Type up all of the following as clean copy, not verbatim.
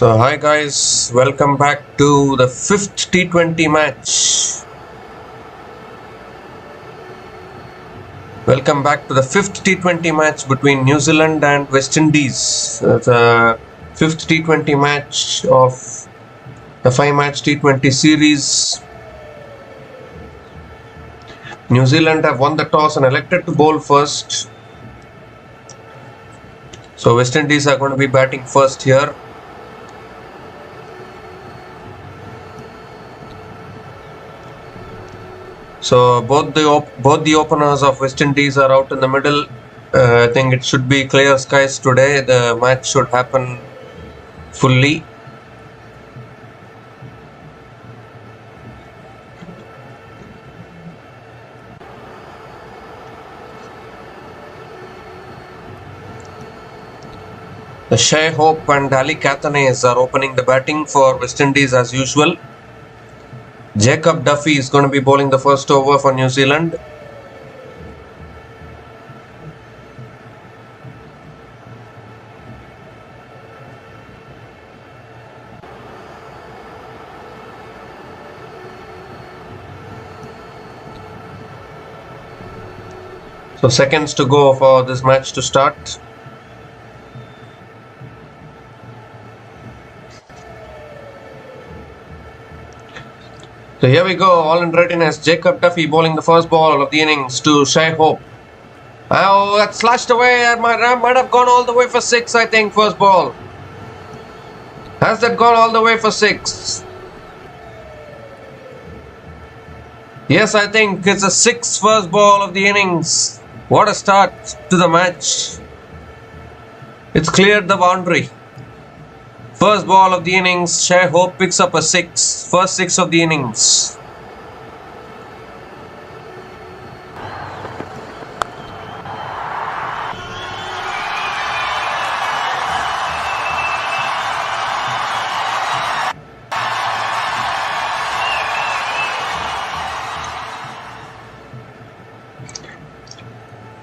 So hi guys, welcome back to the fifth T20 match. Welcome back to the fifth T20 match between New Zealand and West Indies. The fifth T20 match of the 5-match T20 series. New Zealand have won the toss and elected to bowl first. So West Indies are going to be batting first here. So both the openers of West Indies are out in the middle. I think it should be clear skies today. The match should happen fully. The Shea Hope and Ali Cathanes are opening the batting for West Indies as usual. Jacob Duffy is going to be bowling the first over for New Zealand. So seconds to go for this match to start. So here we go, all in readiness. Jacob Duffy bowling the first ball of the innings to Shea Hope. Oh, that slashed away. That might have gone all the way for 6, I think, first ball. Has that gone all the way for 6? Yes, I think it's a 6 first ball of the innings. What a start to the match. It's cleared the boundary. First ball of the innings, Shea Hope picks up a 6. First 6 of the innings.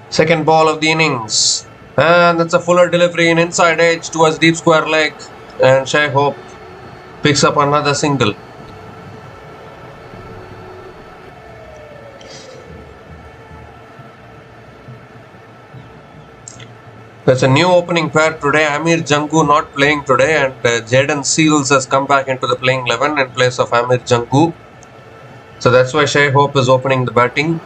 Second ball of the innings. And that's a fuller delivery in inside edge towards deep square leg. And Shea Hope picks up another single. There's a new opening pair today. Amir Jangu not playing today, and Jaden Seals has come back into the playing 11 in place of Amir Jangu. So that's why Shea Hope is opening the batting.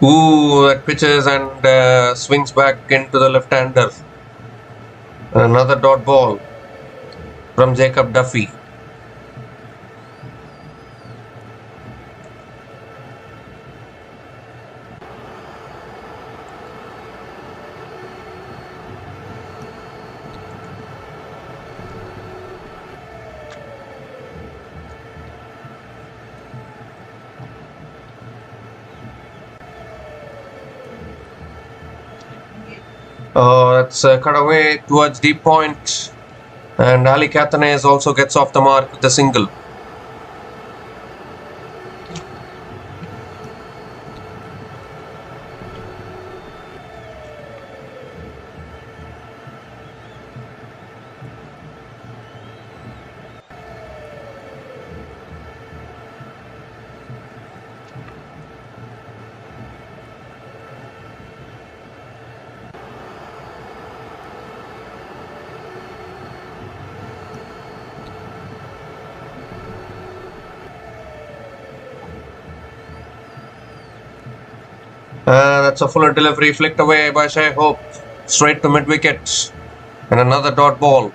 Ooh, that pitches and swings back into the left-hander. Another dot ball from Jacob Duffy. That's cut away towards deep point, and Ali Cathanes also gets off the mark with a single. That's a fuller delivery flicked away by Shea Hope, straight to mid-wicket, and another dot ball.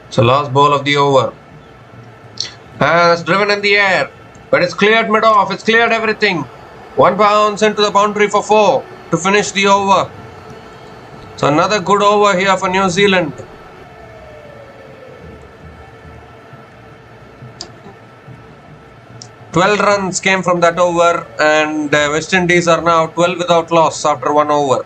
So last ball of the over. And it's driven in the air. But it's cleared mid-off. It's cleared everything. One bounce into the boundary for 4 to finish the over. So another good over here for New Zealand. 12 runs came from that over, and West Indies are now 12 without loss after 1 over.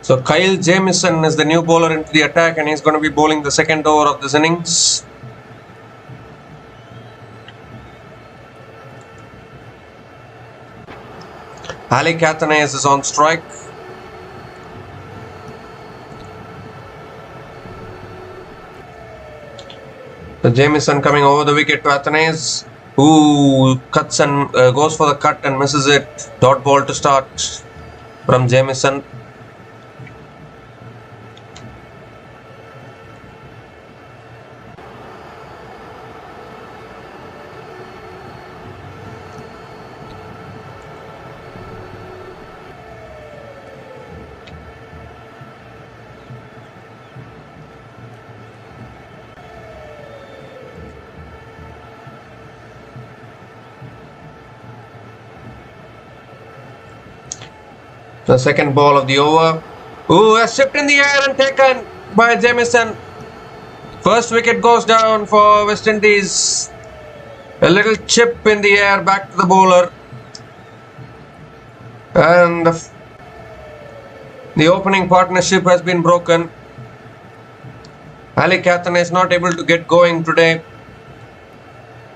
So Kyle Jamieson is the new bowler into the attack, and he's going to be bowling the second over of this innings. Ali Catanese is on strike. So Jamieson coming over the wicket to Athanaze, who cuts and goes for the cut and misses it. Dot ball to start from Jamieson. The second ball of the over. Ooh, a shift in the air and taken by Jamieson. First wicket goes down for West Indies. A little chip in the air back to the bowler. And the opening partnership has been broken. Ali Catanese is not able to get going today.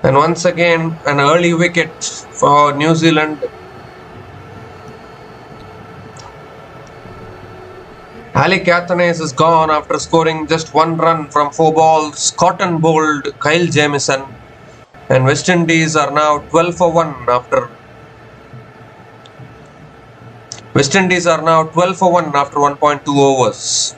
And once again, an early wicket for New Zealand. Ali Catanese is gone after scoring just 1 run from 4 balls. Cotton bowled Kyle Jamieson, and West Indies are now 12 for 1 after. West Indies are now 12 for 1 after 1.2 overs.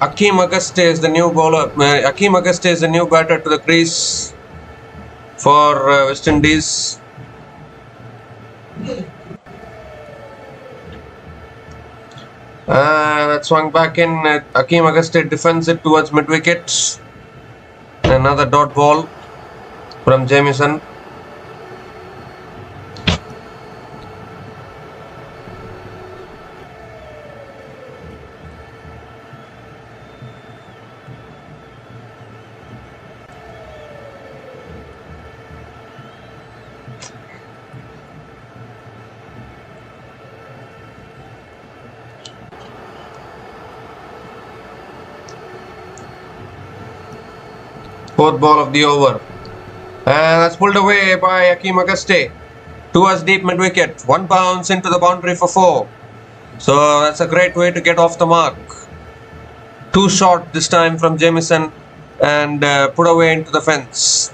Akeem Auguste is the new bowler. Akeem Auguste is the new batter to the crease for West Indies. That swung back in. Akeem Auguste defends it towards mid-wicket. Another dot ball from Jamieson. Fourth ball of the over. And that's pulled away by Akeem Auguste towards deep mid-wicket. 1 bounce into the boundary for 4. So that's a great way to get off the mark. 2 short this time from Jamieson and put away into the fence.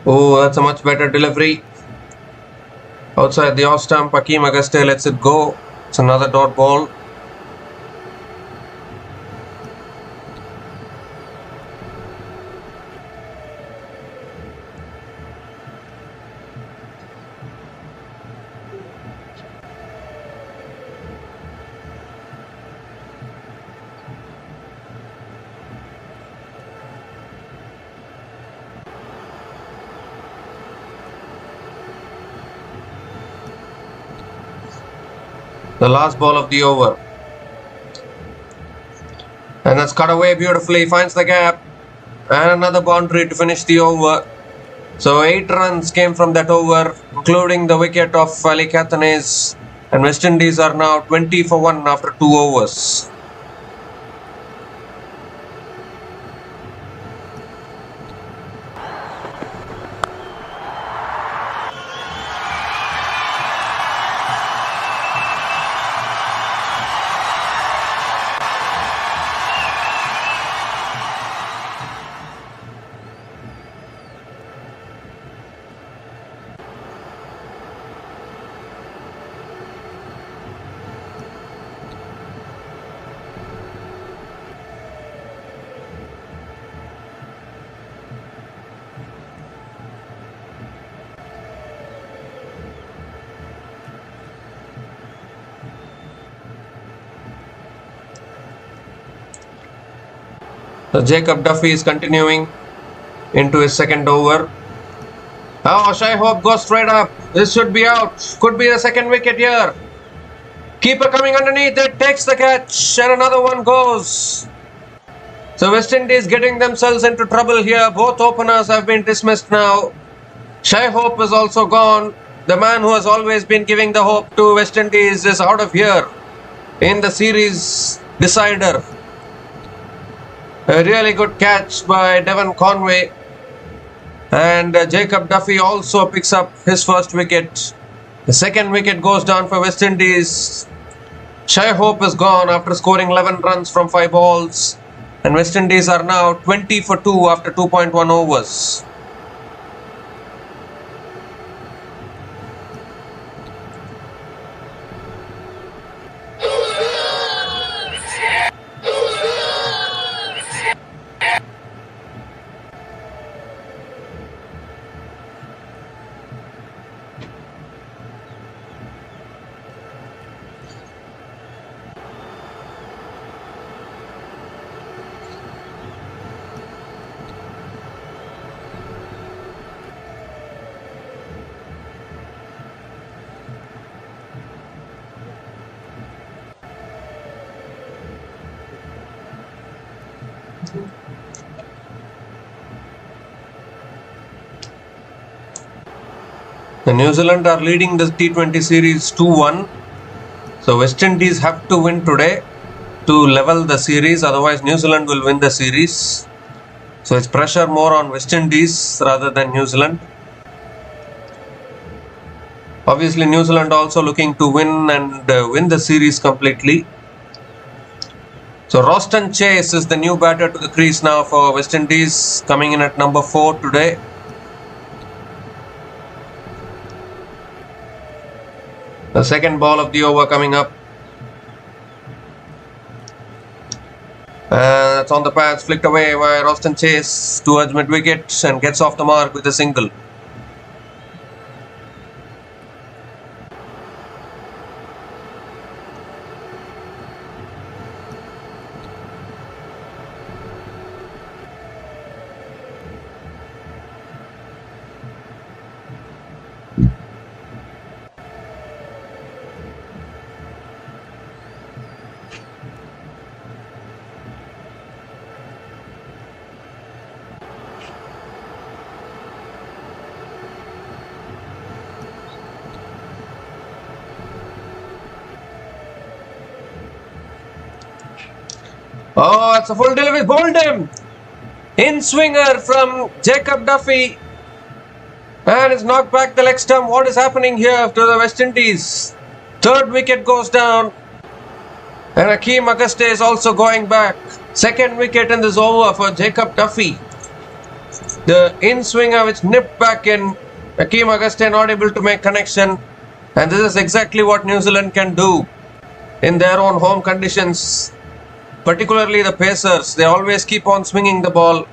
Oh, that's a much better delivery. Outside the off stump, Hakeem Auguste lets it go. It's another dot ball. The last ball of the over. And that's cut away beautifully, finds the gap. And another boundary to finish the over. So 8 runs came from that over, including the wicket of Ali Cathanes. And West Indies are now 20 for 1 after 2 overs. So Jacob Duffy is continuing into his second over. Oh, Shai Hope goes straight up. This should be out. Could be the second wicket here. Keeper coming underneath it, takes the catch, and another one goes. So West Indies getting themselves into trouble here. Both openers have been dismissed now. Shai Hope is also gone. The man who has always been giving the hope to West Indies is out of here in the series decider. A really good catch by Devon Conway. And Jacob Duffy also picks up his first wicket. The second wicket goes down for West Indies. Shai Hope is gone after scoring 11 runs from 5 balls. And West Indies are now 20 for 2 after 2.1 overs. The New Zealand are leading the T20 series 2-1. So West Indies have to win today to level the series, otherwise New Zealand will win the series. So it's pressure more on West Indies rather than New Zealand. Obviously New Zealand also looking to win and win the series completely. So Roston Chase is the new batter to the crease now for West Indies, coming in at number 4 today. The second ball of the over coming up. That's on the pads, flicked away by Roston Chase towards mid-wicket and gets off the mark with a single. Oh, that's a full delivery, bowled him! In swinger from Jacob Duffy. And it's knocked back the leg stump. What is happening here to the West Indies? Third wicket goes down. And Hakeem Auguste is also going back. Second wicket in this over for Jacob Duffy. The in swinger which nipped back in. Hakeem Auguste not able to make connection. And this is exactly what New Zealand can do in their own home conditions. Particularly the pacers. They always keep on swinging the ball.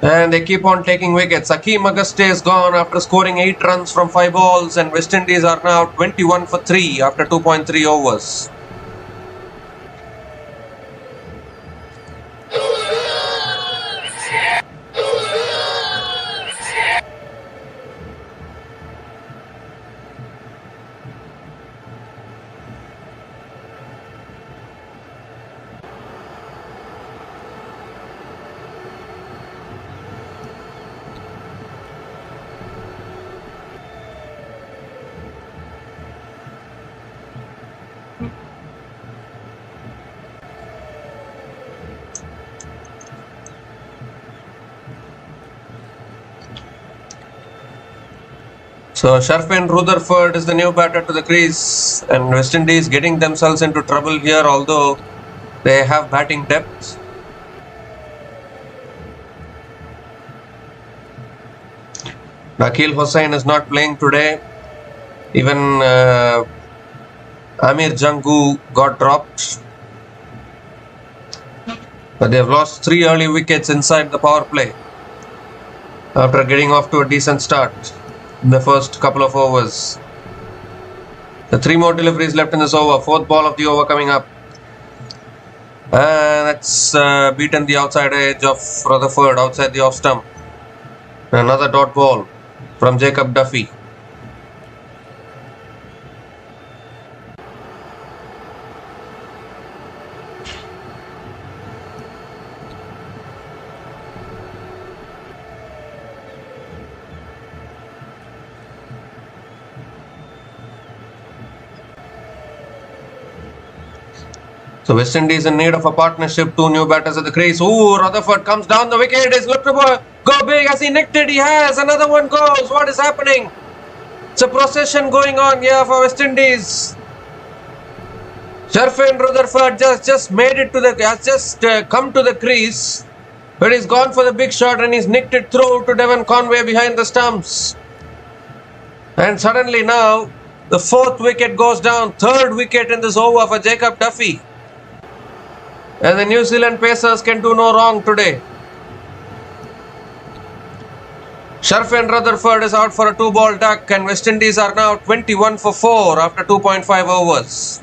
And they keep on taking wickets. Hakeem Auguste is gone after scoring 8 runs from 5 balls. And West Indies are now 21 for 3 after 2.3 overs. So Sharfin Rutherford is the new batter to the crease, and West Indies getting themselves into trouble here, although they have batting depth. Nakil Hossain is not playing today. Even Amir Jangu got dropped. But they have lost 3 early wickets inside the power play after getting off to a decent start in the first couple of overs. The 3 more deliveries left in this over. 4th ball of the over coming up. And that's beaten the outside edge of Rutherford outside the off stump. Another dot ball from Jacob Duffy. So West Indies in need of a partnership. 2 new batters at the crease. Ooh, Rutherford comes down the wicket. He's looked to go big. Has he nicked it? He has. Another one goes. What is happening? It's a procession going on here for West Indies. Sharfin Rutherford just made it to the, has just come to the crease. But he's gone for the big shot and he's nicked it through to Devon Conway behind the stumps. And suddenly now, the 4th wicket goes down. 3rd wicket in this over for Jacob Duffy. And the New Zealand Pacers can do no wrong today. Sharfin Rutherford is out for a 2-ball duck, and West Indies are now 21 for 4 after 2.5 overs.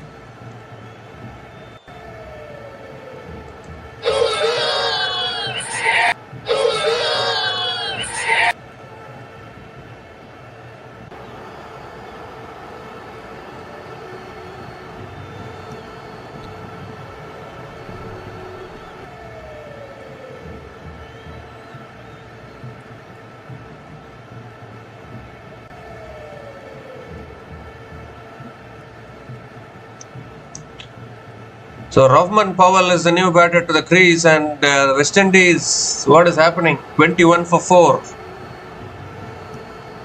So Rahman Powell is the new batter to the crease, and West Indies, what is happening? 21 for 4.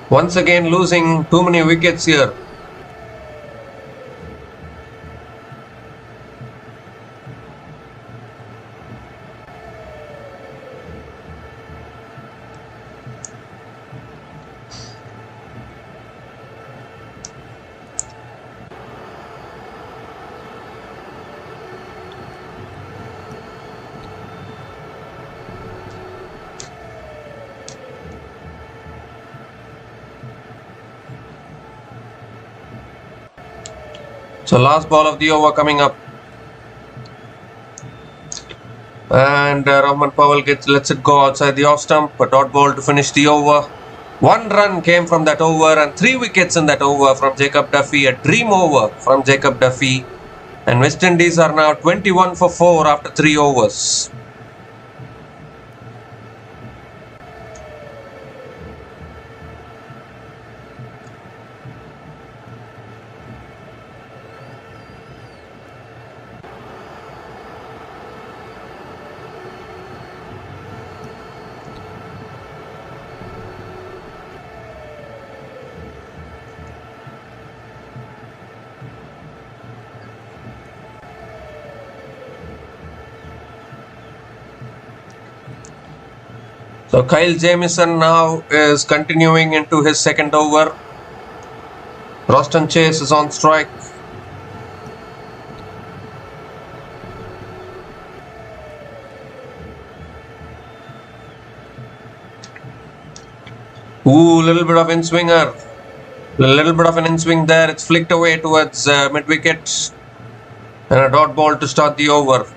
Once again losing too many wickets here. So last ball of the over coming up, and Rahman Powell lets it go outside the off stump. A dot ball to finish the over. 1 run came from that over and 3 wickets in that over from Jacob Duffy. A dream over from Jacob Duffy, and West Indies are now 21 for 4 after 3 overs. So Kyle Jamieson now is continuing into his second over. Roston Chase is on strike. Ooh, little bit of in-swinger. A little bit of an in-swing there. It's flicked away towards mid-wicket. And a dot ball to start the over.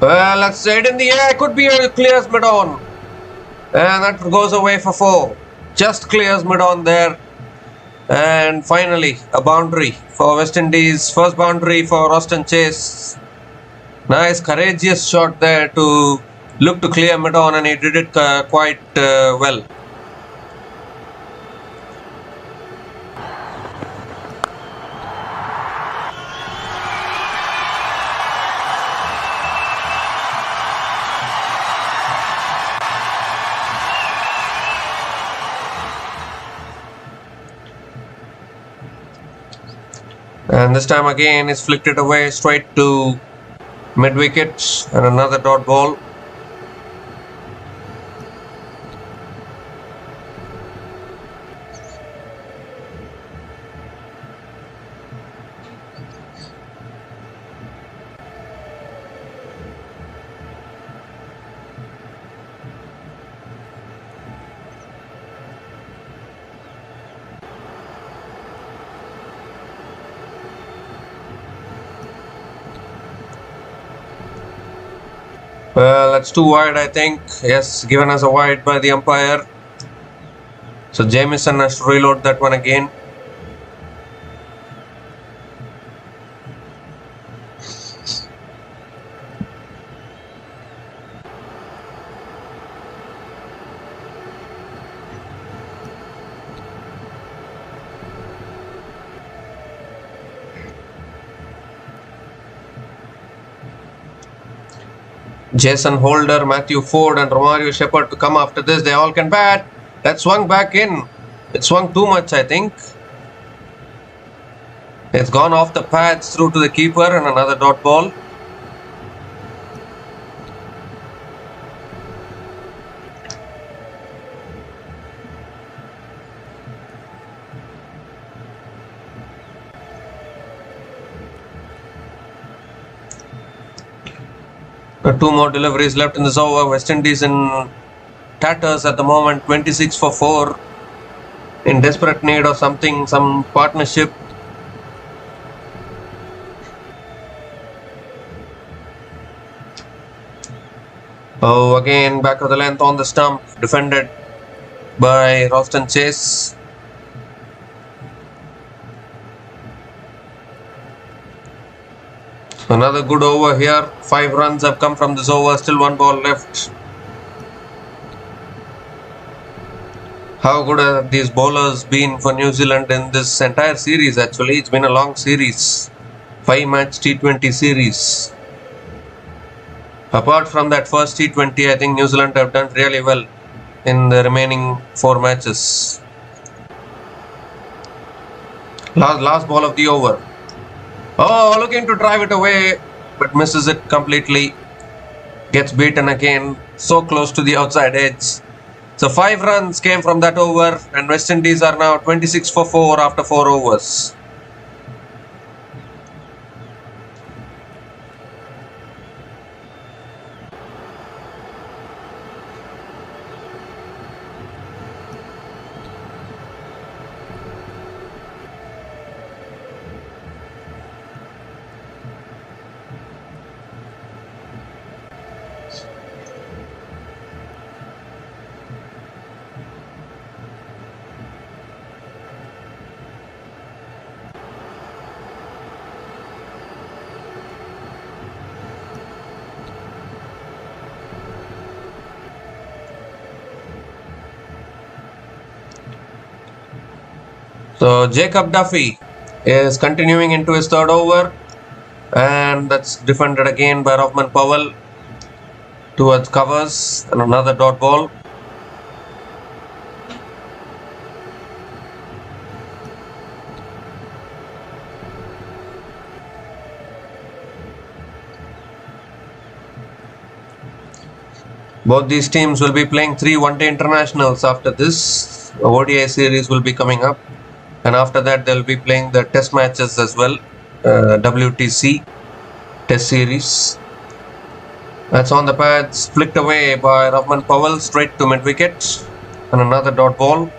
Well, let's say it in the air. Could be a clears mid-on. And that goes away for 4. Just clears mid-on there. And finally, a boundary for West Indies. First boundary for Roston Chase. Nice, courageous shot there to look to clear mid-on, and he did it quite well. And this time again, he's flicked it away straight to mid-wicket, and another dot ball. Well, that's too wide, I think. Yes, given as a wide by the umpire. So Jamieson has to reload that one again. Jason Holder, Matthew Ford and Romario Shepard to come after this. They all can bat. That swung back in. It swung too much, I think. It's gone off the pads through to the keeper, and another dot ball. Two more deliveries left in this over. West Indies in tatters at the moment, 26 for 4, in desperate need of something, some partnership. Oh, again back of the length on the stump, defended by Roston Chase. Another good over here. 5 runs have come from this over. Still 1 ball left. How good have these bowlers been for New Zealand in this entire series? Actually, it's been a long series. 5-match T20 series. Apart from that first T20, I think New Zealand have done really well in the remaining 4 matches. Last ball of the over. Oh, looking to drive it away, but misses it completely. Gets beaten again, so close to the outside edge. So 5 runs came from that over, and West Indies are now 26 for 4 after 4 overs. So Jacob Duffy is continuing into his third over, and that's defended again by Rahman Powell towards covers, and another dot ball. Both these teams will be playing 3 one-day internationals after this. The ODI series will be coming up, and after that they'll be playing the test matches as well, WTC test series. That's on the pads, flicked away by Rahman Powell straight to mid-wicket, and another dot ball.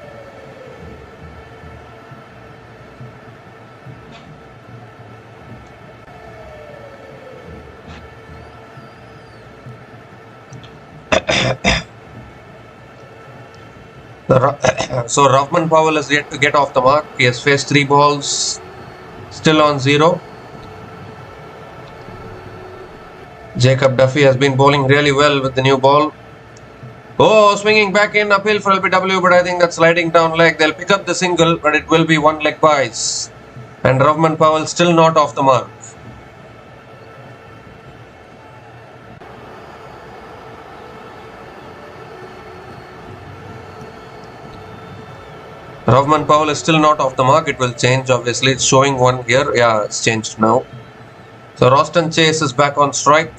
So Rahman Powell is yet to get off the mark. He has faced 3 balls, still on 0. Jacob Duffy has been bowling really well with the new ball. Oh, swinging back in uphill for LBW, but I think that's sliding down leg. They'll pick up the single, but it will be 1 leg byes. And Rahman Powell still not off the mark. Rahman Powell is still not off the mark. It will change, obviously. It's showing 1 here. Yeah, it's changed now. So Roston Chase is back on strike.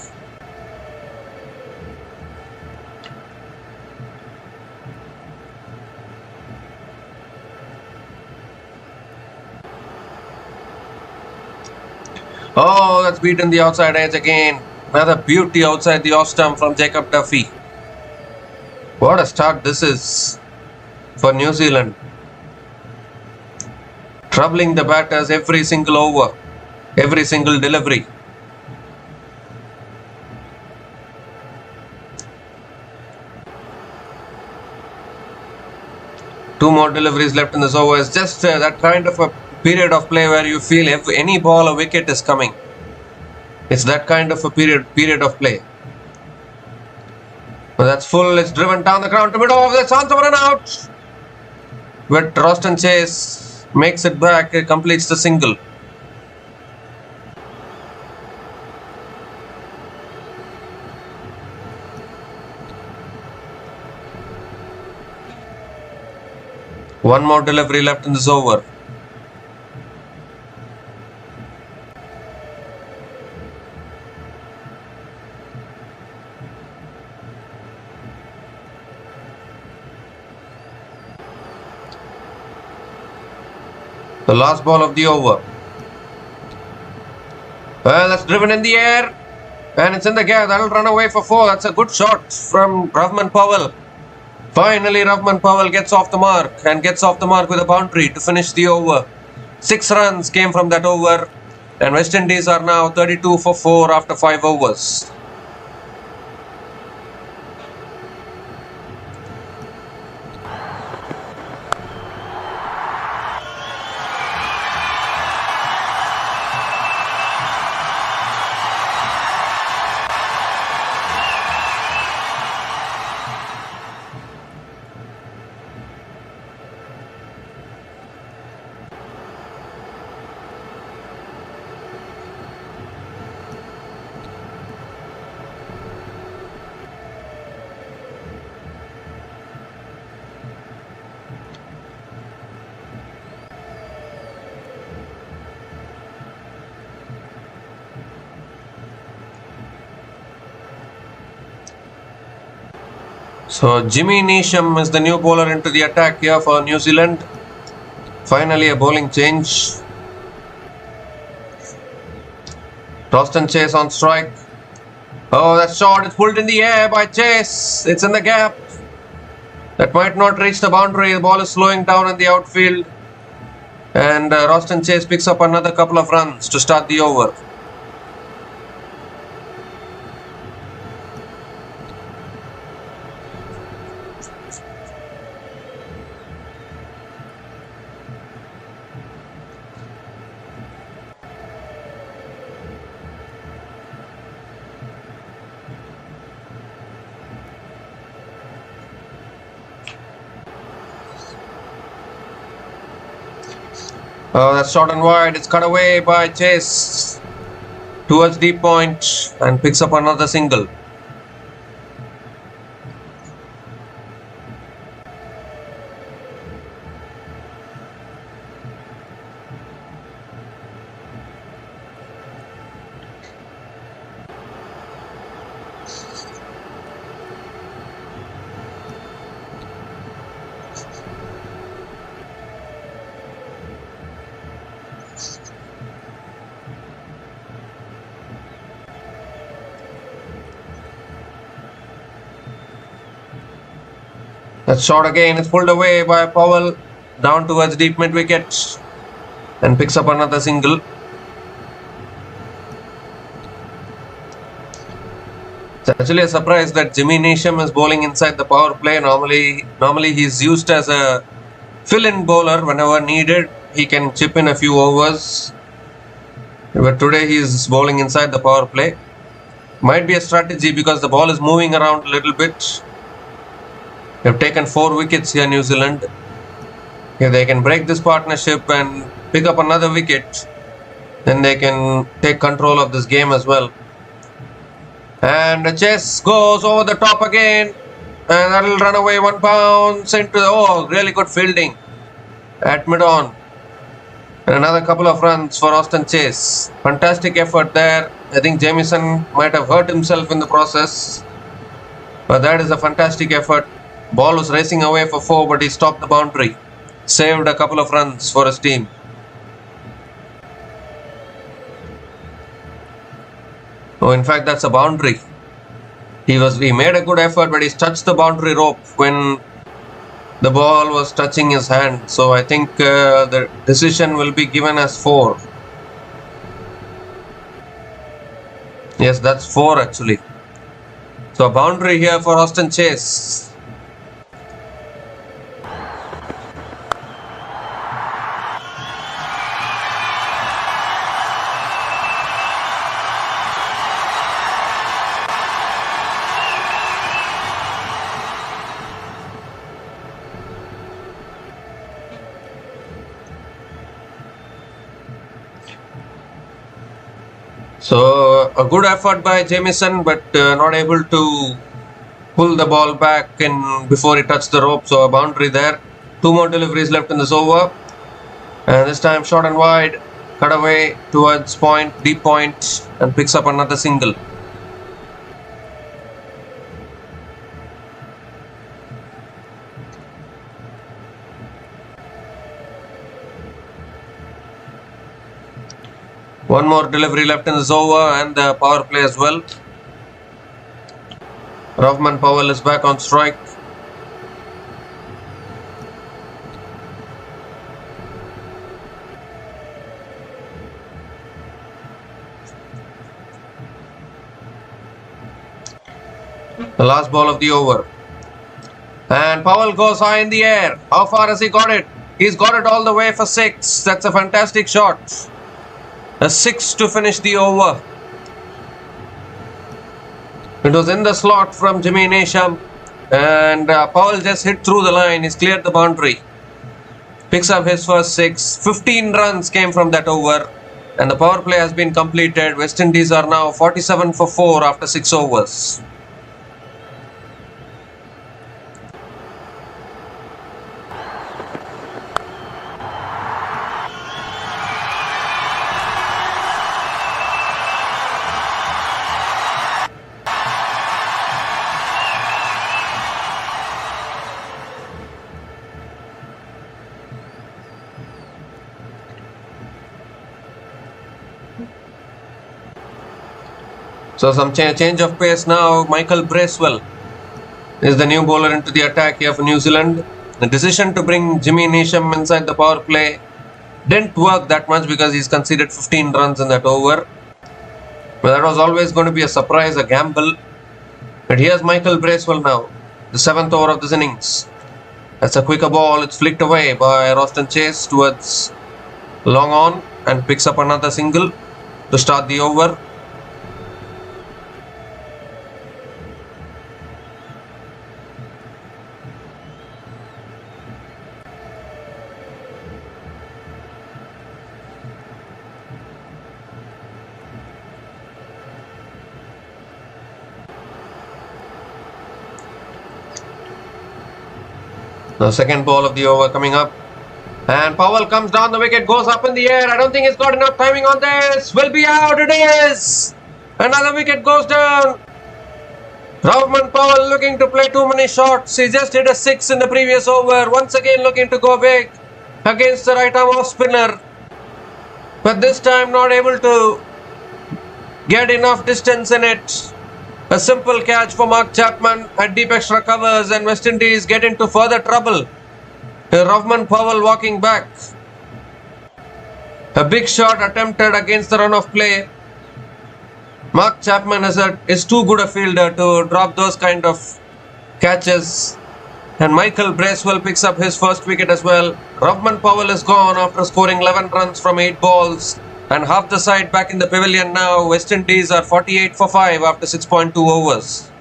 Oh, that's beaten the outside edge again. Another beauty outside the off stump from Jacob Duffy. What a start this is for New Zealand. Troubling the batters every single over, every single delivery. Two more deliveries left in this over. It's just that kind of a period of play where you feel if any ball a wicket is coming. It's that kind of a period of play. But that's full. It's driven down the ground to middle of the chance of run out. But Roston Chase makes it back, completes the single. One more delivery left in this over. The last ball of the over. Well, that's driven in the air. And it's in the gap. That'll run away for 4. That's a good shot from Rahman Powell. Finally, Rahman Powell gets off the mark. And gets off the mark with a boundary to finish the over. 6 runs came from that over. And West Indies are now 32 for 4 after 5 overs. So Jimmy Neesham is the new bowler into the attack here for New Zealand. Finally a bowling change. Roston Chase on strike. Oh, that's short. It's pulled in the air by Chase. It's in the gap. That might not reach the boundary. The ball is slowing down in the outfield. And Roston Chase picks up another couple of runs to start the over. That's short and wide. It's cut away by Chase towards deep point and picks up another single. That's short again. It's pulled away by Powell down towards deep mid wicket and picks up another single. It's actually a surprise that Jimmy Neesham is bowling inside the power play. Normally he's used as a fill-in bowler whenever needed. He can chip in a few overs, but today he's bowling inside the power play. Might be a strategy because the ball is moving around a little bit. They've taken 4 wickets here, New Zealand. If they can break this partnership and pick up another wicket, then they can take control of this game as well. And the chase goes over the top again, and that'll run away 1 bounce into the, really good fielding at mid-on. And another couple of runs for Austin Chase. Fantastic effort there. I think Jamieson might have hurt himself in the process, but that is a fantastic effort. Ball was racing away for 4, but he stopped the boundary. Saved a couple of runs for his team. Oh, in fact, that's a boundary. He made a good effort, but he touched the boundary rope when the ball was touching his hand. So I think the decision will be given as 4. Yes, that's 4 actually. So a boundary here for Austin Chase. So a good effort by Jamieson, but not able to pull the ball back in before he touched the rope. So a boundary there. 2 more deliveries left in this over, and this time short and wide, cut away towards point, deep point, and picks up another single. One more delivery left in this over and the power play as well. Rovman Powell is back on strike. The last ball of the over. And Powell goes high in the air. How far has he got it? He's got it all the way for 6. That's a fantastic shot. A 6 to finish the over. It was in the slot from Jimmy Neesham, and Powell just hit through the line. He's cleared the boundary. Picks up his first 6. 15 runs came from that over, and the power play has been completed. West Indies are now 47 for 4 after 6 overs. So some change of pace now. Michael Bracewell is the new bowler into the attack here for New Zealand. The decision to bring Jimmy Neesham inside the power play didn't work that much because he's conceded 15 runs in that over. But that was always going to be a surprise, a gamble. But here's Michael Bracewell now, the 7th over of this innings. That's a quicker ball. It's flicked away by Austin Chase towards long on and picks up another single to start the over. The second ball of the over coming up. And Powell comes down the wicket, goes up in the air. I don't think he's got enough timing on this. Will be out. It is. Another wicket goes down. Rahman Powell looking to play too many shots. He just hit a 6 in the previous over. Once again looking to go big against the right arm off spinner. But this time not able to get enough distance in it. A simple catch for Mark Chapman at deep extra covers, and West Indies get into further trouble. Rahman Powell walking back. A big shot attempted against the run of play. Mark Chapman is too good a fielder to drop those kind of catches. And Michael Bracewell picks up his first wicket as well. Rahman Powell is gone after scoring 11 runs from 8 balls. And half the side back in the pavilion now. West Indies are 48 for 5 after 6.2 overs.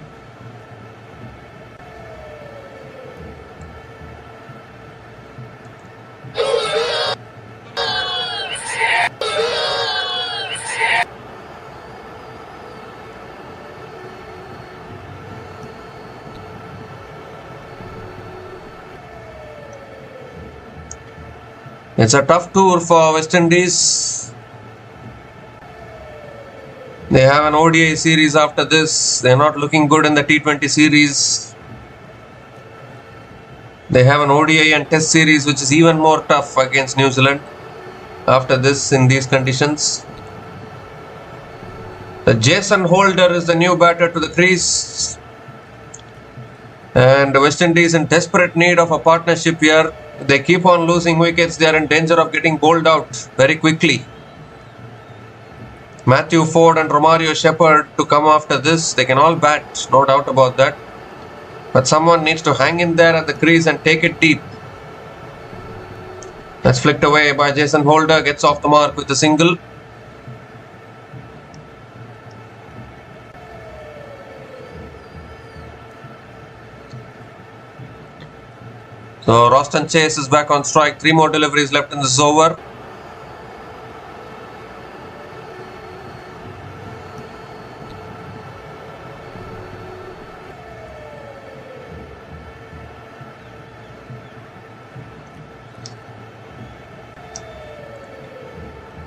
It's a tough tour for West Indies. They have an ODI series after this. They're not looking good in the T20 series. They have an ODI and Test series which is even more tough against New Zealand after this in these conditions. The Jason Holder is the new batter to the crease. And the West Indies in desperate need of a partnership here. They keep on losing wickets. They are in danger of getting bowled out very quickly. Matthew Ford and Romario Shepard to come after this. They can all bat, no doubt about that. But someone needs to hang in there at the crease and take it deep. That's flicked away by Jason Holder. Gets off the mark with a single. So Roston Chase is back on strike. 3 more deliveries left in this over.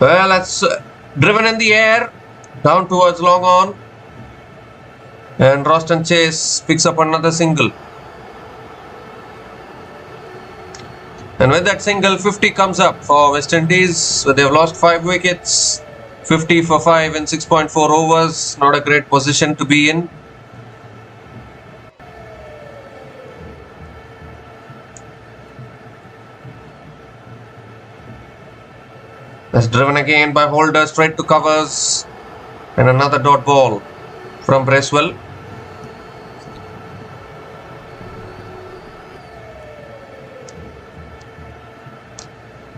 Well, that's driven in the air down towards long on. And Roston Chase picks up another single. And with that single, 50 comes up for West Indies. So they've lost 5 wickets. 50 for 5 in 6.4 overs. Not a great position to be in. That's driven again by Holder straight to covers. And another dot ball from Bracewell.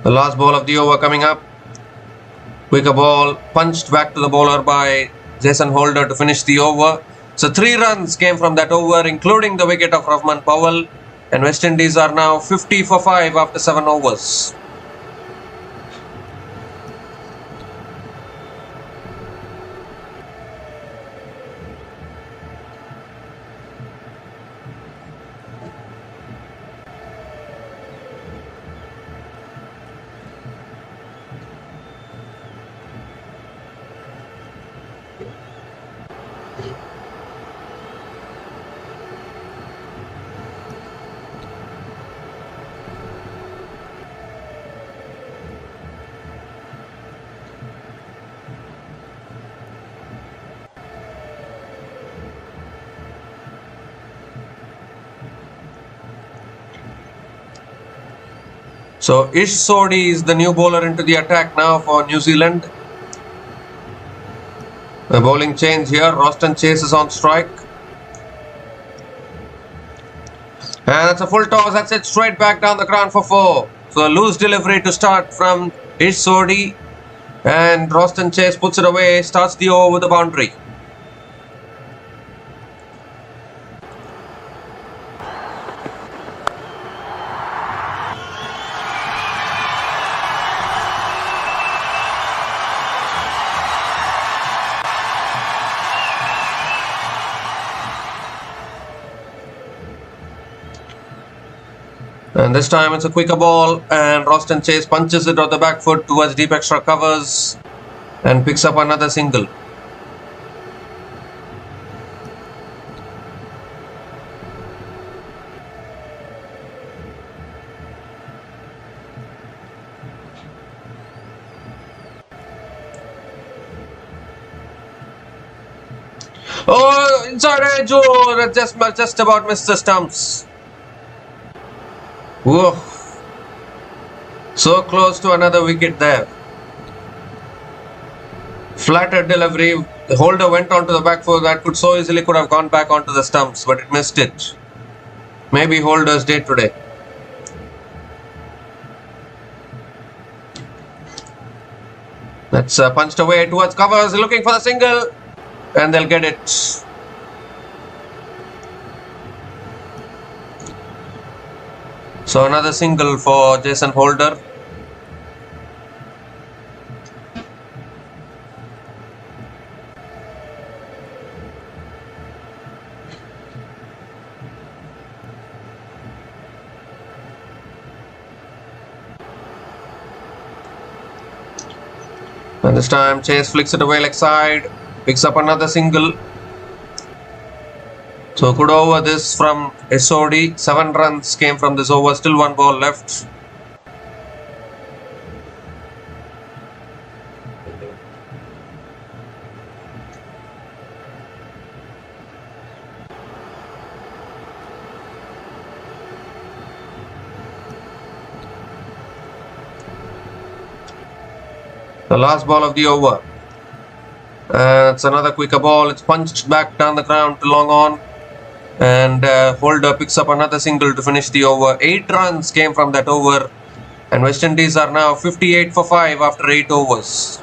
The last ball of the over coming up. Quicker ball punched back to the bowler by Jason Holder to finish the over. So 3 runs came from that over, including the wicket of Rahman Powell. And West Indies are now 50 for 5 after 7 overs. So Ish Sodhi is the new bowler into the attack now for New Zealand. The bowling change here. Roston Chase is on strike. And that's a full toss. That's it straight back down the ground for 4. So a loose delivery to start from Ish Sodhi. And Roston Chase puts it away. Starts the over with a boundary. And this time it's a quicker ball, and Roston Chase punches it on the back foot towards deep extra covers and picks up another single. Oh, inside edge! Oh, that just about missed the stumps. Whoa. So close to another wicket there. Flattered delivery. The holder went onto the back foot. That could have gone back onto the stumps, but it missed it. Maybe holder's day today. That's punched away towards covers, looking for the single, and they'll get it. So another single for Jason Holder. And this time Chase flicks it away leg side, picks up another single. So good over this from SOD. 7 runs came from this over, still 1 ball left. The last ball of the over. It's another quicker ball. It's punched back down the ground to long on. And Holder picks up another single to finish the over. 8 runs came from that over. And West Indies are now 58 for 5 after 8 overs.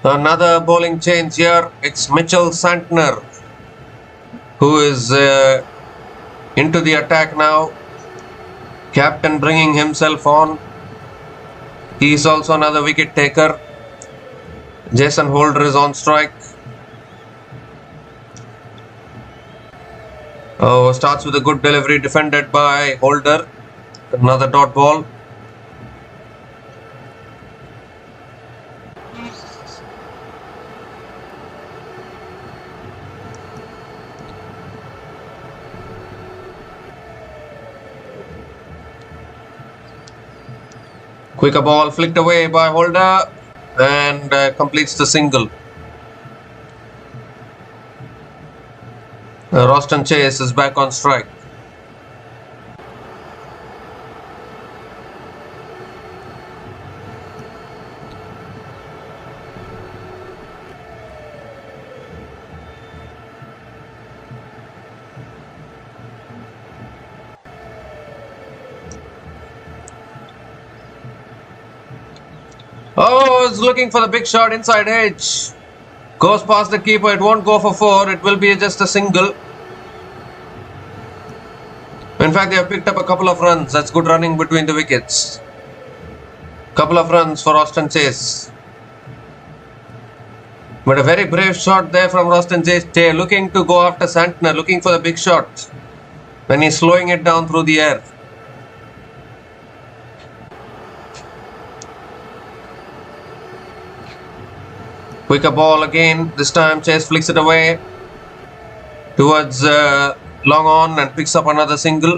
Another bowling change here. It's Mitchell Santner who is into the attack now. Captain bringing himself on. He is also another wicket taker. Jason Holder is on strike. Oh, starts with a good delivery defended by Holder. Another dot ball. Quicker ball flicked away by Holder and completes the single. Roston Chase is back on strike. Oh, it's looking for the big shot inside edge. Goes past the keeper. It won't go for 4. It will be just a single. In fact, they have picked up a couple of runs. That's good running between the wickets. Couple of runs for Roston Chase. But a very brave shot there from Roston Chase. Looking to go after Santner. Looking for the big shot. When he's slowing it down through the air. Quicker ball again. This time Chase flicks it away towards long on and picks up another single.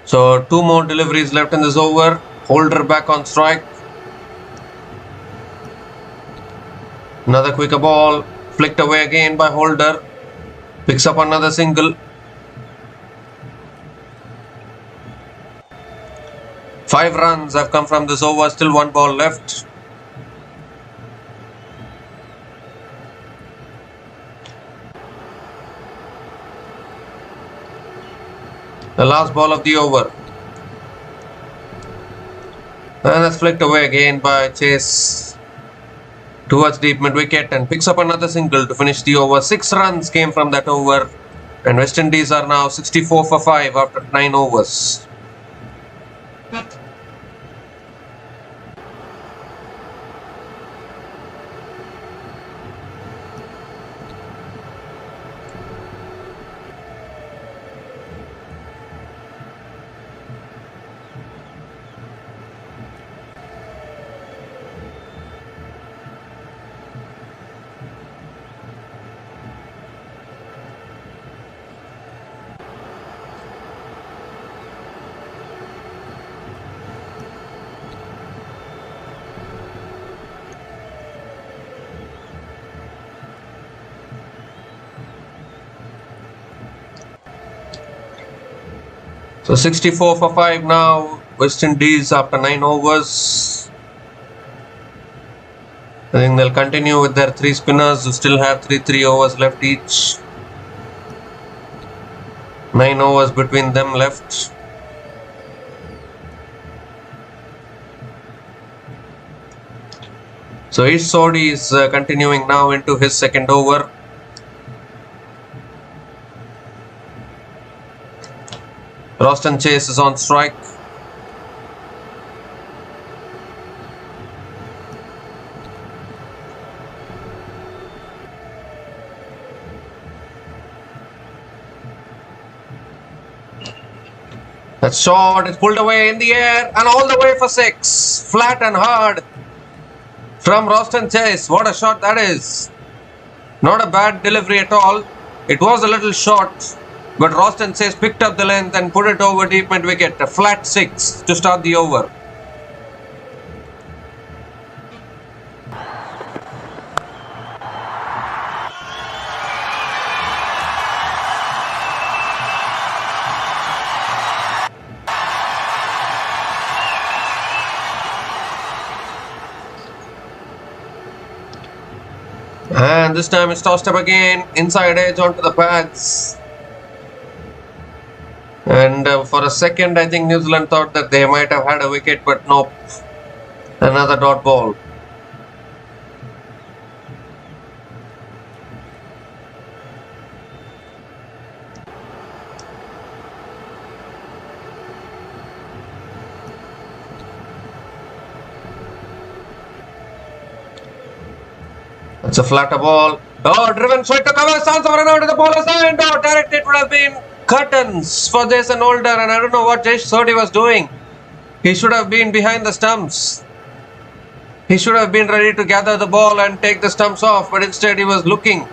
So 2 more deliveries left in this over. Holder back on strike. Another quicker ball flicked away again by Holder. Picks up another single. 5 runs have come from this over. Still 1 ball left. The last ball of the over. And that's flicked away again by Chase towards deep mid wicket and picks up another single to finish the over. 6 runs came from that over, and West Indies are now 64 for 5 after 9 overs. So 64 for 5 now, West Indies after 9 overs. I think they'll continue with their 3 spinners who still have 3 overs left each. 9 overs between them left. So each Sodi is continuing now into his second over. Roston Chase is on strike. That shot is pulled away in the air and all the way for 6. Flat and hard from Roston Chase. What a shot that is. Not a bad delivery at all. It was a little short, but Roston Chase picked up the length and put it over deep mid wicket. A flat 6 to start the over. And this time it's tossed up again, inside edge onto the pads. And for a second I think New Zealand thought that they might have had a wicket, but nope. Another dot ball. It's a flatter ball. Oh, driven straight to cover. Chance of a run out of the ball is and oh, direct. It would have been curtains for Jason Holder, and I don't know what Jason Sodi was doing. He should have been behind the stumps. He should have been ready to gather the ball and take the stumps off, but instead he was looking.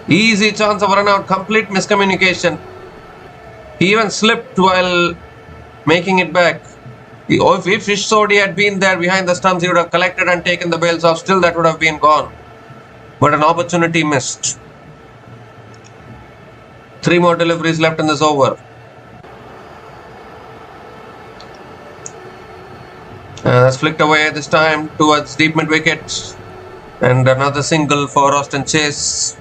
Easy chance of a run out. Complete miscommunication. He even slipped while making it back. If Sodi had been there behind the stumps, he would have collected and taken the bails off. Still, that would have been gone. But an opportunity missed. 3 more deliveries left in this over. That's flicked away this time towards deep mid wicket. And another single for Roston Chase.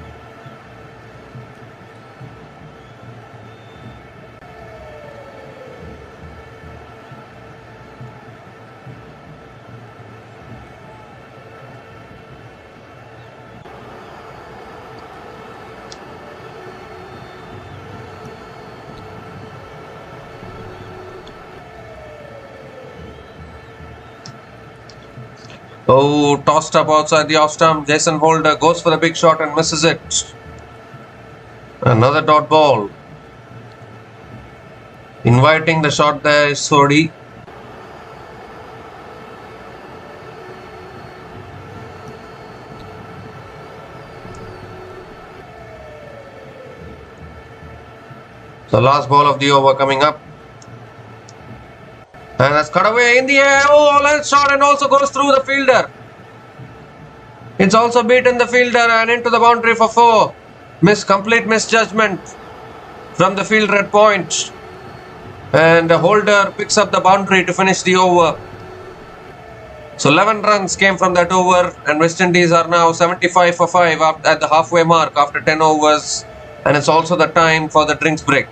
Oh, tossed up outside the off stump. Jason Holder goes for the big shot and misses it. Another dot ball. Inviting the shot there is Sodi. The last ball of the over coming up. And that's cut away in the air. Oh, left shot and also goes through the fielder. It's also beaten the fielder and into the boundary for 4. Complete misjudgment from the fielder at point. And the holder picks up the boundary to finish the over. So 11 runs came from that over, and West Indies are now 75 for 5 at the halfway mark after 10 overs. And it's also the time for the drinks break.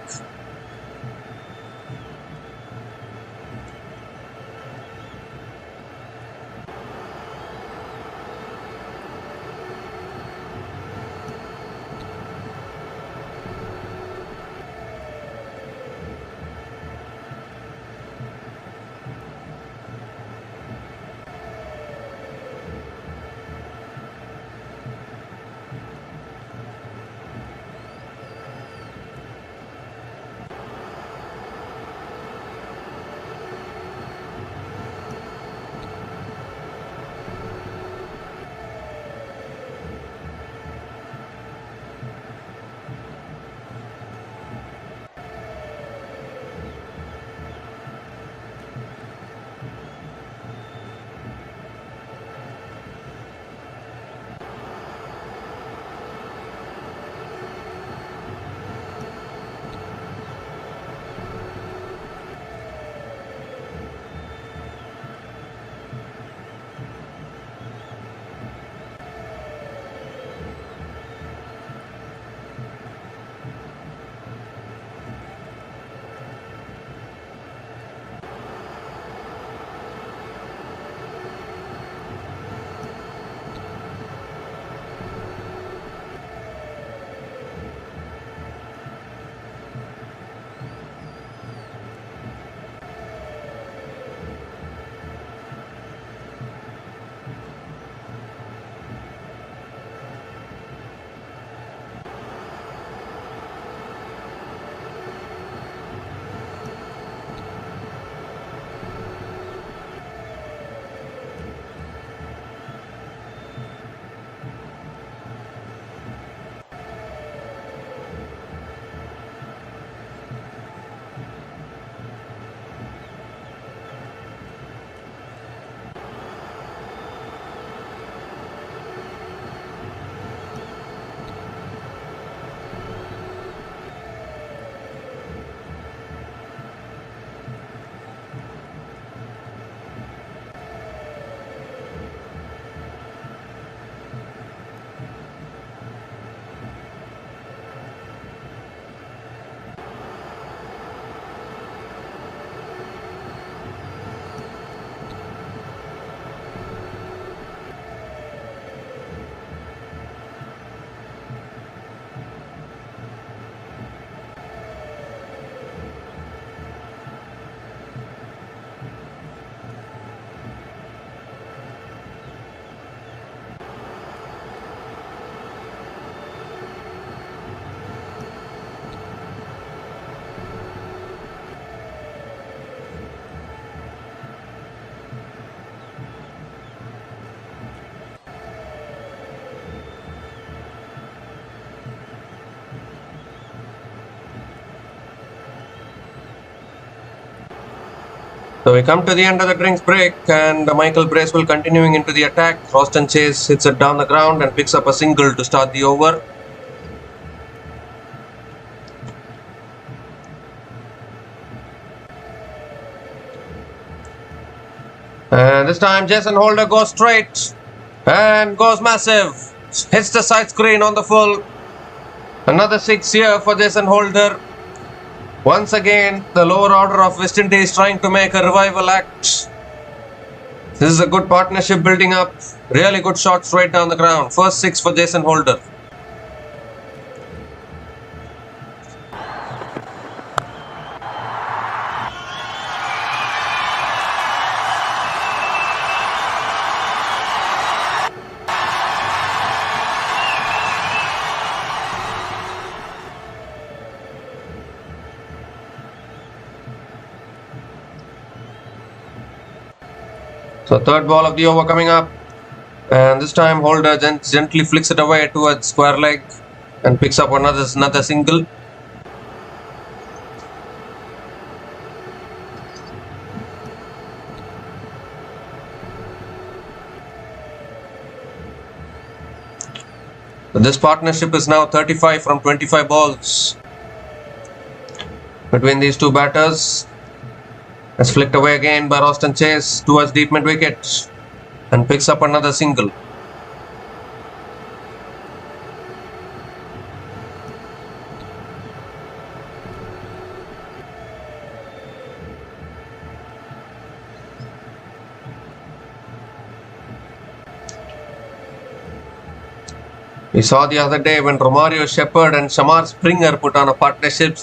So we come to the end of the drinks break, and Michael Bracewell continuing into the attack. Austin Chase hits it down the ground and picks up a single to start the over. And this time Jason Holder goes straight and goes massive. Hits the side screen on the full. Another 6 here for Jason Holder. Once again, the lower order of West Indies trying to make a revival act. This is a good partnership building up. Really good shot straight down the ground. First 6 for Jason Holder. So third ball of the over coming up, and this time Holder gently flicks it away towards square leg and picks up another single. This partnership is now 35 from 25 balls between these two batters. It's flicked away again by Roston Chase towards deep mid wicket and picks up another single. We saw the other day when Romario Shepard and Shamar Springer put on a partnership.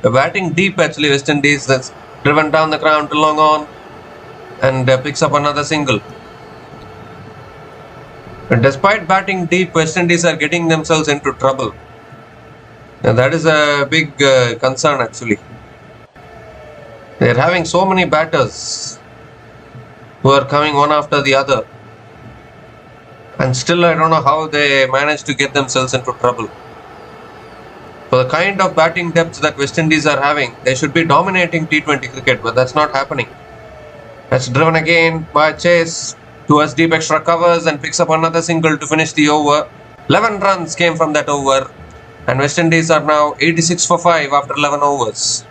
Batting deep actually, West Indies, that's driven down the ground to long on and picks up another single. And despite batting deep, West Indies are getting themselves into trouble. And that is a big concern actually. They are having so many batters who are coming one after the other. And still I don't know how they managed to get themselves into trouble. For the kind of batting depth that West Indies are having, they should be dominating T20 cricket, but that's not happening. That's driven again by Chase towards deep extra covers and picks up another single to finish the over. 11 runs came from that over, and West Indies are now 86 for 5 after 11 overs.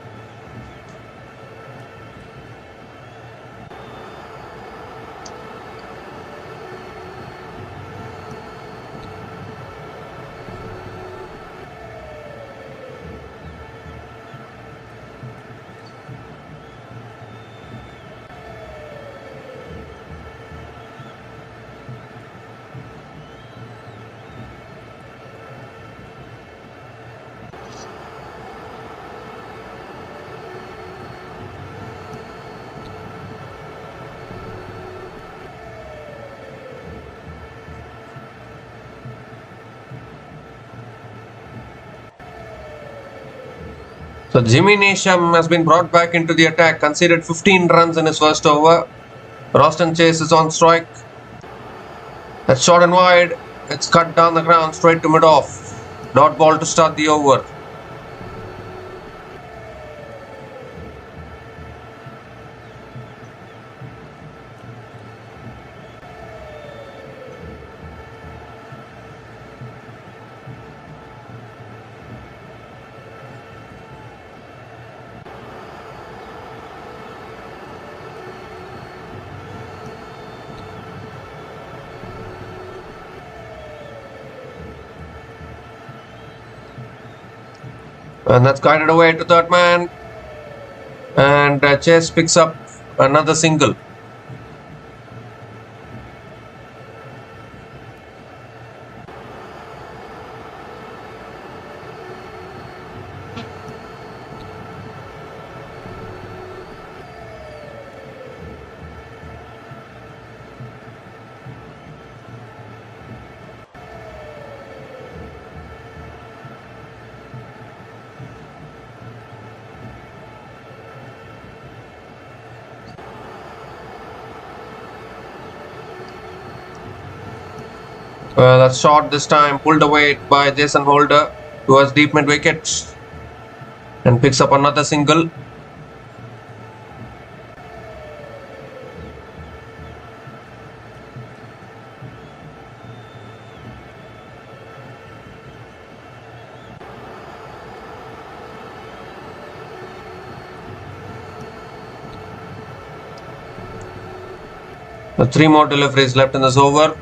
So Jimmy Neesham has been brought back into the attack, conceded 15 runs in his first over. Roston Chase is on strike. That's short and wide. It's cut down the ground straight to mid-off. Dot ball to start the over. And that's guided away to third man. And Chase picks up another single. That's short this time, pulled away by Jason Holder towards deep mid wicket and picks up another single. The 3 more deliveries left in this over.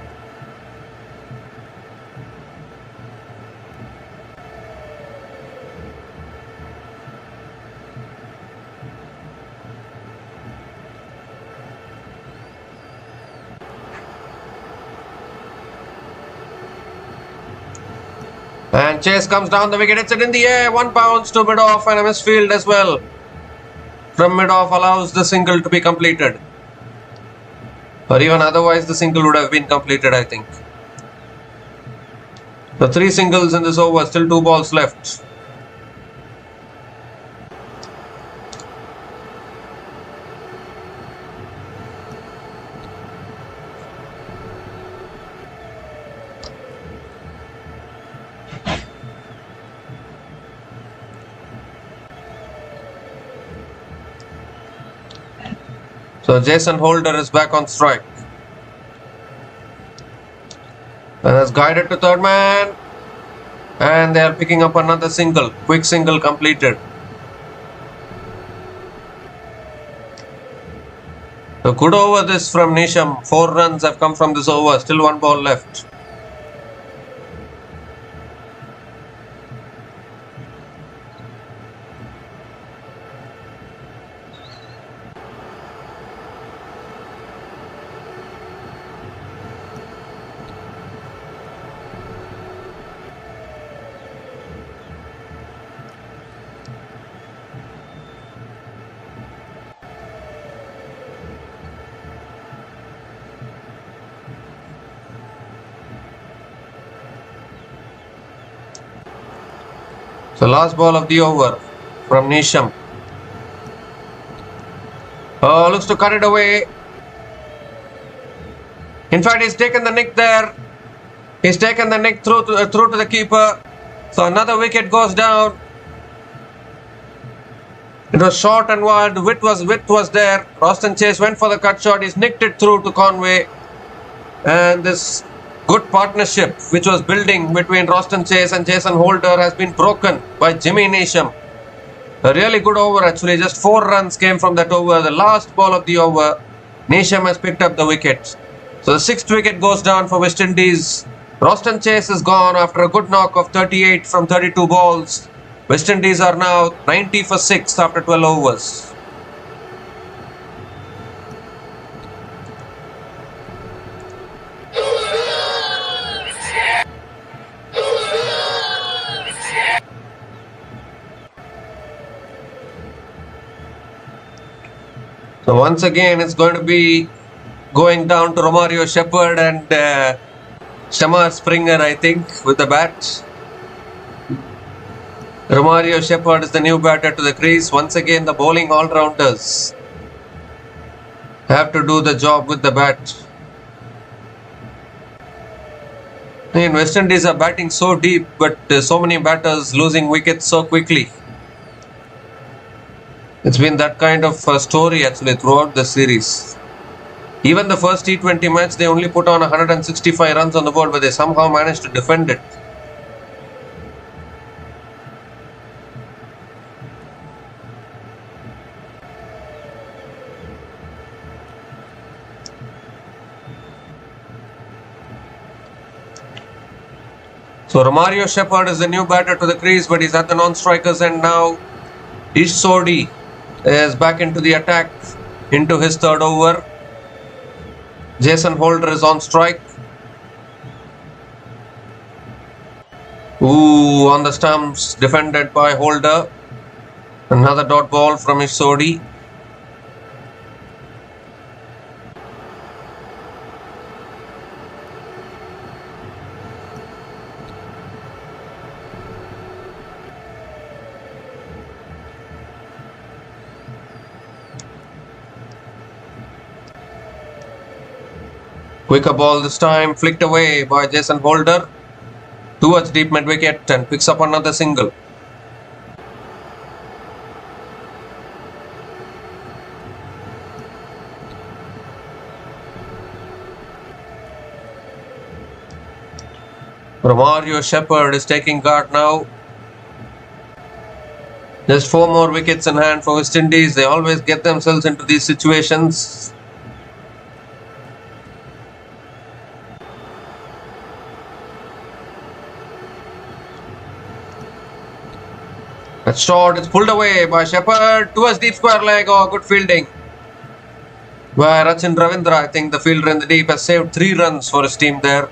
And Chase comes down the wicket, it's it in the air, 1 bounce to mid-off and a misfield as well. From mid-off allows the single to be completed. Or even otherwise the single would have been completed, I think. The 3 singles in this over, still 2 balls left. So Jason Holder is back on strike. And that's Has guided to third man. And they are picking up another single. Quick single completed. A good over this from Nisham. 4 runs have come from this over. Still 1 ball left. So last ball of the over from Nisham. Looks to cut it away. In fact, he's taken the nick there. He's taken the nick through to the keeper. So another wicket goes down. It was short and wide. Width was there. Roston Chase went for the cut shot. He's nicked it through to Conway. And this good partnership which was building between Roston Chase and Jason Holder has been broken by Jimmy Nisham. A really good over actually. Just 4 runs came from that over. The last ball of the over. Nisham has picked up the wicket. So the 6th wicket goes down for West Indies. Roston Chase is gone after a good knock of 38 from 32 balls. West Indies are now 90 for 6 after 12 overs. So once again, it's going to be going down to Romario Shepard and Shamar Springer, I think, with the bat. Romario Shepard is the new batter to the crease. Once again, the bowling all-rounders have to do the job with the bat. I mean, West Indies are batting so deep, but so many batters losing wickets so quickly. It's been that kind of story actually throughout the series. Even the first T20 match, they only put on 165 runs on the board, but they somehow managed to defend it. So Romario Shepard is the new batter to the crease, but he's at the non-strikers end now. Ish Sodhi is back into the attack, into his 3rd over. Jason Holder is on strike. Ooh, on the stumps, defended by Holder. Another dot ball from Ish Sodhi. Quicker ball this time, flicked away by Jason Holder towards deep mid wicket and picks up another single. Romario Shepard is taking guard now. Just 4 more wickets in hand for West Indies. They always get themselves into these situations. That's short, it's pulled away by Shepard towards deep square leg. Oh, good fielding by Rachin Ravindra. I think the fielder in the deep has saved 3 runs for his team there.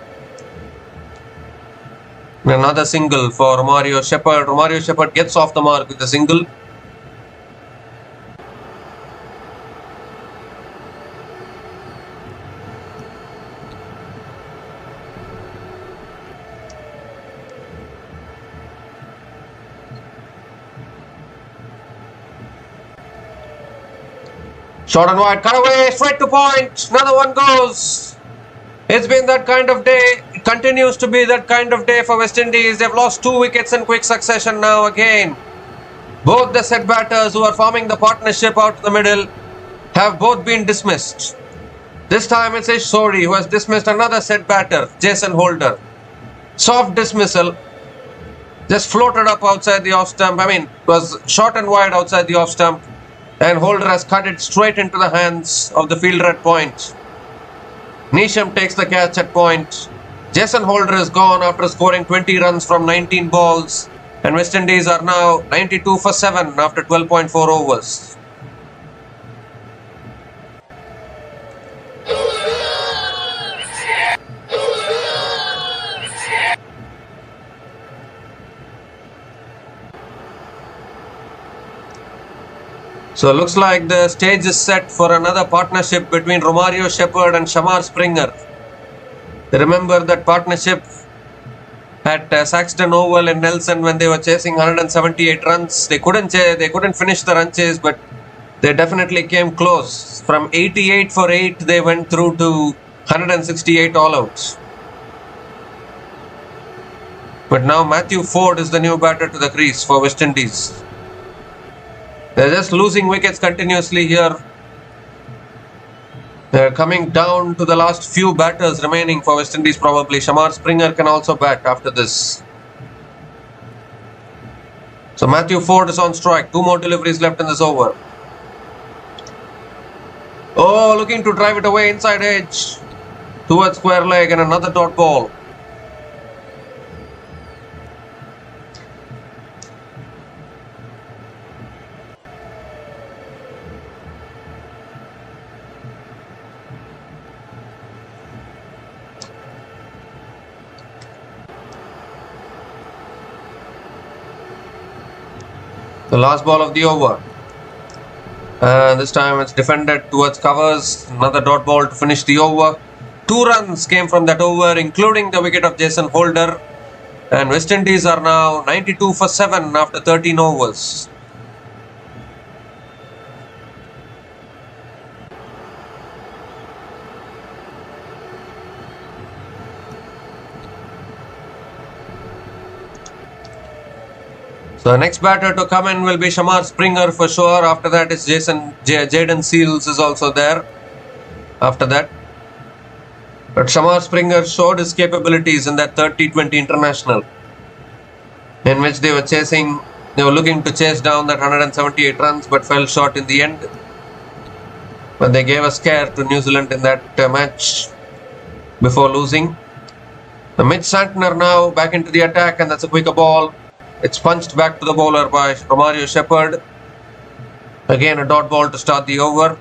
Another single for Romario Shepard. Romario Shepard gets off the mark with a single. Short and wide, cut away, straight to point. Another one goes. It's been that kind of day. It continues to be that kind of day for West Indies. They've lost 2 wickets in quick succession now again. Both the set batters who are forming the partnership out the middle have both been dismissed. This time it's Ish Sodhi who has dismissed another set batter, Jason Holder. Soft dismissal. Just floated up outside the off stump. I mean, it was short and wide outside the off stump. And Holder has cut it straight into the hands of the fielder at point. Neesham takes the catch at point. Jason Holder is gone after scoring 20 runs from 19 balls. And West Indies are now 92 for 7 after 12.4 overs. So it looks like the stage is set for another partnership between Romario Shepard and Shamar Springer. Remember that partnership at Saxton Oval in Nelson when they were chasing 178 runs. They couldn't finish the run chase, but they definitely came close. From 88 for 8, they went through to 168 all outs. But now Matthew Ford is the new batter to the crease for West Indies. They're just losing wickets continuously here. They're coming down to the last few batters remaining for West Indies probably. Shamar Springer can also bat after this. So Matthew Ford is on strike. 2 more deliveries left in this over. Oh, looking to drive it away inside edge towards square leg and another dot ball. The last ball of the over. This time it's defended towards covers. Another dot ball to finish the over. 2 runs came from that over, including the wicket of Jason Holder. And West Indies are now 92 for 7 after 13 overs. So the next batter to come in will be Shamar Springer for sure. After that is Jaden Seals is also there. After that. But Shamar Springer showed his capabilities in that third T20 international, in which they were looking to chase down that 178 runs but fell short in the end. But they gave a scare to New Zealand in that match before losing. The Mitch Santner now back into the attack, and that's a quicker ball. It's punched back to the bowler by Romario Shepard. Again a dot ball to start the over.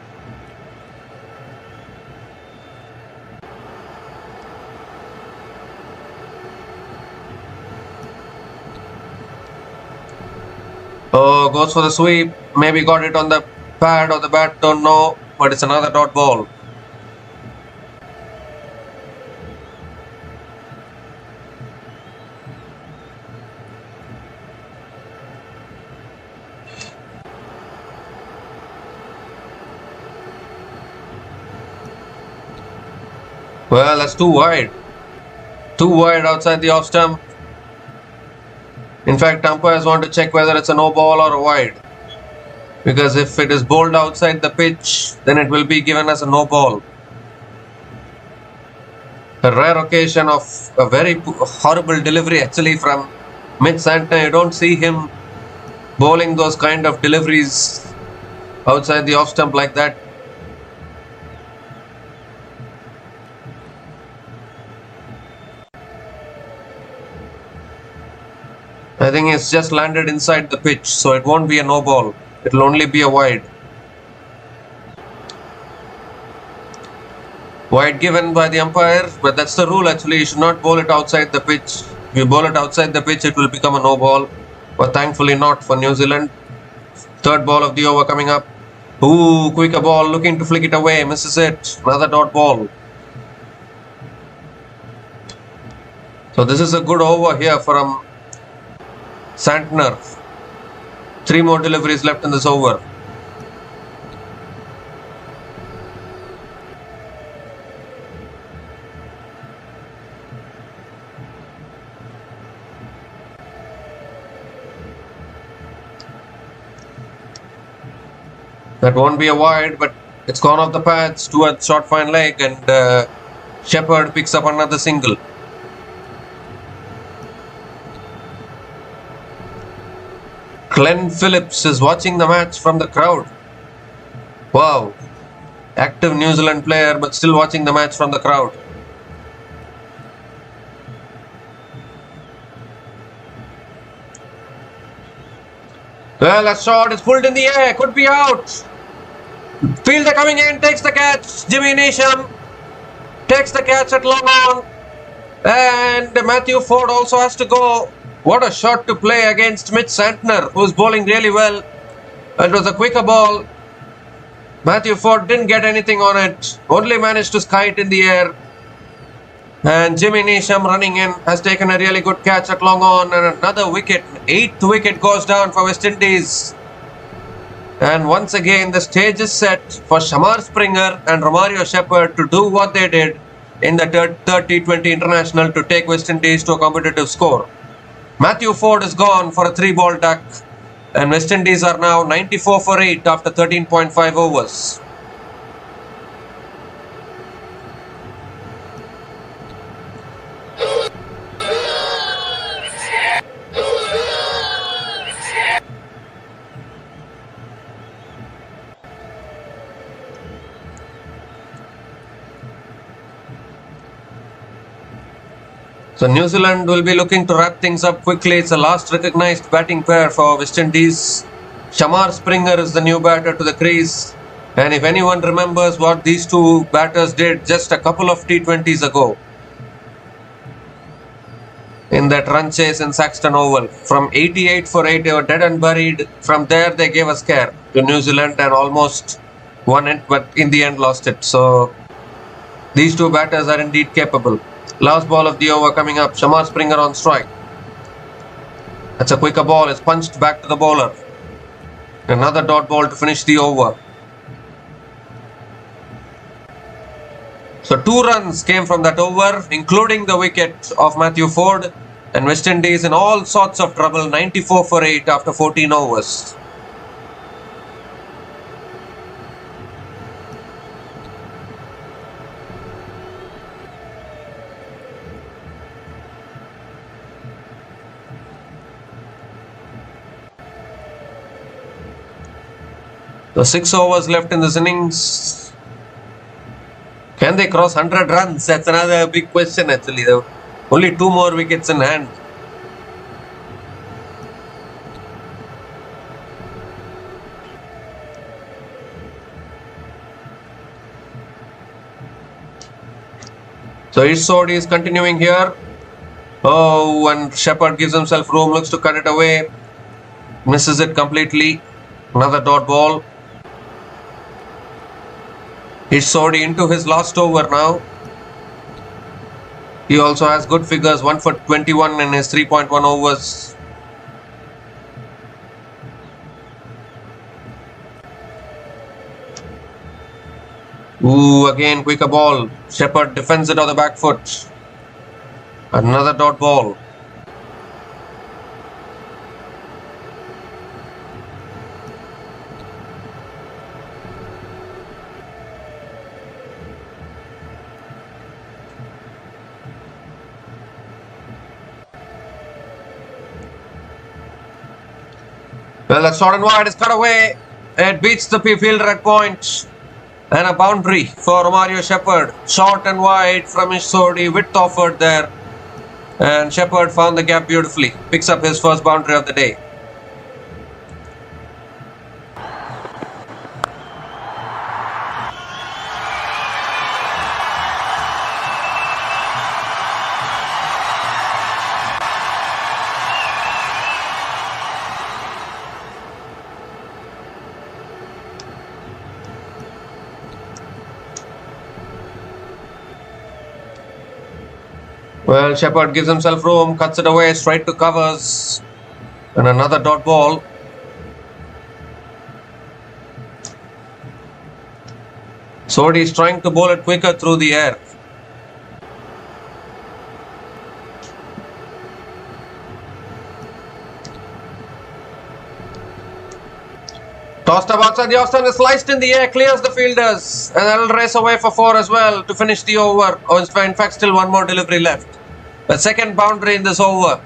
Oh, goes for the sweep. Maybe got it on the pad or the bat, don't know. But it's another dot ball. Well, that's too wide. Too wide outside the off stump. In fact, umpires want to check whether it's a no ball or a wide. Because if it is bowled outside the pitch, then it will be given as a no ball. A rare occasion of a very horrible delivery actually from Mitch Santner. You don't see him bowling those kind of deliveries outside the off stump like that. I think it's just landed inside the pitch, so it won't be a no ball. It will only be a wide. Wide given by the umpire, but that's the rule actually. You should not bowl it outside the pitch. If you bowl it outside the pitch, it will become a no ball. But thankfully not for New Zealand. Third ball of the over coming up. Ooh, quicker ball, looking to flick it away, misses it. Another dot ball. So this is a good over here from Santner. 3 more deliveries left in this over. That won't be a wide, but it's gone off the pads towards short fine leg, and Shepard picks up another single. Glenn Phillips is watching the match from the crowd. Wow. Active New Zealand player but still watching the match from the crowd. Well, a shot is pulled in the air. Could be out. Fielder coming in. Takes the catch. Jimmy Neesham takes the catch at long on. And Matthew Ford also has to go. What a shot to play against Mitch Santner, who is bowling really well. It was a quicker ball. Matthew Ford didn't get anything on it. Only managed to sky it in the air. And Jimmy Neesham running in has taken a really good catch at long on. And another wicket. 8th wicket goes down for West Indies. And once again the stage is set for Shamar Springer and Romario Shepard to do what they did in the third T20 international to take West Indies to a competitive score. Matthew Ford is gone for a 3-ball duck. And West Indies are now 94 for 8 after 13.5 overs. So New Zealand will be looking to wrap things up quickly. It's the last recognized batting pair for West Indies. Shamar Springer is the new batter to the crease. And if anyone remembers what these two batters did just a couple of T20s ago in that run chase in Saxton Oval, from 88 for 8 they were dead and buried. From there they gave a scare to New Zealand and almost won it, but in the end lost it. So these two batters are indeed capable. Last ball of the over coming up. Shamar Springer on strike. That's a quicker ball. It's punched back to the bowler. Another dot ball to finish the over. So 2 runs came from that over, including the wicket of Matthew Ford. And West Indies in all sorts of trouble. 94 for 8 after 14 overs. So 6 overs left in this innings. Can they cross 100 runs? That's another big question actually. There are only 2 more wickets in hand. So Ishsodi is continuing here. Oh, and Shepard gives himself room, looks to cut it away. Misses it completely. Another dot ball. Ishsodi into his last over now. He also has good figures, 1 for 21 in his 3.1 overs. Ooh, again quicker ball. Shepard defends it on the back foot. Another dot ball. Well, that short and wide is cut away. It beats the fielder at point. And a boundary for Romario Shepard. Short and wide from Ishsodi. Width offered there. And Shepard found the gap beautifully. Picks up his first boundary of the day. Well, Shepard gives himself room, cuts it away, straight to covers. And another dot ball. Sodi is trying to bowl it quicker through the air. Tossed up outside the off stump, is sliced in the air, clears the fielders. And that'll race away for 4 as well to finish the over. Oh, in fact, still one more delivery left. The second boundary in this over.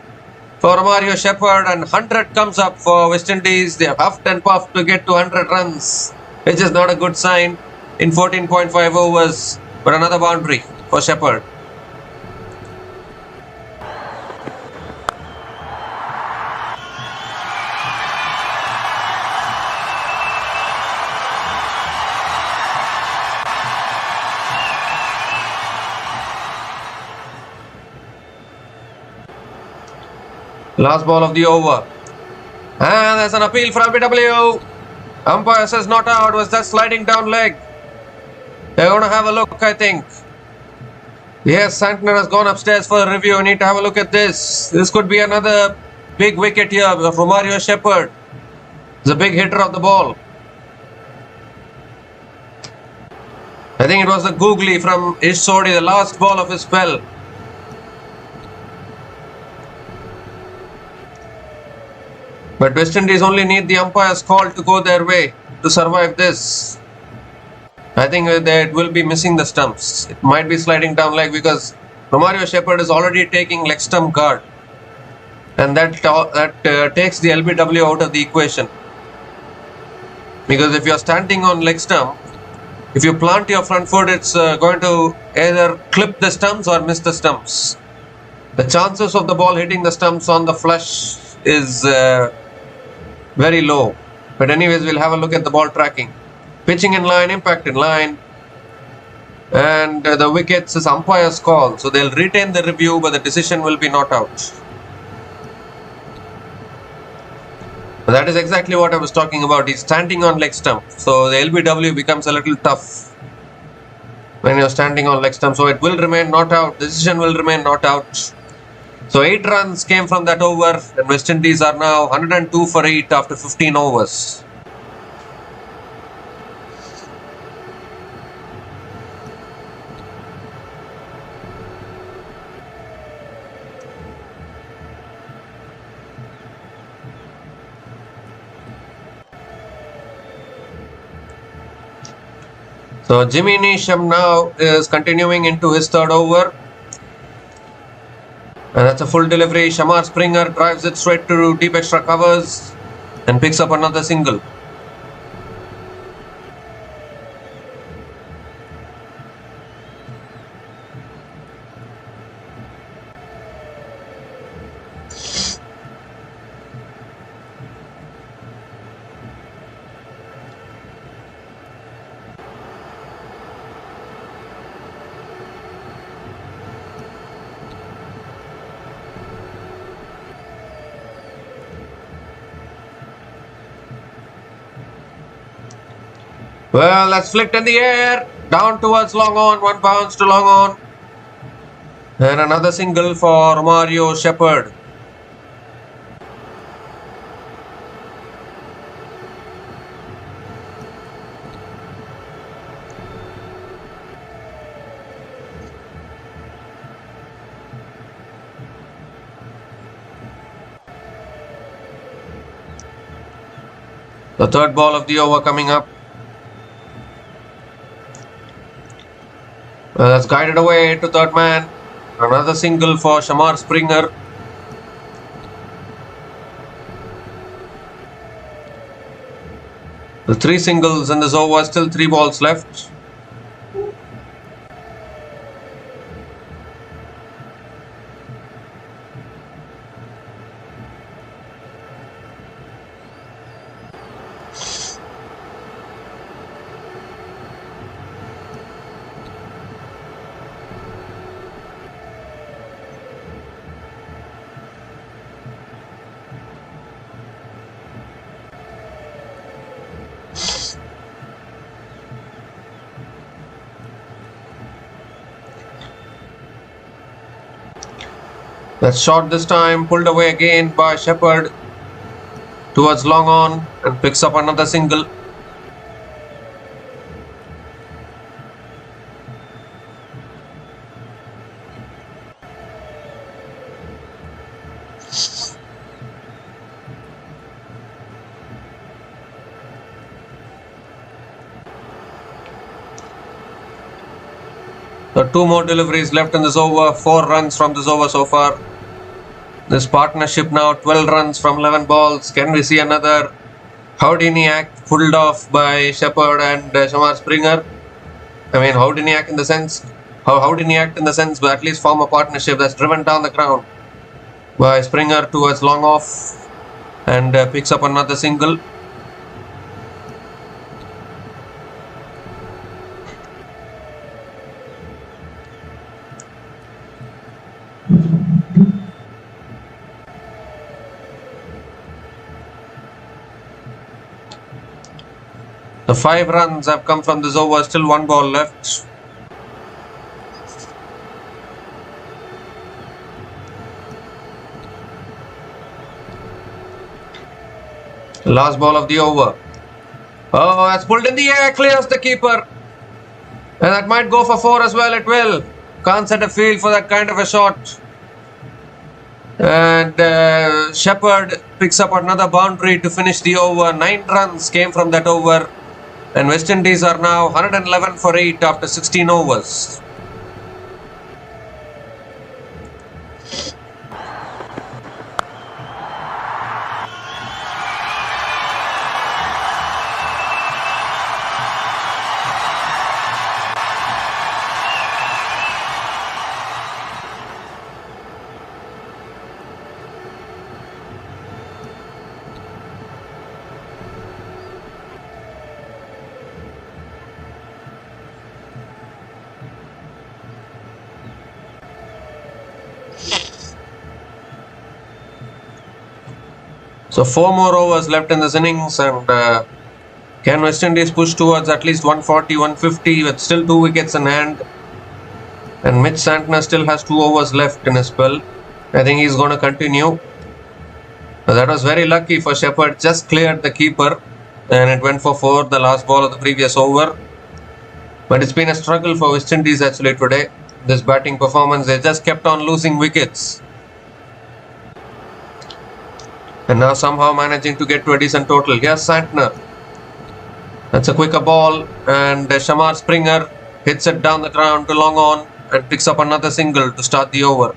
for Mario Shepard, and 100 comes up for West Indies. They have huffed and puffed to get to 100 runs, which is not a good sign in 14.5 overs, but another boundary for Shepard. Last ball of the over. And there's an appeal for LBW. Umpire says not out. Was that sliding down leg? They're going to have a look, I think. Yes, Santner has gone upstairs for a review. We need to have a look at this. This could be another big wicket here for Mario Shepard. He's a big hitter of the ball. I think it was a googly from Ish Sodhi, the last ball of his spell. But West Indies only need the umpire's call to go their way to survive this. I think they will be missing the stumps. It might be sliding down leg because Mario Shepard is already taking leg stump guard. And that takes the LBW out of the equation. Because if you're standing on leg stump, if you plant your front foot, it's going to either clip the stumps or miss the stumps. The chances of the ball hitting the stumps on the flush is very low. But anyways, we'll have a look at the ball tracking. Pitching in line, impact in line. And the wickets is umpire's call. So they'll retain the review, but the decision will be not out. But that is exactly what I was talking about. He's standing on leg stump. So the LBW becomes a little tough when you're standing on leg stump. So it will remain not out. Decision will remain not out. So 8 runs came from that over, and West Indies are now 102 for 8 after 15 overs. So Jimmy Neesham now is continuing into his third over. And that's a full delivery. Shamar Springer drives it straight to deep extra covers and picks up another single. Well, that's flicked in the air. Down towards long on. One bounce to long on. And another single for Mario Shepard. The third ball of the over coming up. That's guided away to third man. Another single for Shamar Springer. The 3 singles in this over, still 3 balls left. That's short this time, pulled away again by Shepard towards long on and picks up another single. So 2 more deliveries left in this over, 4 runs from this over so far. This partnership now 12 runs from 11 balls. Can we see another Houdini act pulled off by Shepard and Shamar Springer? I mean, Houdini act in the sense, but at least form a partnership that's driven down the ground by Springer towards long off and picks up another single. The 5 runs have come from this over, still 1 ball left. Last ball of the over. Oh, that's pulled in the air, clears the keeper. And that might go for 4 as well, it will. Can't set a field for that kind of a shot. And Shepard picks up another boundary to finish the over. 9 runs came from that over. And West Indies are now 111 for 8 after 16 overs. So 4 more overs left in this innings, and can West Indies push towards at least 140, 150 with still 2 wickets in hand? And Mitch Santner still has 2 overs left in his spell. I think he's going to continue. But that was very lucky for Shepard, just cleared the keeper and it went for 4, the last ball of the previous over. But it's been a struggle for West Indies actually today. This batting performance, they just kept on losing wickets. And now somehow managing to get to a decent total. Here's Santner. That's a quicker ball, and Shamar Springer hits it down the ground to long on and picks up another single to start the over.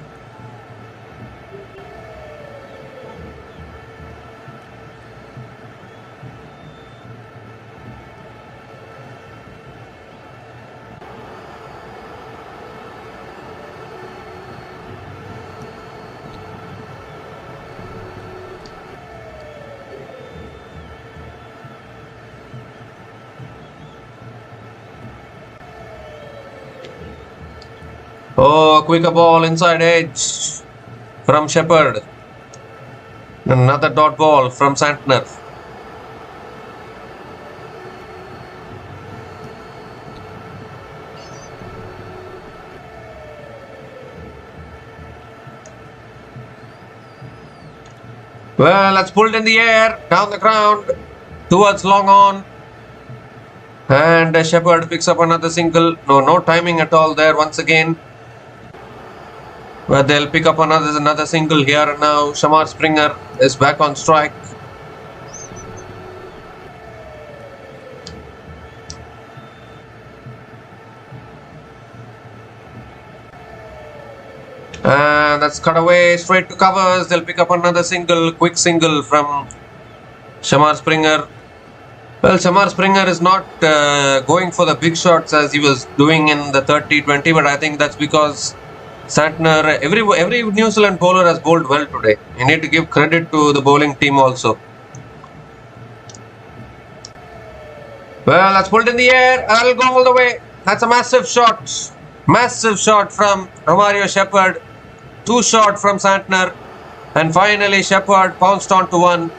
Oh, quicker ball inside edge from Shepard. Another dot ball from Santner. Well, that's pulled in the air, down the ground, towards long on. And Shepard picks up another single. No timing at all there once again. But they'll pick up another single here and now. Shamar Springer is back on strike. And that's cut away straight to covers. They'll pick up another single, quick single from Shamar Springer. Well, Shamar Springer is not going for the big shots as he was doing in the third T20, but I think that's because Santner, every New Zealand bowler has bowled well today. You need to give credit to the bowling team also. Well, that's pulled in the air. That'll go all the way. That's a massive shot. Massive shot from Romario Shepard. 2 shot from Santner. And finally Shepard pounced onto one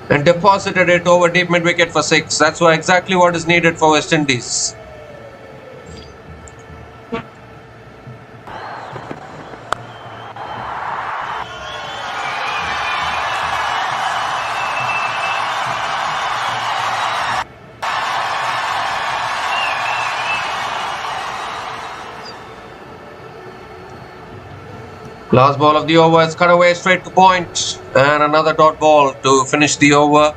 and deposited it over deep mid wicket for 6. That's exactly what is needed for West Indies. Last ball of the over is cut away straight to point, and another dot ball to finish the over.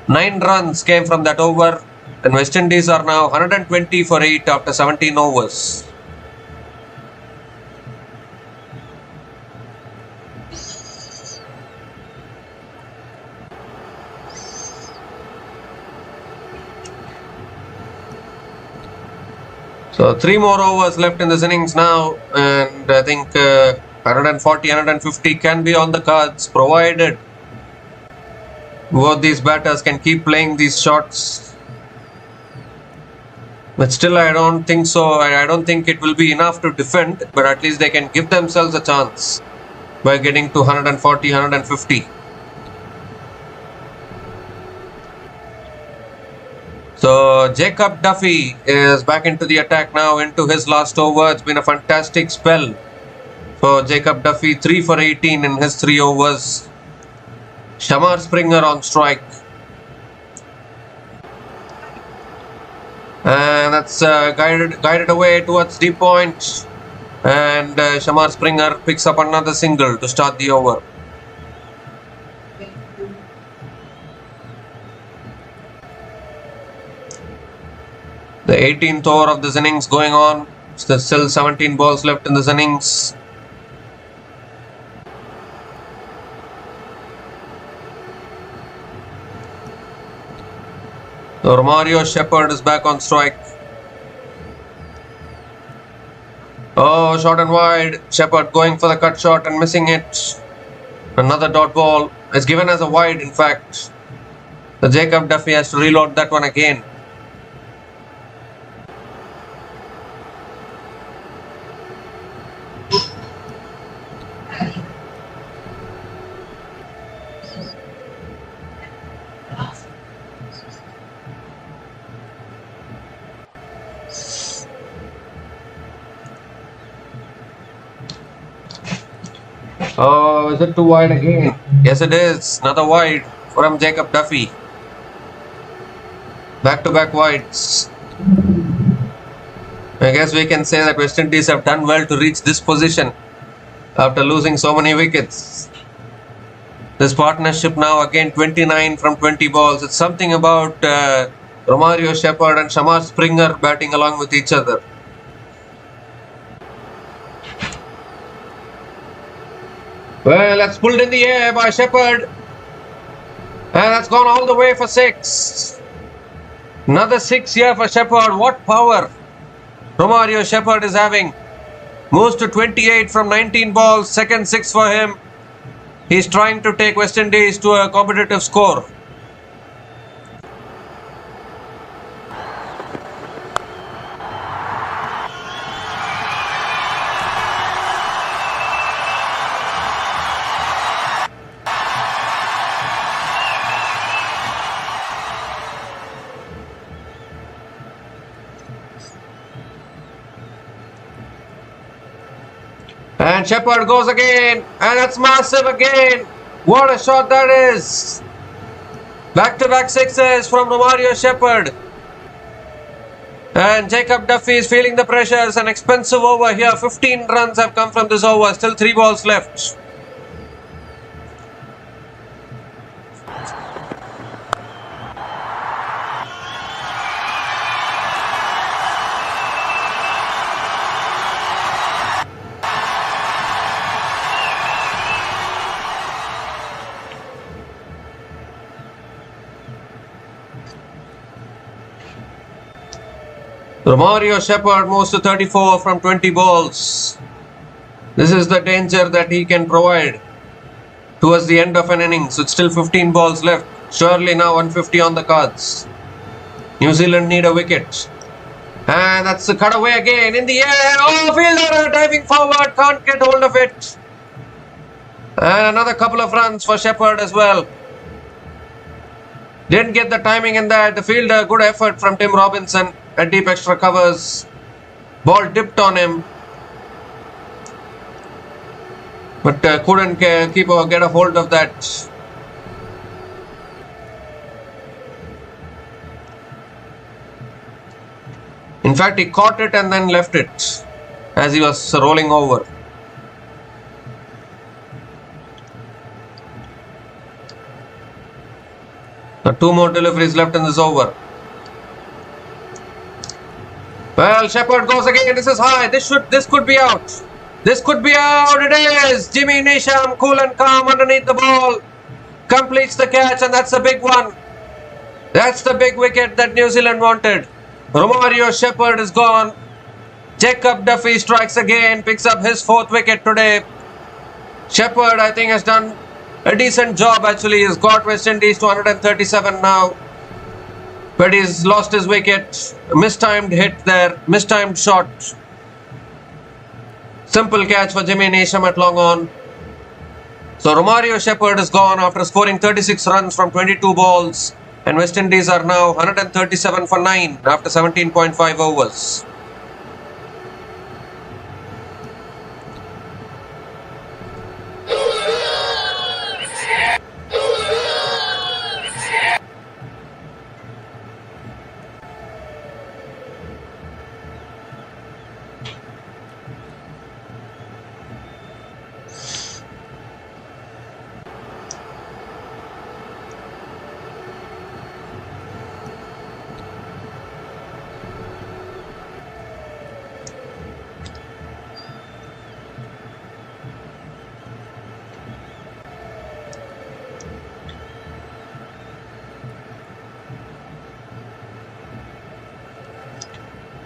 9 runs came from that over, and West Indies are now 120 for 8 after 17 overs. So 3 more overs left in this innings now, and I think 140, 150 can be on the cards, provided both these batters can keep playing these shots. But still, I don't think so. I don't think it will be enough to defend, but at least they can give themselves a chance by getting to 140, 150. So Jacob Duffy is back into the attack now, into his last over. It's been a fantastic spell for Jacob Duffy, 3 for 18 in his 3 overs. Shamar Springer on strike. And that's guided away towards deep point. And Shamar Springer picks up another single to start the over. The 18th over of this innings going on. There's still 17 balls left in this innings. So Romario Shepard is back on strike. Oh, short and wide. Shepard going for the cut shot and missing it. Another dot ball. It's given as a wide, in fact. So Jacob Duffy has to reload that one again. Oh, is it too wide again? Yes, it is. Another wide from Jacob Duffy. Back-to-back wides. I guess we can say that West Indies have done well to reach this position after losing so many wickets. This partnership now again 29 from 20 balls. It's something about Romario Shepard and Shamar Springer batting along with each other. Well, that's pulled in the air by Shepard. And that's gone all the way for 6. Another 6 here for Shepard. What power Romario Shepard is having. Moves to 28 from 19 balls. Second 6 for him. He's trying to take West Indies to a competitive score. And Shepard goes again, and that's massive again. What a shot that is. Back-to-back sixes from Romario Shepard. And Jacob Duffy is feeling the pressures. An expensive over here. 15 runs have come from this over. Still 3 balls left. Romario Shepard moves to 34 from 20 balls. This is the danger that he can provide towards the end of an innings with still 15 balls left. Surely now 150 on the cards. New Zealand need a wicket. And that's the cutaway again in the air. Oh, fielder diving forward, can't get hold of it. And another couple of runs for Shepard as well. Didn't get the timing in that. The fielder, good effort from Tim Robinson at deep extra covers. Ball dipped on him, but couldn't get a hold of that. In fact, he caught it and then left it as he was rolling over. Now 2 more deliveries left in this over. Well, Shepard goes again. This is high. This could be out. This could be out. It is. Jimmy Neesham, cool and calm underneath the ball, completes the catch, and that's a big one. That's the big wicket that New Zealand wanted. Romario Shepard is gone. Jacob Duffy strikes again, picks up his 4th wicket today. Shepard, I think, has done a decent job actually. He's got West Indies to 137 now. But he's lost his wicket. Mistimed hit there, mistimed shot. Simple catch for Jimmy Neesham at long on. So Romario Shepard is gone after scoring 36 runs from 22 balls. And West Indies are now 137 for 9 after 17.5 overs.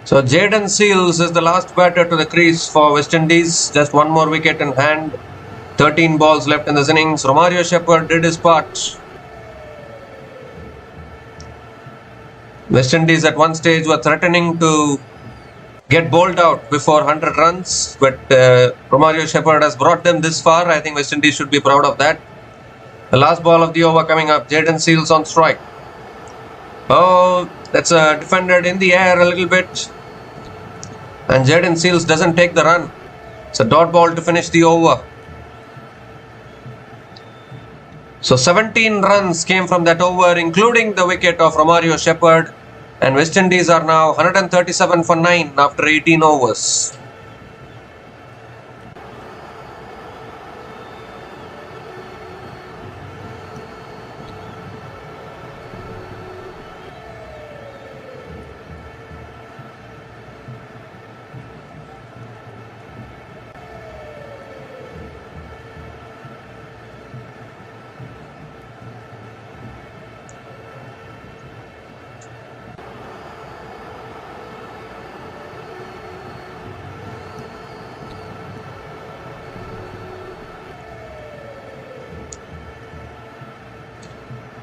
So Jayden Seales is the last batter to the crease for West Indies. Just one more wicket in hand. 13 balls left in this innings. Romario Shepard did his part. West Indies at one stage were threatening to get bowled out before 100 runs. But Romario Shepard has brought them this far. I think West Indies should be proud of that. The last ball of the over coming up. Jayden Seales on strike. Oh, that's defended in the air a little bit. And Jayden Seales doesn't take the run. It's a dot ball to finish the over. So 17 runs came from that over, including the wicket of Romario Shepard. And West Indies are now 137 for 9 after 18 overs.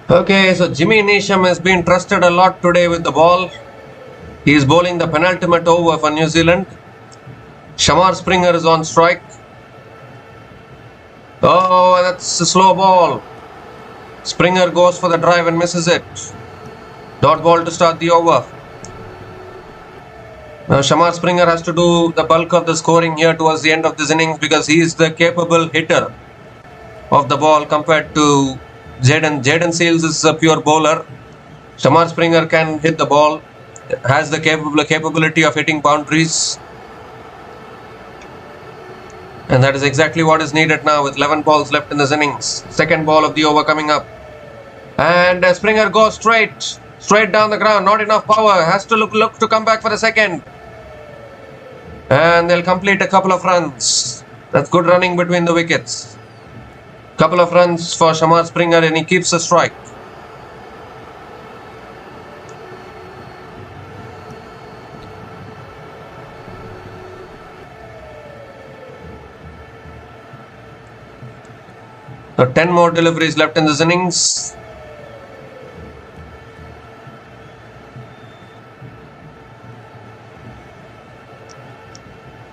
Okay, so Jimmy Neesham has been trusted a lot today with the ball. He is bowling the penultimate over for New Zealand. Shamar Springer is on strike. Oh, that's a slow ball. Springer goes for the drive and misses it. Dot ball to start the over. Now Shamar Springer has to do the bulk of the scoring here towards the end of this innings because he is the capable hitter of the ball compared to Jayden Seales is a pure bowler. Shamar Springer can hit the ball, has the capability of hitting boundaries. And that is exactly what is needed now with 11 balls left in this innings. Second ball of the over coming up. And Springer goes straight down the ground. Not enough power. Has to look to come back for the second. And they'll complete a couple of runs. That's good running between the wickets. Couple of runs for Shamar Springer and he keeps a strike. So 10 more deliveries left in this innings.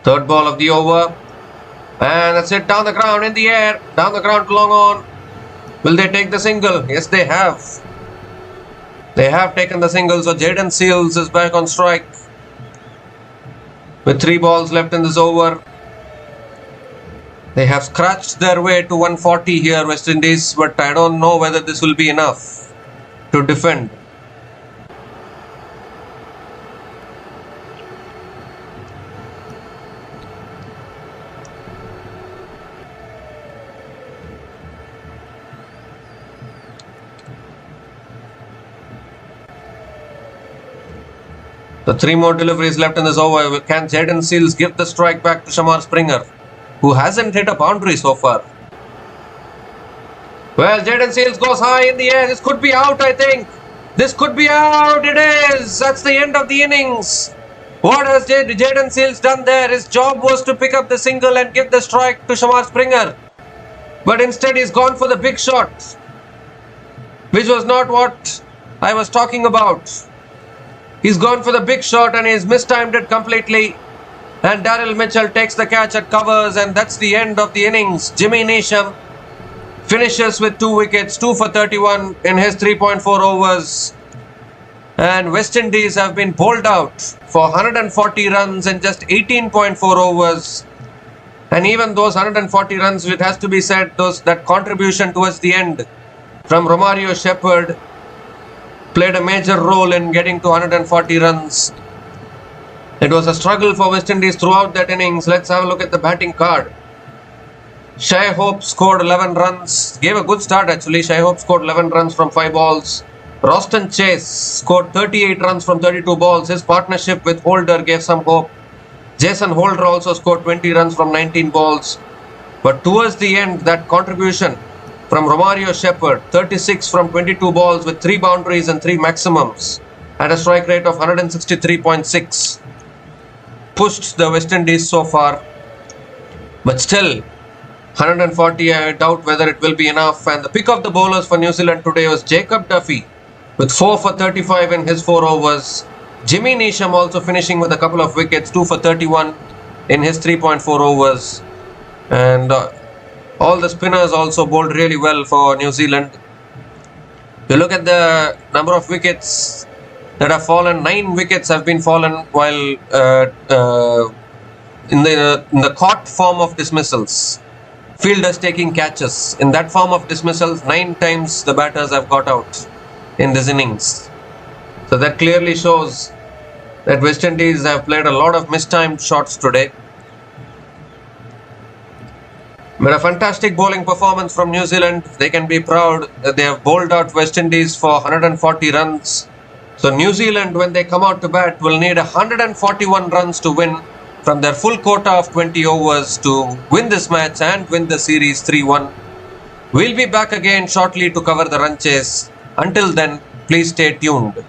Third ball of the over. And that's it, down the ground, in the air, down the ground to long on. Will they take the single? Yes, they have. They have taken the single, so Jayden Seales is back on strike. With 3 balls left in this over. They have scratched their way to 140 here, West Indies, but I don't know whether this will be enough to defend. So 3 more deliveries left in this over. Can Jayden Seales give the strike back to Shamar Springer, who hasn't hit a boundary so far? Well, Jayden Seales goes high in the air. This could be out, I think. This could be out. It is. That's the end of the innings. What has Jaden Seals done there? His job was to pick up the single and give the strike to Shamar Springer. But instead he's gone for the big shot, which was not what I was talking about. He's gone for the big shot and he's mistimed it completely. And Daryl Mitchell takes the catch at covers, and that's the end of the innings. Jimmy Neesham finishes with 2 wickets, 2 for 31 in his 3.4 overs. And West Indies have been bowled out for 140 runs in just 18.4 overs. And even those 140 runs, it has to be said, that contribution towards the end from Romario Shepard played a major role in getting to 140 runs. It was a struggle for West Indies throughout that innings. Let's have a look at the batting card. Shai Hope scored 11 runs. Gave a good start actually. Shai Hope scored 11 runs from 5 balls. Roston Chase scored 38 runs from 32 balls. His partnership with Holder gave some hope. Jason Holder also scored 20 runs from 19 balls. But towards the end, that contribution from Romario Shepard, 36 from 22 balls with 3 boundaries and 3 maximums at a strike rate of 163.6. pushed the West Indies so far. But still, 140, I doubt whether it will be enough. And the pick of the bowlers for New Zealand today was Jacob Duffy with 4 for 35 in his 4 overs. Jimmy Neesham also finishing with a couple of wickets, 2 for 31 in his 3.4 overs. And all the spinners also bowled really well for New Zealand. You look at the number of wickets that have fallen. 9 wickets have been fallen while in the caught form of dismissals. Fielders taking catches. In that form of dismissals, 9 times the batters have got out in this innings. So that clearly shows that West Indies have played a lot of mistimed shots today. But a fantastic bowling performance from New Zealand. They can be proud that they have bowled out West Indies for 140 runs. So New Zealand, when they come out to bat, will need 141 runs to win from their full quota of 20 overs to win this match and win the series 3-1. We'll be back again shortly to cover the run chase. Until then, please stay tuned.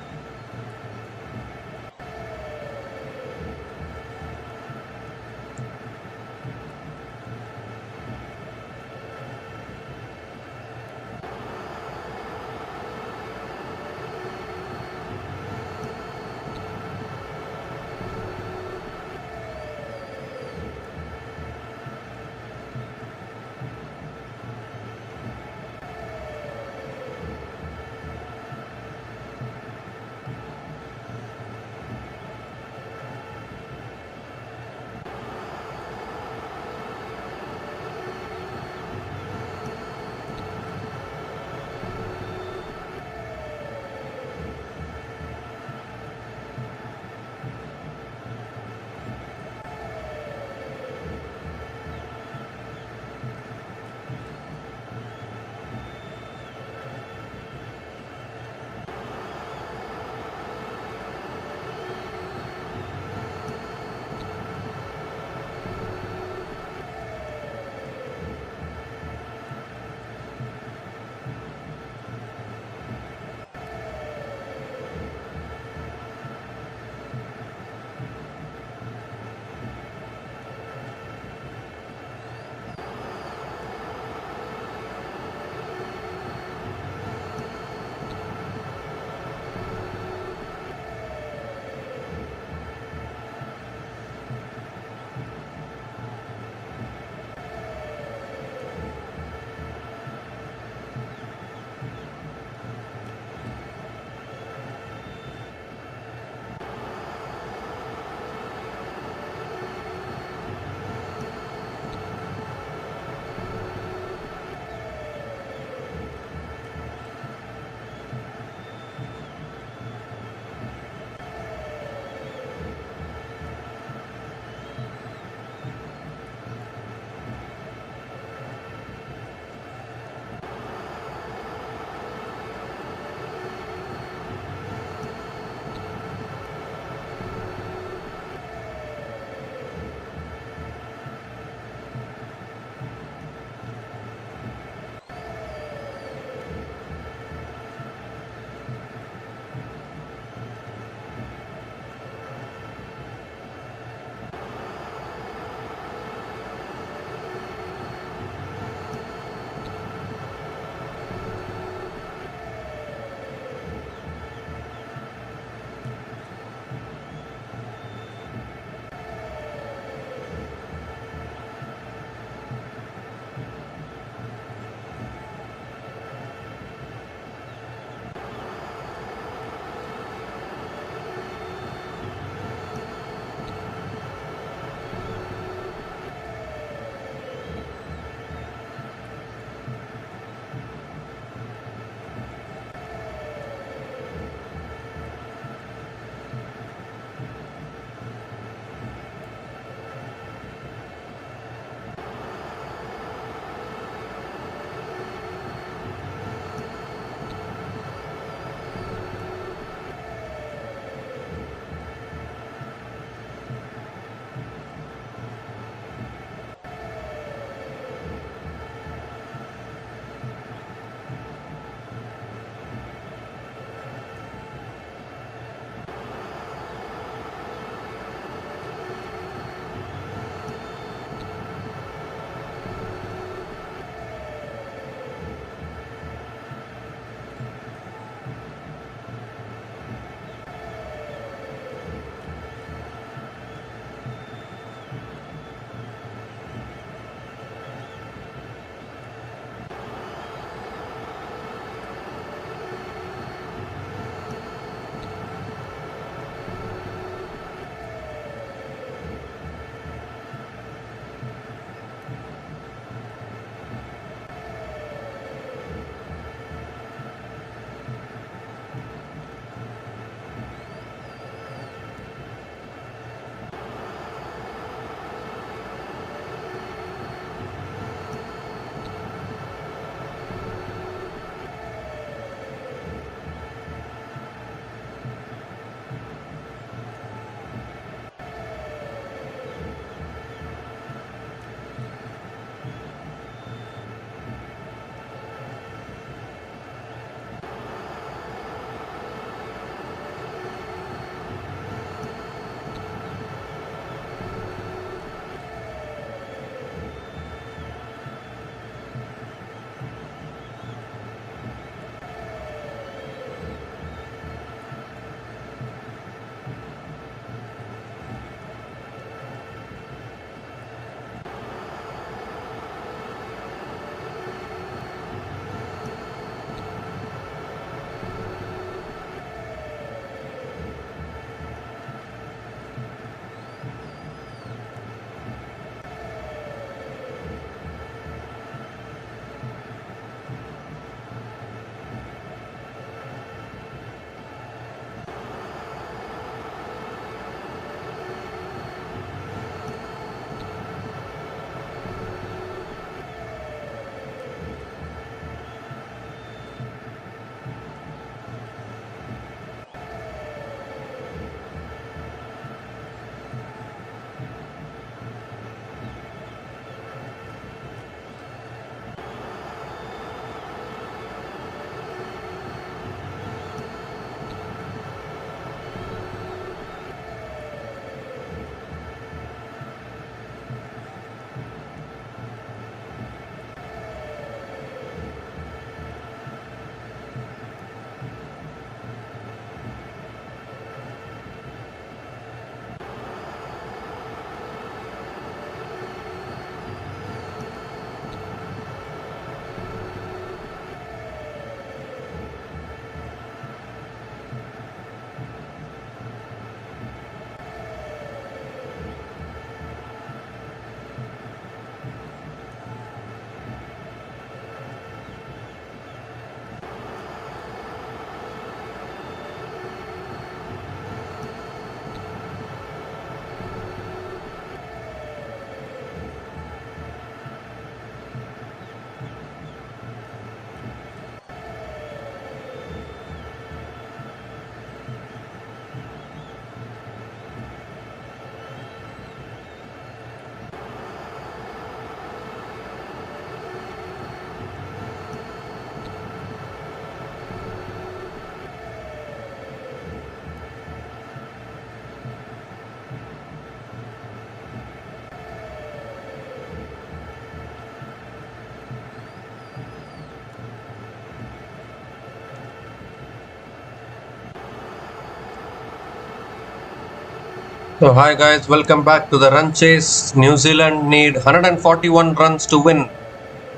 So hi guys, welcome back to the run chase. New Zealand need 141 runs to win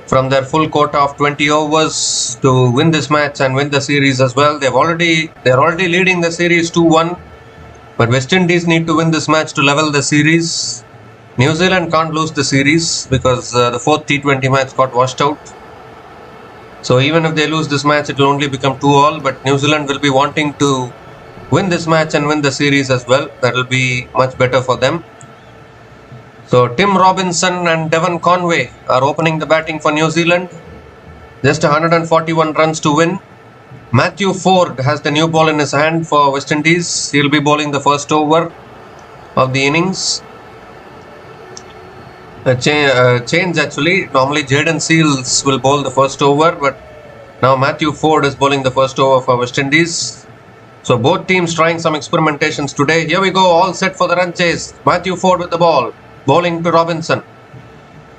from their full quota of 20 overs to win this match and win the series as well. They're already leading the series 2-1, but West Indies need to win this match to level the series. New Zealand can't lose the series because the fourth T20 match got washed out. So even if they lose this match, it will only become 2-all, but New Zealand will be wanting to win this match and win the series as well. That will be much better for them. So Tim Robinson and Devon Conway are opening the batting for New Zealand. Just 141 runs to win. Matthew Ford has the new ball in his hand for West Indies. He'll be bowling the first over of the innings. A change actually. Normally Jaden Seals will bowl the first over, but now Matthew Ford is bowling the first over for West Indies. So both teams trying some experimentations today. Here we go, all set for the run chase. Matthew Ford with the ball, bowling to Robinson.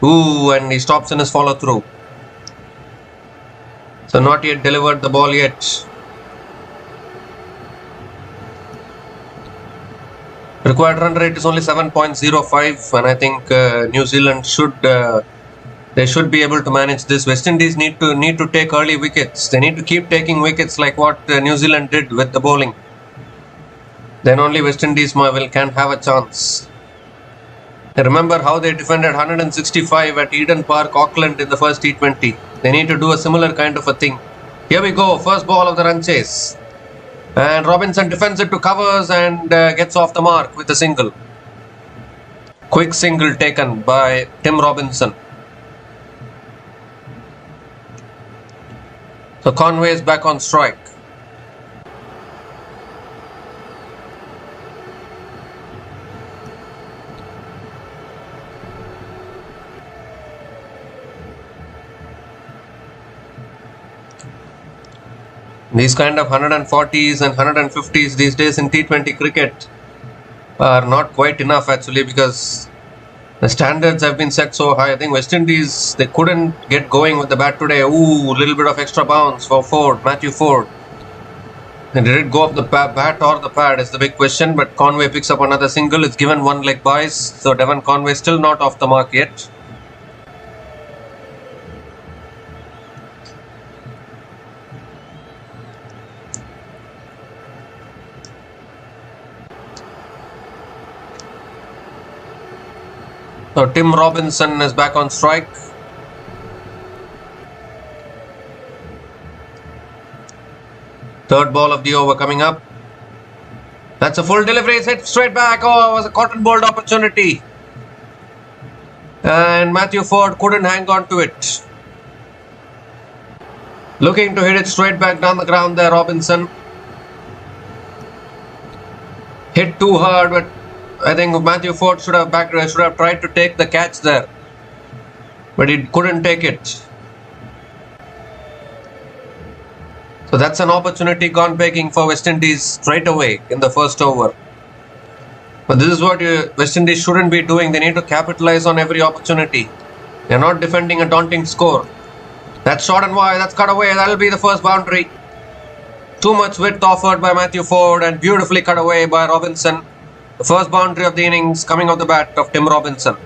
Ooh, and he stops in his follow through. So not yet delivered the ball yet. Required run rate is only 7.05, and I think New Zealand should be able to manage this. West Indies need to take early wickets. They need to keep taking wickets like what New Zealand did with the bowling. Then only West Indies can have a chance. Remember how they defended 165 at Eden Park, Auckland in the first T20. They need to do a similar kind of a thing. Here we go, first ball of the run chase. And Robinson defends it to covers and gets off the mark with a single. Quick single taken by Tim Robinson. So Conway is back on strike. These kind of 140s and 150s these days in T20 cricket are not quite enough actually, because the standards have been set so high. I think West Indies, they couldn't get going with the bat today. Ooh, a little bit of extra bounce for Ford, Matthew Ford. And did it go off the bat or the pad is the big question, but Conway picks up another single. It's given one leg byes, so Devon Conway still not off the mark yet. So Tim Robinson is back on strike. Third ball of the over coming up. That's a full delivery. It's hit straight back. Oh, it was a cotton bowled opportunity. And Matthew Ford couldn't hang on to it. Looking to hit it straight back down the ground there, Robinson. Hit too hard, but I think Matthew Ford should have tried to take the catch there, but he couldn't take it. So that's an opportunity gone begging for West Indies straight away in the first over. But this is what West Indies shouldn't be doing. They need to capitalize on every opportunity. They're not defending a daunting score. That's short and wide. That's cut away. That'll be the first boundary. Too much width offered by Matthew Ford and beautifully cut away by Robinson. The first boundary of the innings coming off the bat of Tim Robinson.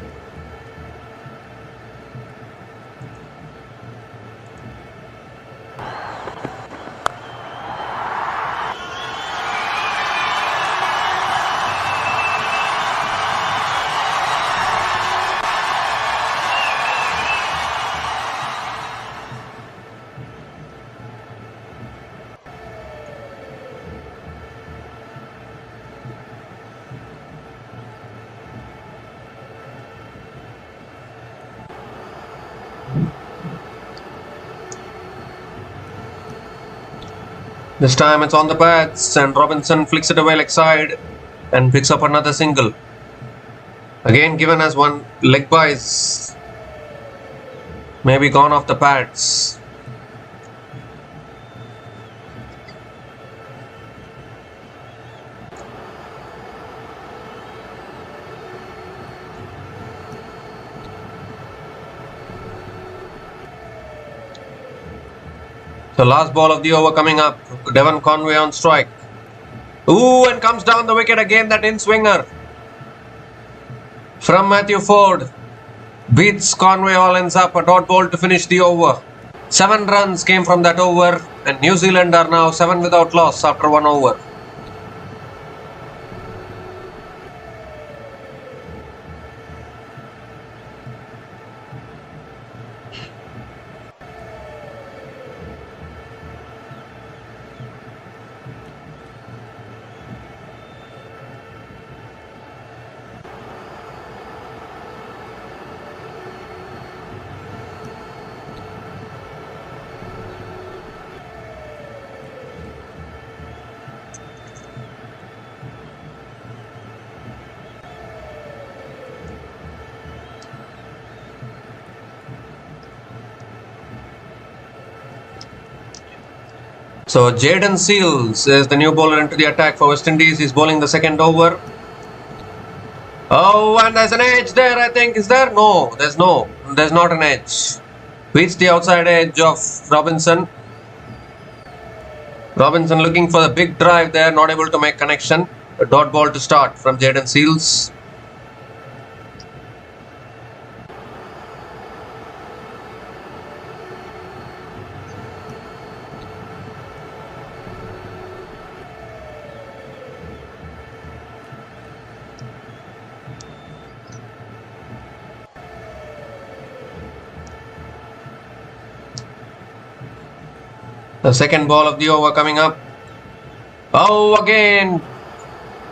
This time it's on the bats and Robinson flicks it away leg side and picks up another single. Again given as one leg byes. Maybe gone off the pads. The last ball of the over coming up. Devon Conway on strike. Ooh, and comes down the wicket again, that in-swinger. from Matthew Ford. Beats Conway Allens up a dot ball to finish the over. 7 runs came from that over, and New Zealand are now 7 without loss after 1 over. So Jaden Seals is the new bowler into the attack for West Indies. He's bowling the second over. Oh, and there's an edge there, I think. Is there? No, there's not an edge. Beats the outside edge of Robinson. Robinson looking for the big drive there, not able to make connection. A dot ball to start from Jaden Seals. The second ball of the over coming up. Oh, again.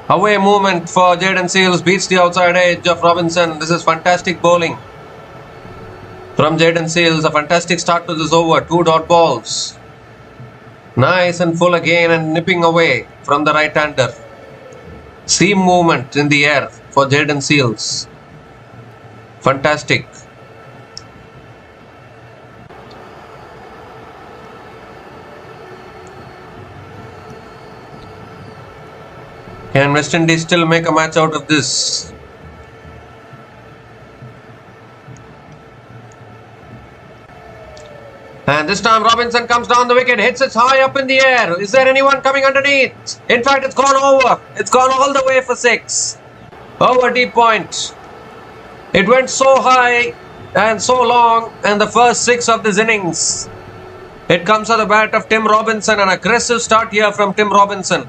Away movement for Jaden Seals. Beats the outside edge of Robinson. This is fantastic bowling from Jaden Seals. A fantastic start to this over. 2 dot balls. Nice and full again and nipping away from the right-hander. Seam movement in the air for Jaden Seals. Fantastic. Can West Indies still make a match out of this? And this time Robinson comes down the wicket, hits it high up in the air. Is there anyone coming underneath? In fact, it's gone over. It's gone all the way for 6. Over deep point. It went so high and so long in the first 6 of this innings. It comes at the bat of Tim Robinson. An aggressive start here from Tim Robinson.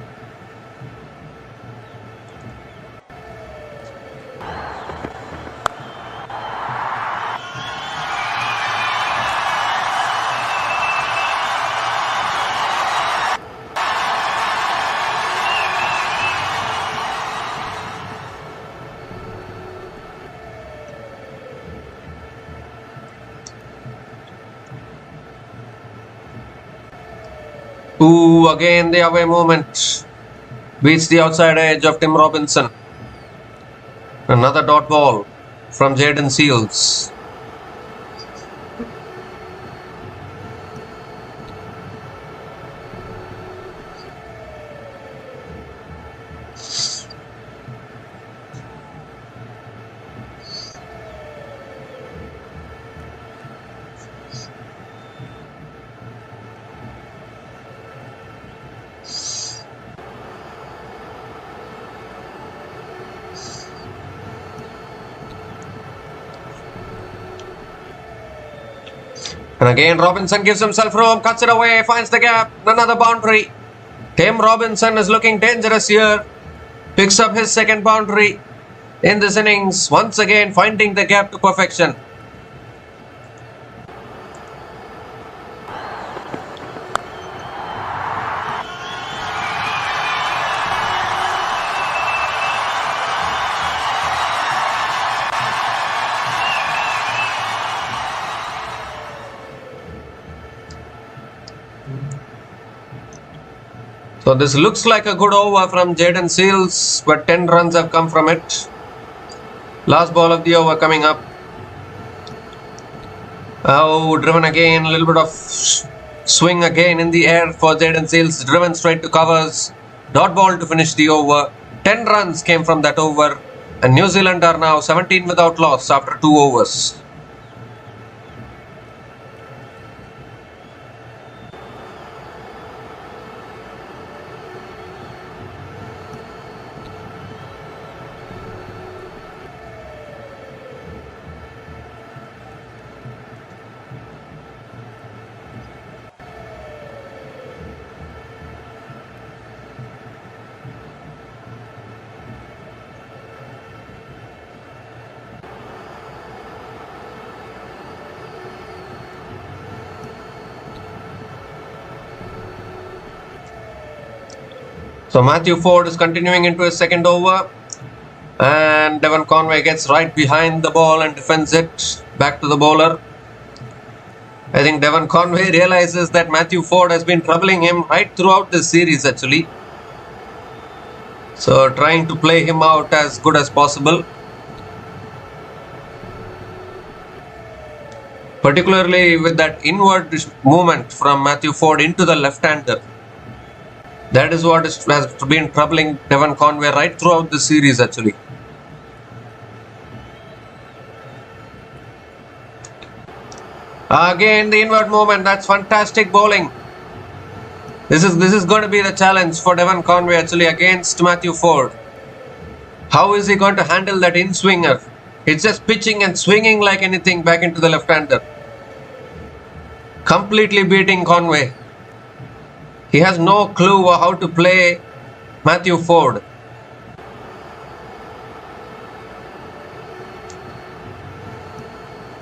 Ooh, again the away movement. Beats the outside edge of Tim Robinson. Another dot ball from Jaden Seals. And again Robinson gives himself room, cuts it away, finds the gap, another boundary. Tim Robinson is looking dangerous here. Picks up his second boundary in this innings, once again finding the gap to perfection. So this looks like a good over from Jaden Seals, but 10 runs have come from it. Last ball of the over coming up. Oh, driven again, a little bit of swing again in the air for Jaden Seals, driven straight to covers. Dot ball to finish the over. 10 runs came from that over, and New Zealand are now 17 without loss after 2 overs. So Matthew Ford is continuing into his second over. And Devon Conway gets right behind the ball and defends it back to the bowler. I think Devon Conway realizes that Matthew Ford has been troubling him right throughout this series actually. So trying to play him out as good as possible. Particularly with that inward movement from Matthew Ford into the left-hander. That is what has been troubling Devon Conway right throughout the series actually. Again the inward movement, that's fantastic bowling. This is going to be the challenge for Devon Conway actually against Matthew Ford. How is he going to handle that in-swinger? It's just pitching and swinging like anything back into the left-hander. Completely beating Conway. He has no clue how to play Matthew Ford.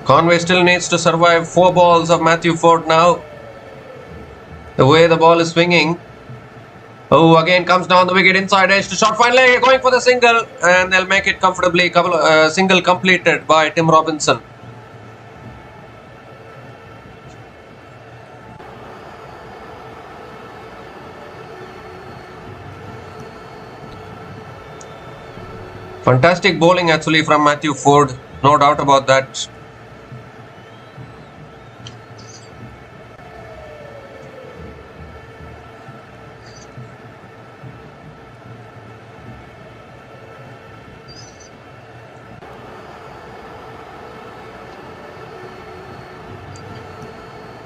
Conway still needs to survive 4 balls of Matthew Ford now. The way the ball is swinging. Oh, again comes down the wicket inside edge to short finally going for the single, and they'll make it comfortably. Single completed by Tim Robinson. Fantastic bowling actually from Matthew Ford, no doubt about that.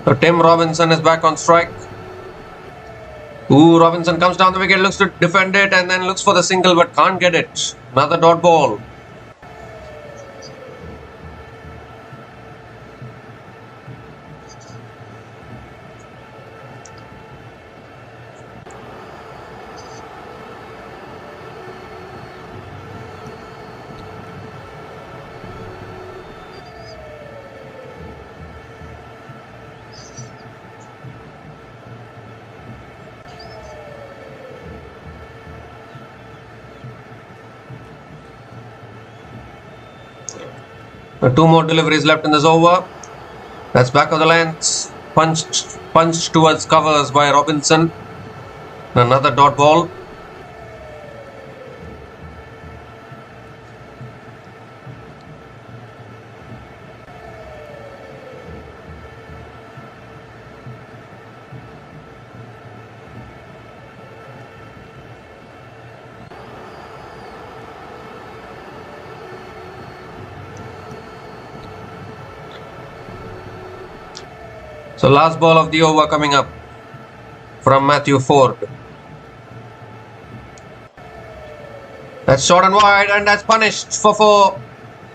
So Tim Robinson is back on strike. Ooh, Robinson comes down the wicket, looks to defend it and then looks for the single but can't get it. Another dot ball. Two more deliveries left in this over. That's back of the length. Punched towards covers by Robinson. Another dot ball. So last ball of the over coming up from Matthew Ford. That's short and wide and that's punished for 4.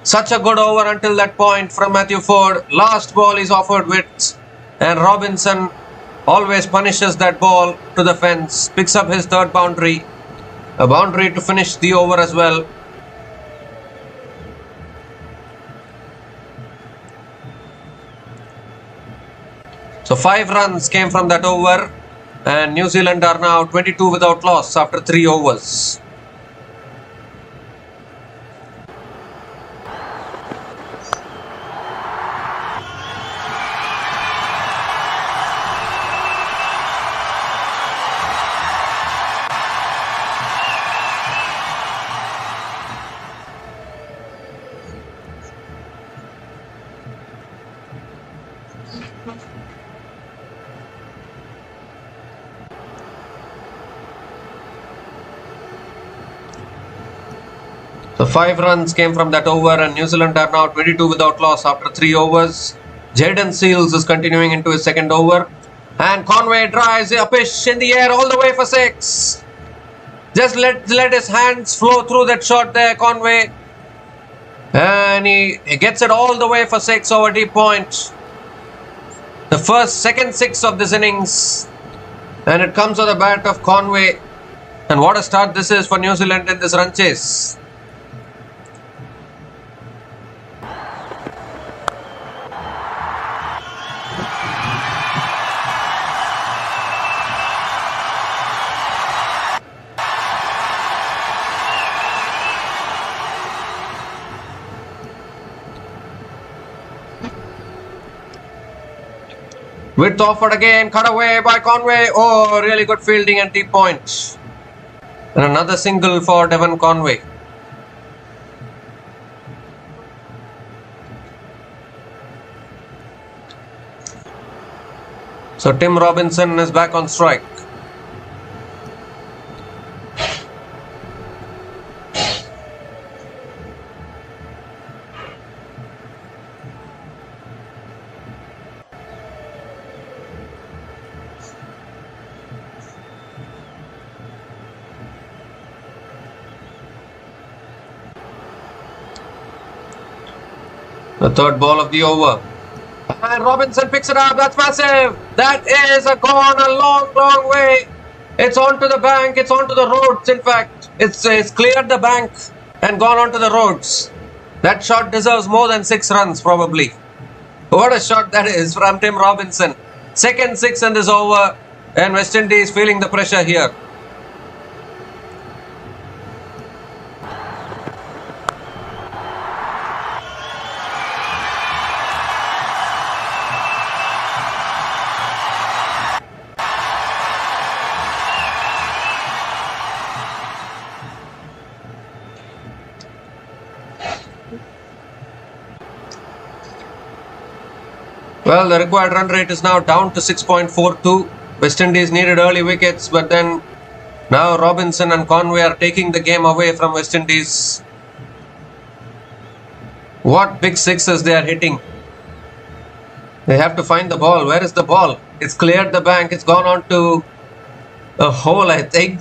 Such a good over until that point from Matthew Ford. Last ball is offered width and Robinson always punishes that ball to the fence. Picks up his 3rd boundary. A boundary to finish the over as well. So 5 runs came from that over and New Zealand are now 22 without loss after 3 overs. So 5 runs came from that over and New Zealand are now 22 without loss after 3 overs. Jaden Seals is continuing into his 2nd over. And Conway drives a pitch in the air all the way for 6. Just let his hands flow through that shot there, Conway. And he gets it all the way for 6 over deep point. The second 6 of this innings. And it comes on the bat of Conway. And what a start this is for New Zealand in this run chase. Width offered again, cut away by Conway. Oh, really good fielding and deep point. And another single for Devon Conway. So Tim Robinson is back on strike. The third ball of the over. And Robinson picks it up. That's massive. That is gone a long, long way. It's onto the bank. It's onto the roads, in fact. It's cleared the bank and gone onto the roads. That shot deserves more than 6 runs, probably. What a shot that is from Tim Robinson. Second 6 in this over. And West Indies feeling the pressure here. Well, the required run rate is now down to 6.42. West Indies needed early wickets, but then now Robinson and Conway are taking the game away from West Indies. What big sixes they are hitting. They have to find the ball. Where is the ball? It's cleared the bank. It's gone on to a hole, I think.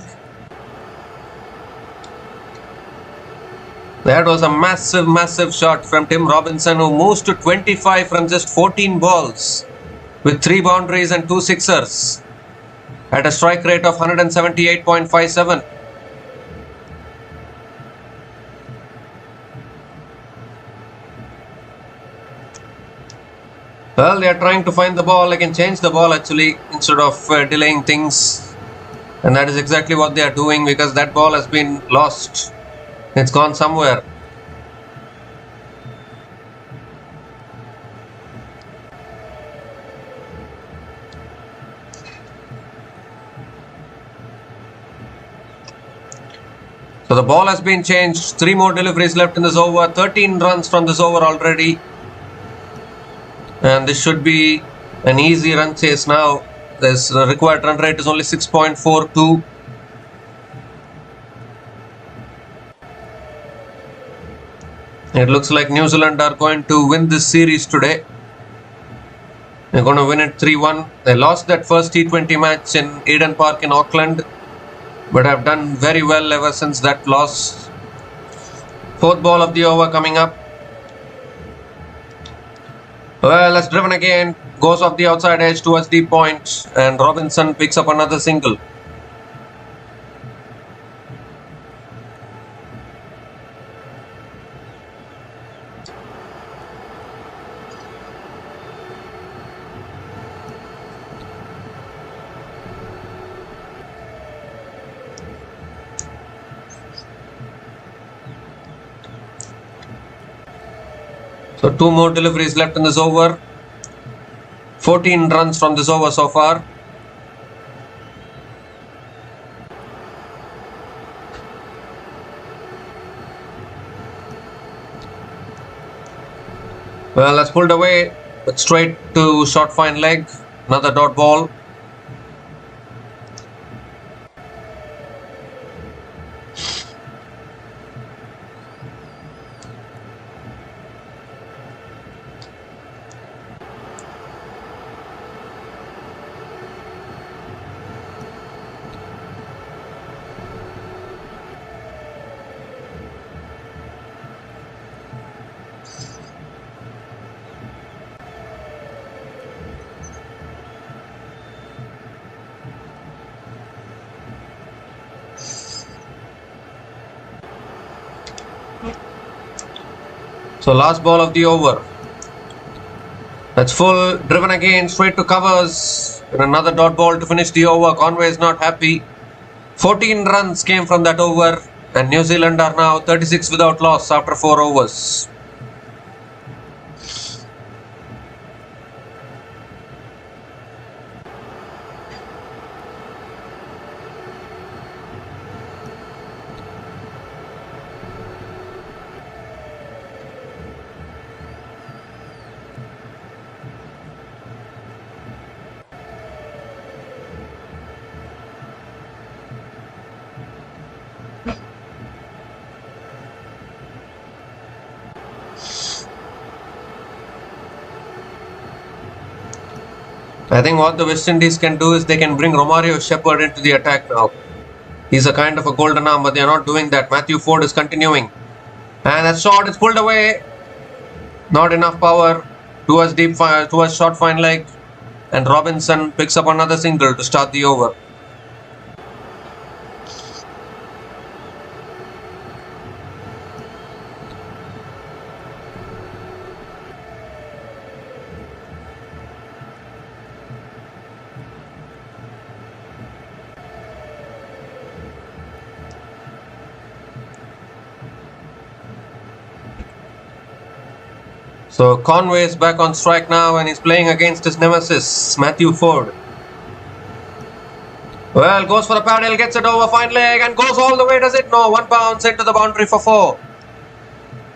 That was a massive, massive shot from Tim Robinson, who moves to 25 from just 14 balls with 3 boundaries and 2 sixers at a strike rate of 178.57. Well, they are trying to find the ball. They can change the ball actually instead of delaying things. And that is exactly what they are doing, because that ball has been lost. It's gone somewhere. So the ball has been changed. 3 more deliveries left in this over. 13 runs from this over already. And this should be an easy run chase now. This required run rate is only 6.42. It looks like New Zealand are going to win this series today. They're going to win it 3-1. They lost that first T20 match in Eden Park in Auckland, but have done very well ever since that loss. Fourth ball of the over coming up. Well, that's driven again. Goes off the outside edge towards deep point, and Robinson picks up another single. So 2 more deliveries left in this over. 14 runs from this over so far. Well, that's pulled away, but straight to short fine leg. Another dot ball. So last ball of the over. That's full, driven again, straight to covers. And another dot ball to finish the over. Conway is not happy. 14 runs came from that over. And New Zealand are now 36 without loss after 4 overs. I think what the West Indies can do is they can bring Romario Shepard into the attack now. He's a kind of a golden arm, but they are not doing that. Matthew Ford is continuing. And that shot is pulled away. Not enough power towards towards short fine leg. And Robinson picks up another single to start the over. So Conway is back on strike now and he's playing against his nemesis, Matthew Ford. Well, goes for the paddle, gets it over fine leg and goes all the way, does it? No, one bounce into the boundary for 4.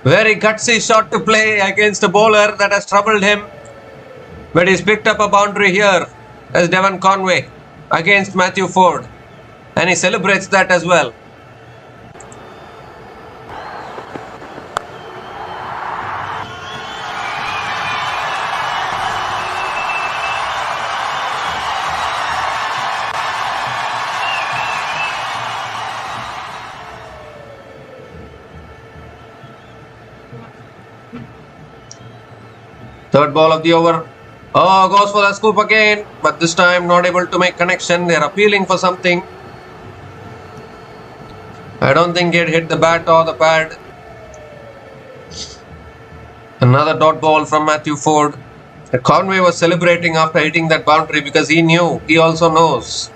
Very gutsy shot to play against a bowler that has troubled him. But he's picked up a boundary here as Devon Conway against Matthew Ford. And he celebrates that as well. Third ball of the over. Oh, goes for the scoop again. But this time not able to make connection. They're appealing for something. I don't think it hit the bat or the pad. Another dot ball from Matthew Ford. Conway was celebrating after hitting that boundary because he also knows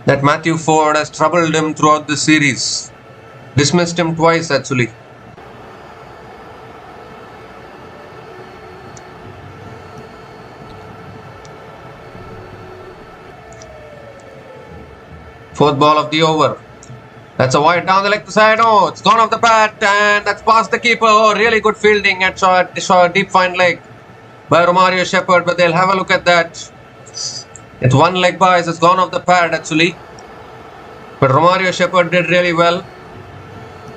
that Matthew Ford has troubled him throughout the series. Dismissed him twice actually. Fourth ball of the over. That's a wide down the leg side. Oh, it's gone off the bat and that's past the keeper. Oh, really good fielding at short deep fine leg by Romario Shepard, but they'll have a look at that. It's one leg bias. It's gone off the pad actually. But Romario Shepard did really well.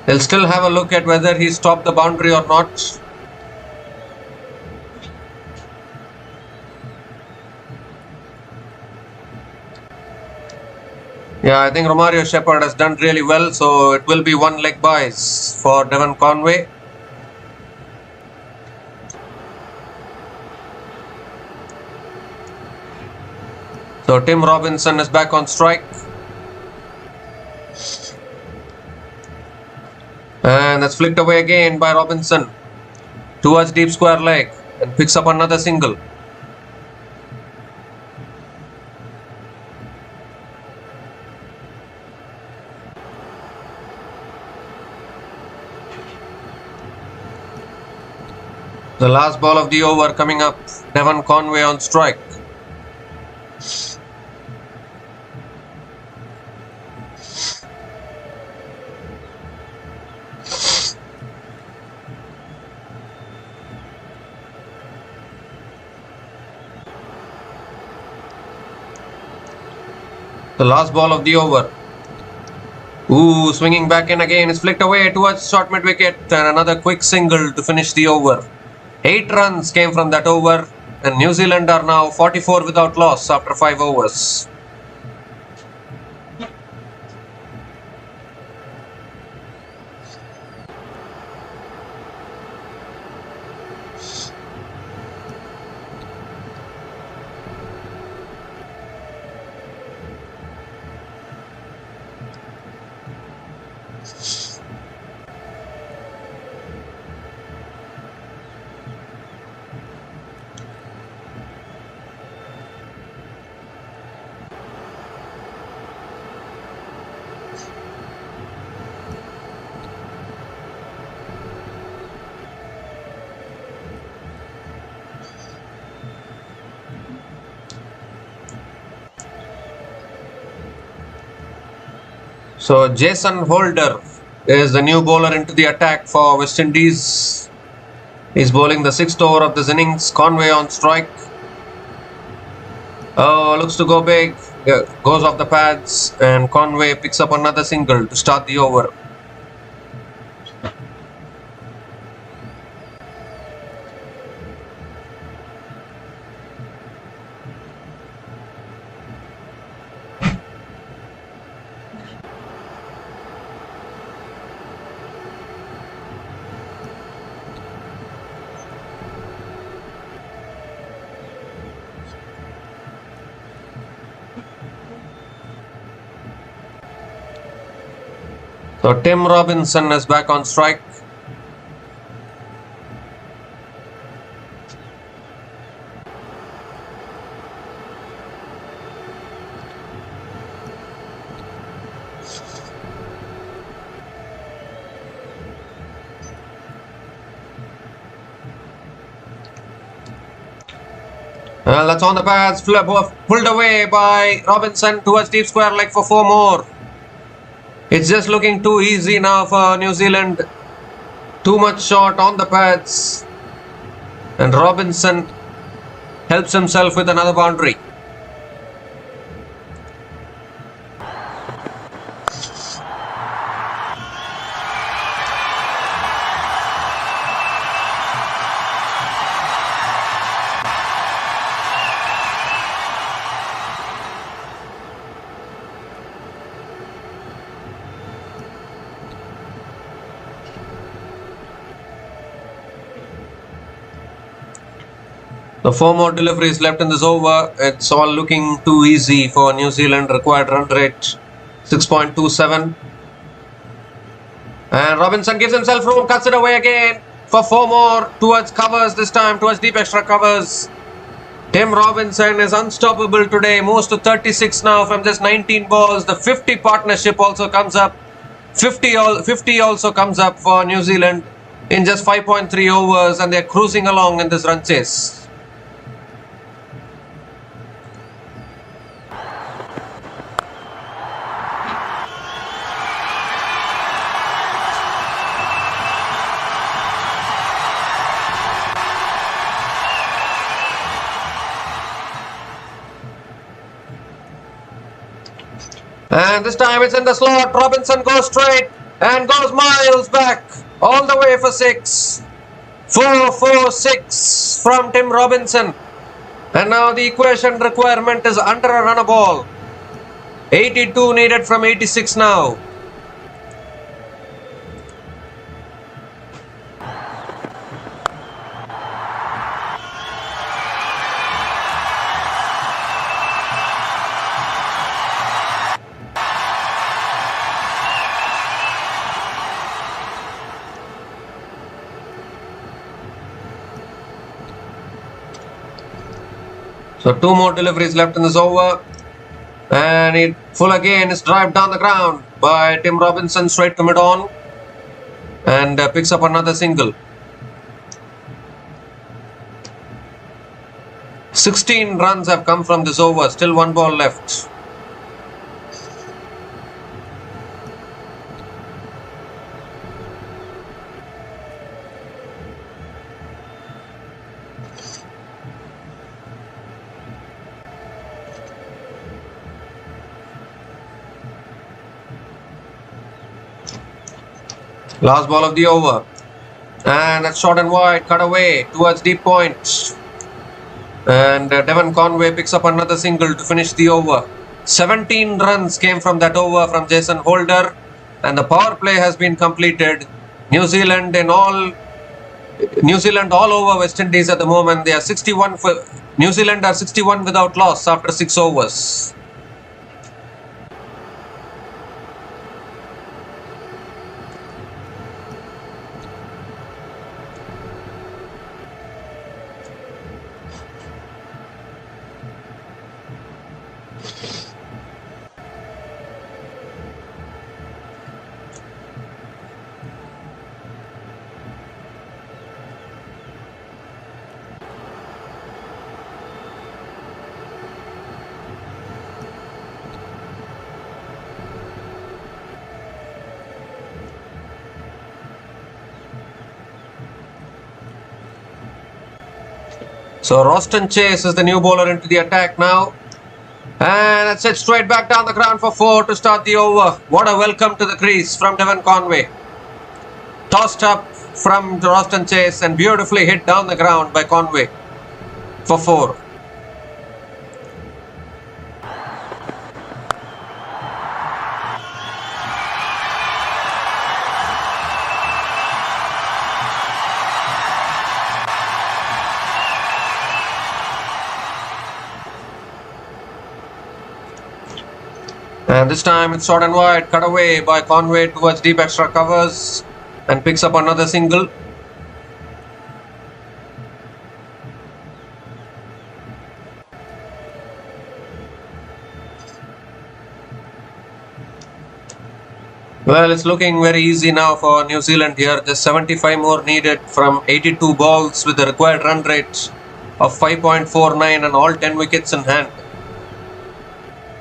They'll still have a look at whether he stopped the boundary or not. Yeah, I think Romario Shepard has done really well, so it will be one leg bias for Devon Conway. So Tim Robinson is back on strike. And that's flicked away again by Robinson towards deep square leg and picks up another single. The last ball of the over coming up. Devon Conway on strike. The last ball of the over. Ooh, swinging back in again. It's flicked away towards short mid wicket and another quick single to finish the over. 8 runs came from that over and New Zealand are now 44 without loss after 5 overs. So Jason Holder is the new bowler into the attack for West Indies. He's bowling the 6th over of this innings. Conway on strike. Oh, looks to go big. Yeah, goes off the pads and Conway picks up another single to start the over. So Tim Robinson is back on strike. Well, that's on the pads, pulled away by Robinson towards deep square leg for 4 more. It's just looking too easy now for New Zealand. Too much shot on the pads. And Robinson helps himself with another boundary. The 4 more deliveries left in this over. It's all looking too easy for New Zealand. Required run rate 6.27. And Robinson gives himself room, cuts it away again for 4 more towards covers, this time towards deep extra covers. Tim Robinson is unstoppable today. Moves to 36 now from just 19 balls. The 50 partnership also comes up. 50 also comes up for New Zealand in just 5.3 overs, and they're cruising along in this run chase. And this time it's in the slot. Robinson goes straight and goes miles back all the way for 6. 4-4-6 from Tim Robinson. And now the equation requirement is under a run a ball. 82 needed from 86 now. So 2 more deliveries left in this over. And it full again is drive down the ground by Tim Robinson straight to mid-on. And picks up another single. 16 runs have come from this over. Still 1 ball left. Last ball of the over. And that's short and wide, cut away towards deep point. And Devon Conway picks up another single to finish the over. 17 runs came from that over from Jason Holder. And the power play has been completed. New Zealand all over West Indies at the moment. They are 61 for New Zealand are 61 without loss after 6 overs. So Roston Chase is the new bowler into the attack now. And that's it, straight back down the ground for 4 to start the over. What a welcome to the crease from Devon Conway. Tossed up from Roston Chase and beautifully hit down the ground by Conway for 4. And This time it's short and wide, cut away by Conway towards deep extra covers and picks up another single. Well, it's looking very easy now for New Zealand here. Just 75 more needed from 82 balls with the required run rate of 5.49 and all 10 wickets in hand.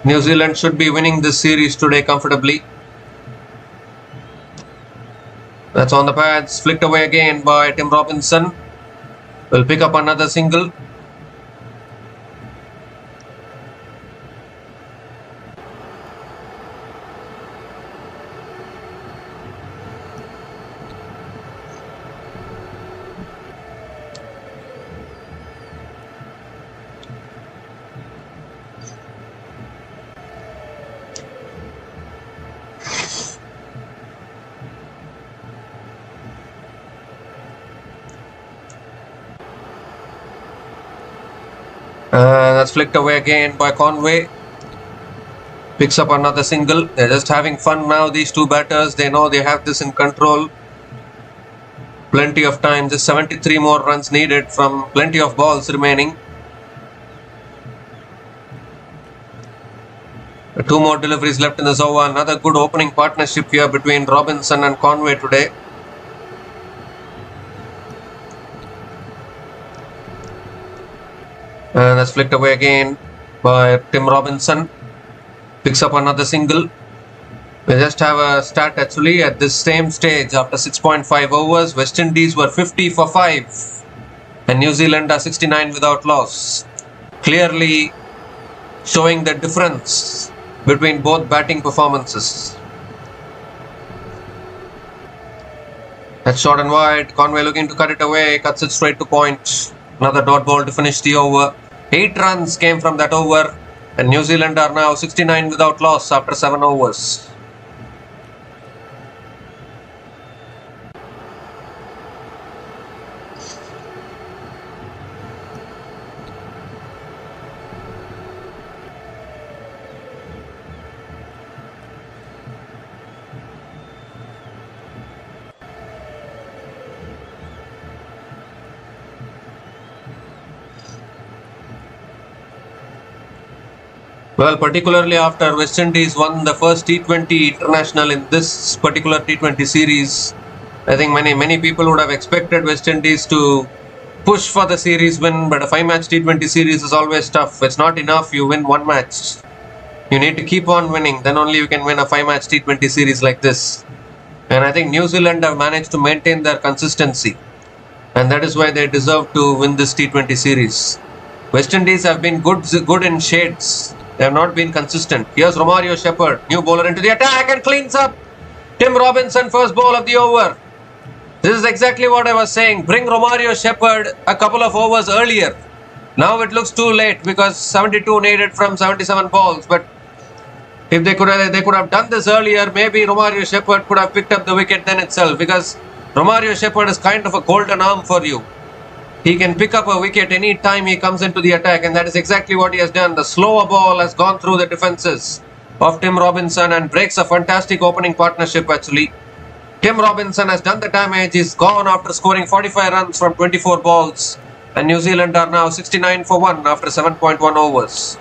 New Zealand should be winning this series today comfortably. That's on the pads, flicked away again by Tim Robinson. Will pick up another single. That's flicked away again by Conway. Picks up another single. They're just having fun now, these two batters. They know they have this in control. Plenty of time. Just 73 more runs needed from plenty of balls remaining. Two more deliveries left in this over. Another good opening partnership here between Robinson and Conway today. And that's flicked away again by Tim Robinson. Picks up another single. We just have a stat actually at this same stage after 6.5 overs. West Indies were 50 for 5 and New Zealand are 69 without loss. Clearly showing the difference between both batting performances. That's short and wide. Conway looking to cut it away. Cuts it straight to point. Another dot ball to finish the over. 8 runs came from that over and New Zealand are now 69 without loss after 7 overs. Well, particularly after West Indies won the first T20 international in this particular T20 series, I think many people would have expected West Indies to push for the series win, but a 5-match T20 series is always tough. It's not enough you win one match. You need to keep on winning, then only you can win a 5-match T20 series like this. And I think New Zealand have managed to maintain their consistency, and that is why they deserve to win this T20 series. West Indies have been good in shades. They have not been consistent. Here's Romario Shepard, new bowler into the attack and cleans up. Tim Robinson, first ball of the over. This is exactly what I was saying. Bring Romario Shepard a couple of overs earlier. Now it looks too late because 72 needed from 77 balls. But if they could have done this earlier, maybe Romario Shepard could have picked up the wicket then itself, because Romario Shepard is kind of a golden arm for you. He can pick up a wicket any time he comes into the attack, and that is exactly what he has done. The slower ball has gone through the defenses of Tim Robinson and breaks a fantastic opening partnership actually. Tim Robinson has done the damage. He's gone after scoring 45 runs from 24 balls, and New Zealand are now 69 for 1 after 7.1 overs.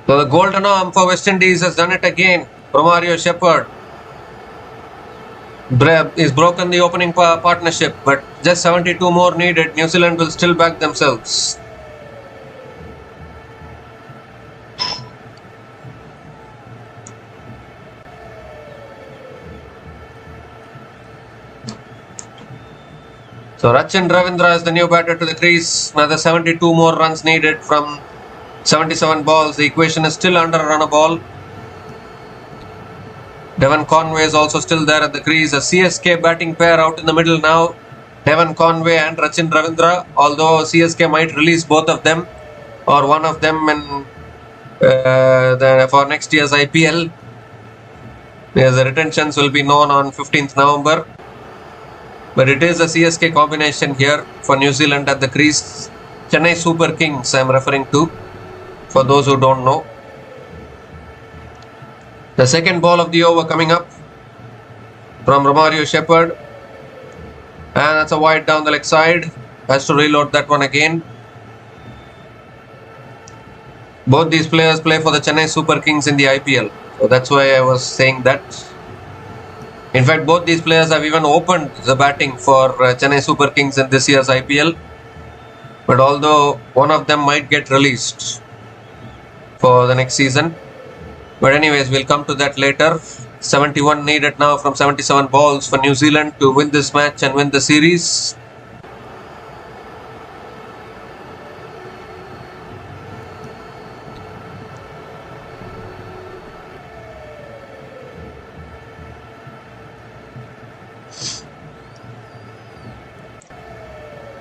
So the golden arm for West Indies has done it again. Romario Shepard is broken the opening partnership, but just 72 more needed. New Zealand will still back themselves. So Rachin Ravindra is the new batter to the crease. Another 72 more runs needed from 77 balls. The equation is still under a run a ball. Devon Conway is also still there at the crease. A CSK batting pair out in the middle now. Devon Conway and Rachin Ravindra. Although CSK might release both of them or one of them and Then for next year's IPL, the retentions will be known on 15th November. But it is a CSK combination here for New Zealand at the crease. Chennai Super Kings I am referring to, for those who don't know. The second ball of the over coming up from Romario Shepard. And that's a wide down the leg side. Has to reload that one again. Both these players play for the Chennai Super Kings in the IPL. So that's why I was saying that. In fact, both these players have even opened the batting for Chennai Super Kings in this year's IPL. But although one of them might get released for the next season. But anyways, we'll come to that later. 71 needed now from 77 balls for New Zealand to win this match and win the series.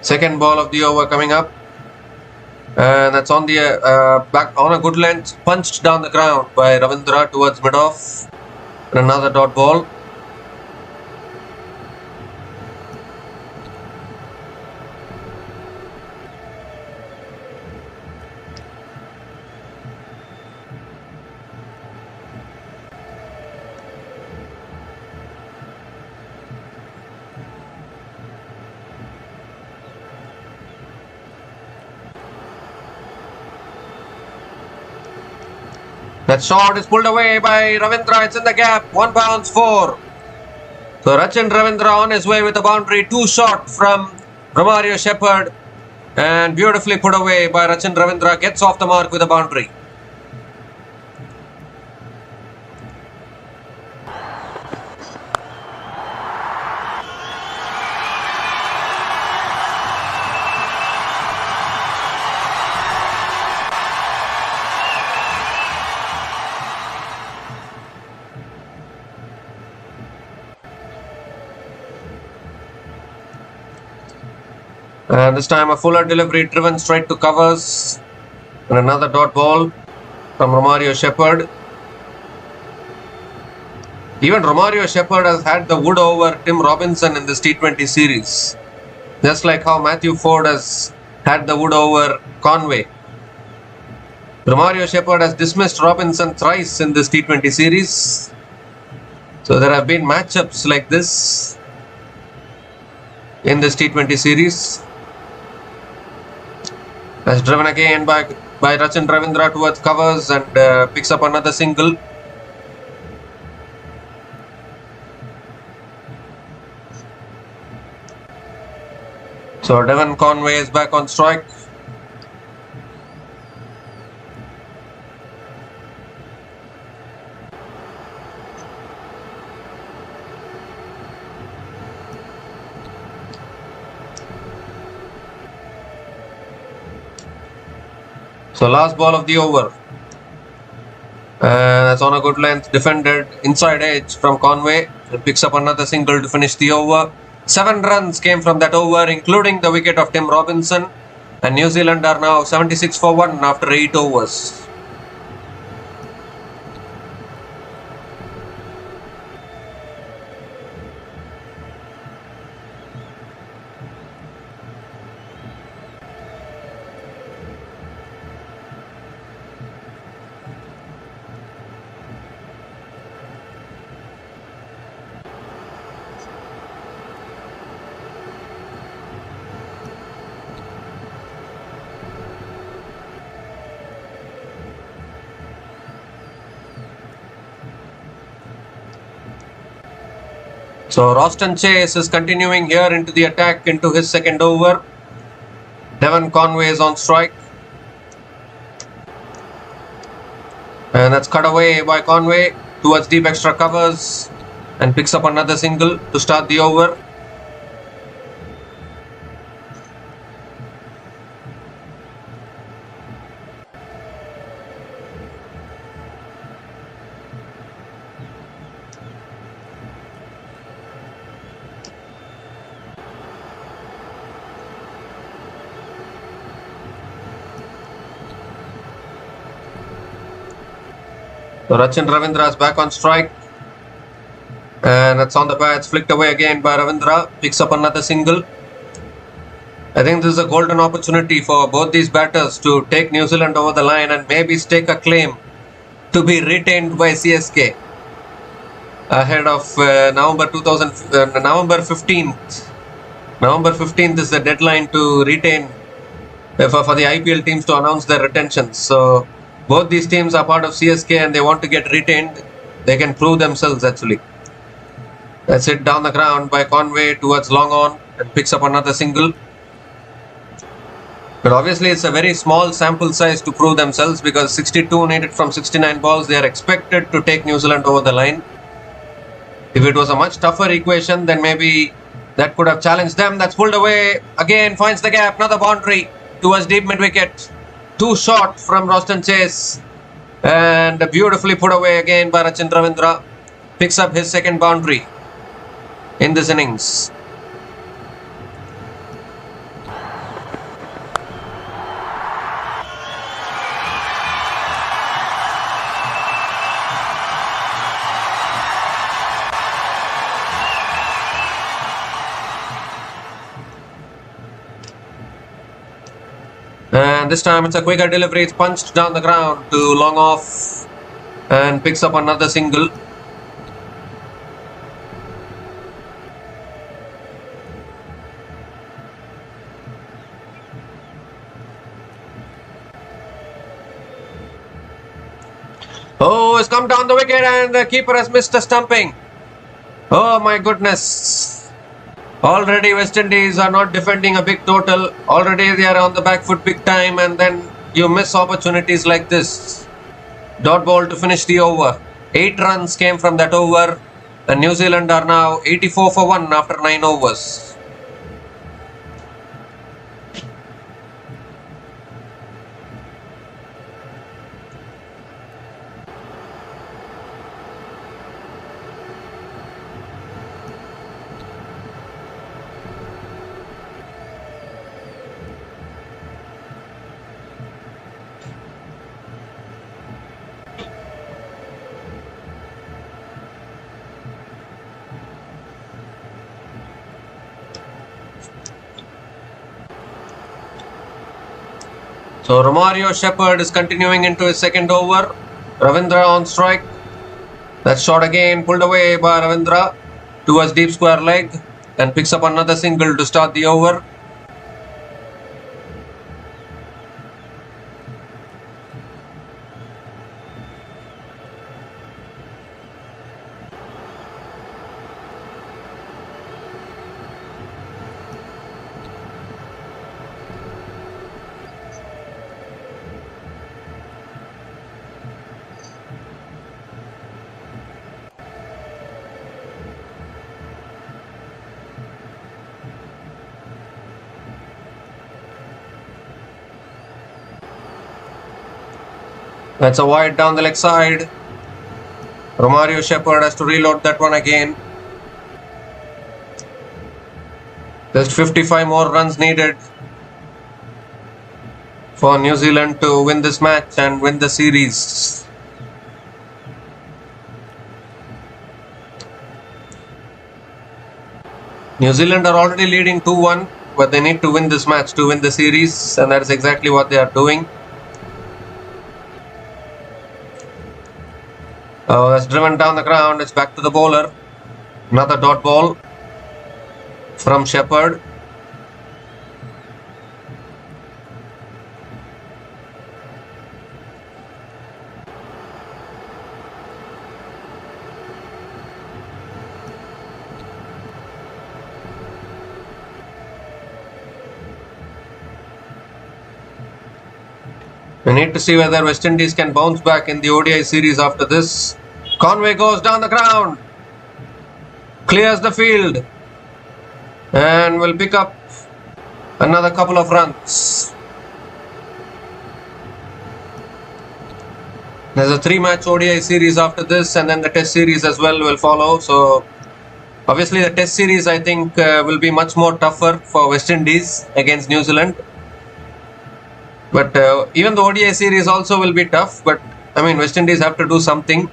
Second ball of the over coming up, and that's on the back on a good length, punched down the ground by Ravindra towards mid-off, and another dot ball. That shot is pulled away by Ravindra. It's in the gap. One bounce, 4. So Rachin Ravindra on his way with a boundary. 2 shot from Romario Shepard. And beautifully put away by Rachin Ravindra. Gets off the mark with a boundary. And this time a fuller delivery driven straight to covers. And another dot ball from Romario Shepard. Even Romario Shepard has had the wood over Tim Robinson in this T20 series. Just like how Matthew Ford has had the wood over Conway. Romario Shepard has dismissed Robinson thrice in this T20 series. So there have been matchups like this in this T20 series. That's driven again by Rachin Ravindra towards covers and picks up another single. So Devon Conway is back on strike. So last ball of the over. That's on a good length, defended inside edge from Conway. It picks up another single to finish the over. 7 runs came from that over, including the wicket of Tim Robinson. And New Zealand are now 76 for 1 after 8 overs. So Roston Chase is continuing here into the attack into his second over. Devon Conway is on strike. And that's cut away by Conway towards deep extra covers and picks up another single to start the over. So Rachin Ravindra is back on strike. And it's on the bats, flicked away again by Ravindra. Picks up another single. I think this is a golden opportunity for both these batters to take New Zealand over the line and maybe stake a claim to be retained by CSK ahead of November 15th. November 15th is the deadline to retain for the IPL teams to announce their retentions. So both these teams are part of CSK and they want to get retained. They can prove themselves actually. That's it down the ground by Conway towards long on and picks up another single. But obviously it's a very small sample size to prove themselves because 62 needed from 69 balls. They are expected to take New Zealand over the line. If it was a much tougher equation, then maybe that could have challenged them. That's pulled away. Again finds the gap. Another boundary towards deep mid-wicket. Too short from Roston Chase. And beautifully put away again by Rachin Ravindra. Picks up his second boundary in this innings. And this time it's a quicker delivery. It's punched down the ground to long off and picks up another single. Oh, it's come down the wicket and the keeper has missed a stumping. Oh my goodness. Already West Indies are not defending a big total. Already they are on the back foot big time and then you miss opportunities like this. Dot ball to finish the over. 8 runs came from that over and New Zealand are now 84 for 1 after 9 overs. So Romario Shepard is continuing into his second over. Ravindra on strike. That shot again pulled away by Ravindra towards deep square leg and picks up another single to start the over. That's a wide down the leg side. Romario Shepard has to reload that one again. Just 55 more runs needed for New Zealand to win this match and win the series. New Zealand are already leading 2-1, but they need to win this match to win the series, and that is exactly what they are doing. Oh, that's driven down the ground. It's back to the bowler. Another dot ball from Shepard. We need to see whether West Indies can bounce back in the ODI series after this. Conway goes down the ground, clears the field, and will pick up another couple of runs. There's a 3-match ODI series after this, and then the Test series as well will follow. So obviously the Test series I think will be much more tougher for West Indies against New Zealand. But even the ODI series also will be tough, but I mean, West Indies have to do something.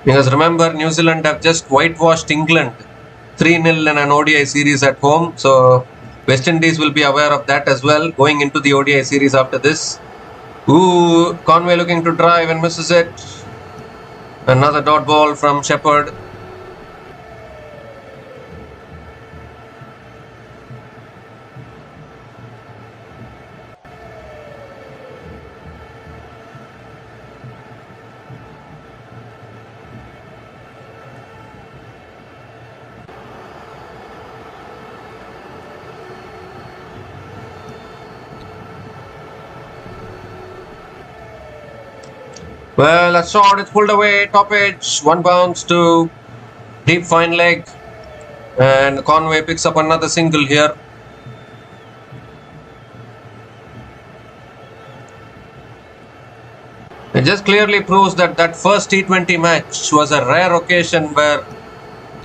Because remember, New Zealand have just whitewashed England 3-0 in an ODI series at home. So West Indies will be aware of that as well going into the ODI series after this. Ooh, Conway looking to drive and misses it. Another dot ball from Shepard. Well, a shot, it's pulled away, top edge, one bounce to deep fine leg, and Conway picks up another single here. It just clearly proves that that first T20 match was a rare occasion where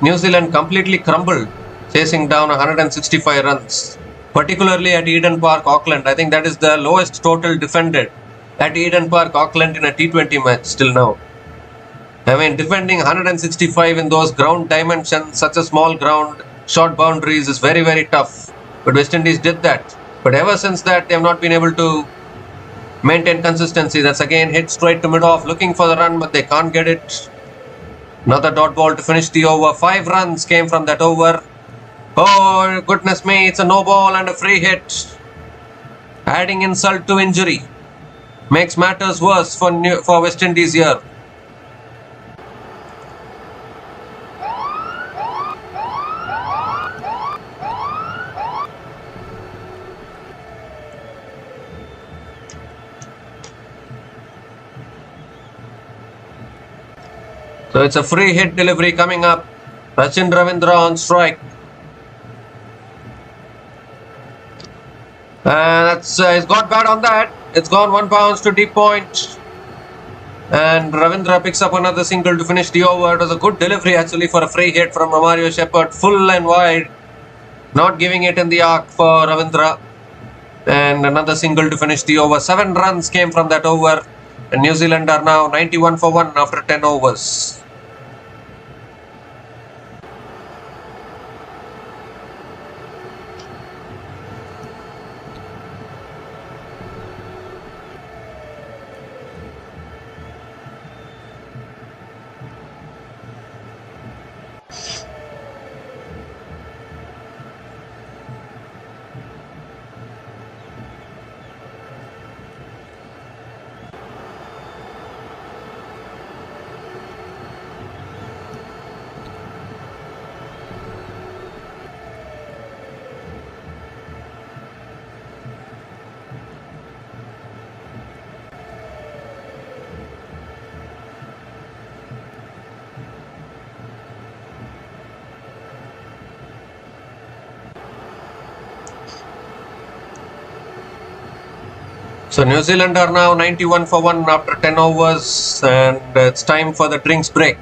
New Zealand completely crumbled, chasing down 165 runs, particularly at Eden Park, Auckland. I think that is the lowest total defended at Eden Park, Auckland in a T20 match till now. I mean, defending 165 in those ground dimensions, such a small ground, short boundaries is very, very tough. But West Indies did that. But ever since that, they have not been able to maintain consistency. That's again hit straight to mid-off, looking for the run, but they can't get it. Another dot ball to finish the over. 5 runs came from that over. Oh, goodness me, it's a no ball and a free hit. Adding insult to injury. Makes matters worse for West Indies here. So it's a free hit delivery coming up. Sachin Ravindra on strike. And that's he's got bad on that. It's gone 1 bounce to deep point. And Ravindra picks up another single to finish the over. It was a good delivery actually for a free hit from Romario Shepard. Full and wide. Not giving it in the arc for Ravindra. And another single to finish the over. 7 runs came from that over. And New Zealand are now 91 for 1 after 10 overs. So New Zealand are now 91 for 1 after 10 overs, and it's time for the drinks break.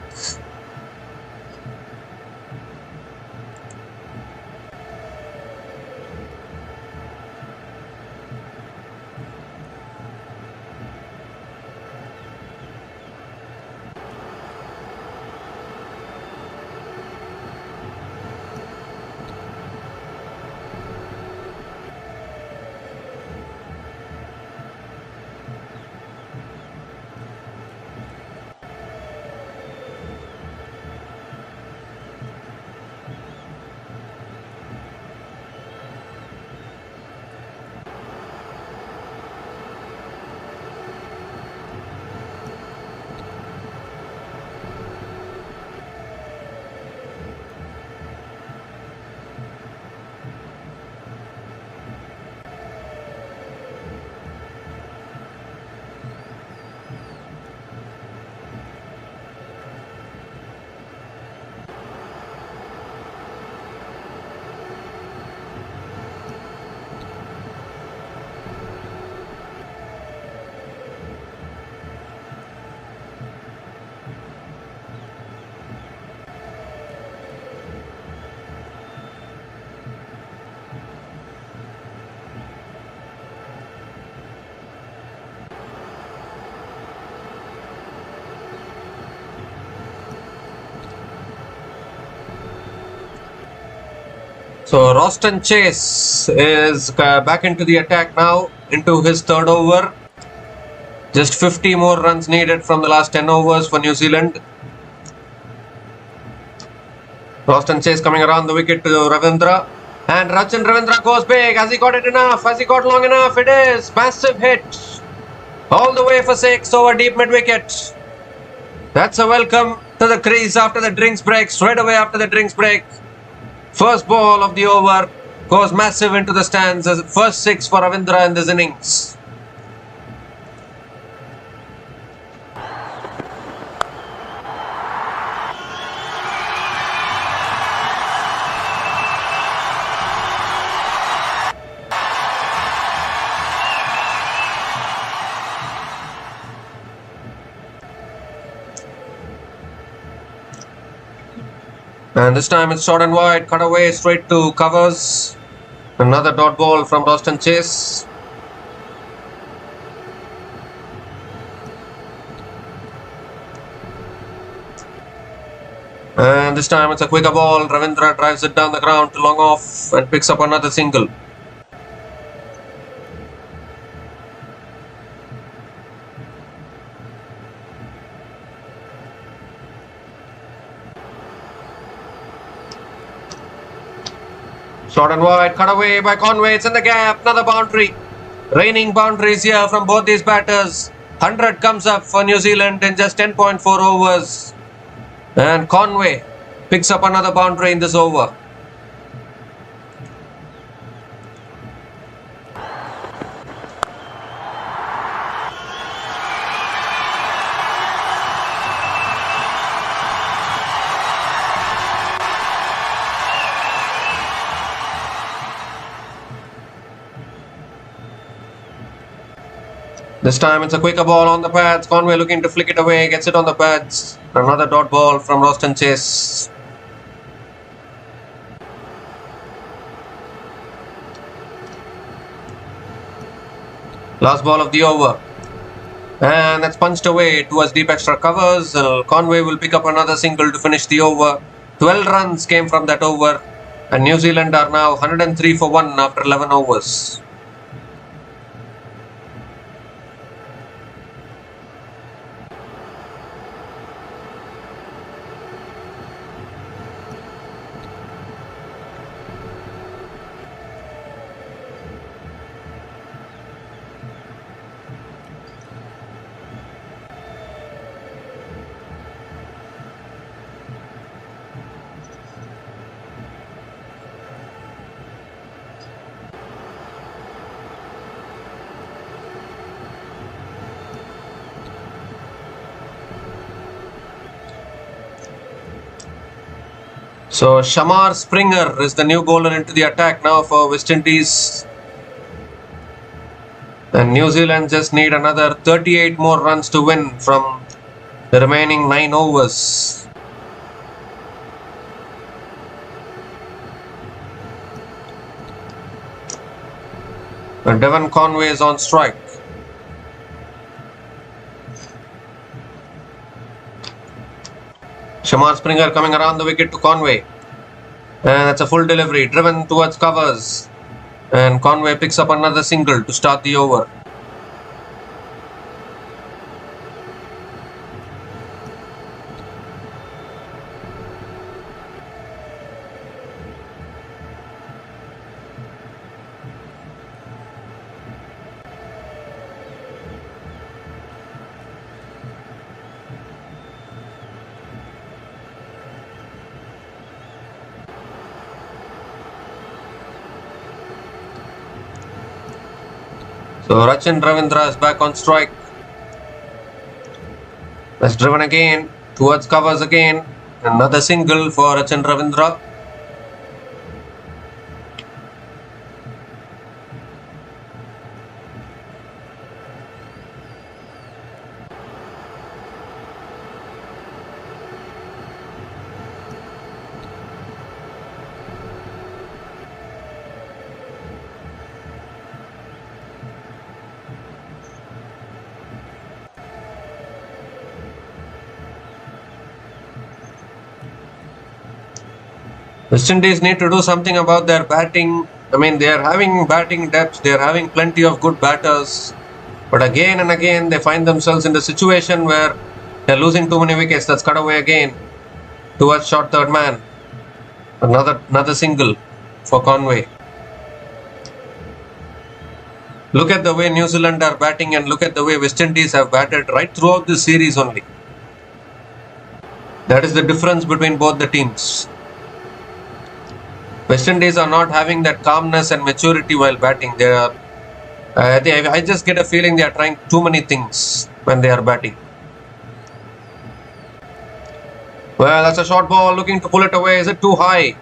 So Roston Chase is back into the attack now, into his third over. Just 50 more runs needed from the last 10 overs for New Zealand. Roston Chase coming around the wicket to Ravindra. And Rachin Ravindra goes big. Has he got it enough? Has he got long enough? It is. Massive hit. All the way for 6 over deep mid wicket. That's a welcome to the crease after the drinks break. Straight away after the drinks break. First ball of the over goes massive into the stands as first 6 for Ravindra in this innings. And this time it's short and wide, cut away straight to covers. Another dot ball from Roston Chase. And this time it's a quicker ball. Ravindra drives it down the ground to long off and picks up another single. Short and wide, cut away by Conway. It's in the gap. Another boundary. Raining boundaries here from both these batters. 100 comes up for New Zealand in just 10.4 overs. And Conway picks up another boundary in this over. This time it's a quicker ball on the pads. Conway looking to flick it away, gets it on the pads. Another dot ball from Roston Chase. Last ball of the over. And that's punched away towards deep extra covers. Conway will pick up another single to finish the over. 12 runs came from that over. And New Zealand are now 103 for 1 after 11 overs. So Shamar Springer is the new bowler into the attack now for West Indies. And New Zealand just need another 38 more runs to win from the remaining 9 overs. And Devon Conway is on strike. Shamar Springer coming around the wicket to Conway. And that's a full delivery, driven towards covers. And Conway picks up another single to start the over. So Rachin Ravindra is back on strike. That's driven again towards covers again. Another single for Rachin Ravindra. West Indies need to do something about their batting. I mean, they are having batting depth, they are having plenty of good batters, but again and again they find themselves in the situation where they're losing too many wickets. That's cut away again towards short third man. Another single for Conway. Look at the way New Zealand are batting and look at the way West Indies have batted right throughout this series only. That is the difference between both the teams. West Indies are not having that calmness and maturity while batting. They are, I just get a feeling they are trying too many things when they are batting. Well, that's a short ball, looking to pull it away. Is it too high?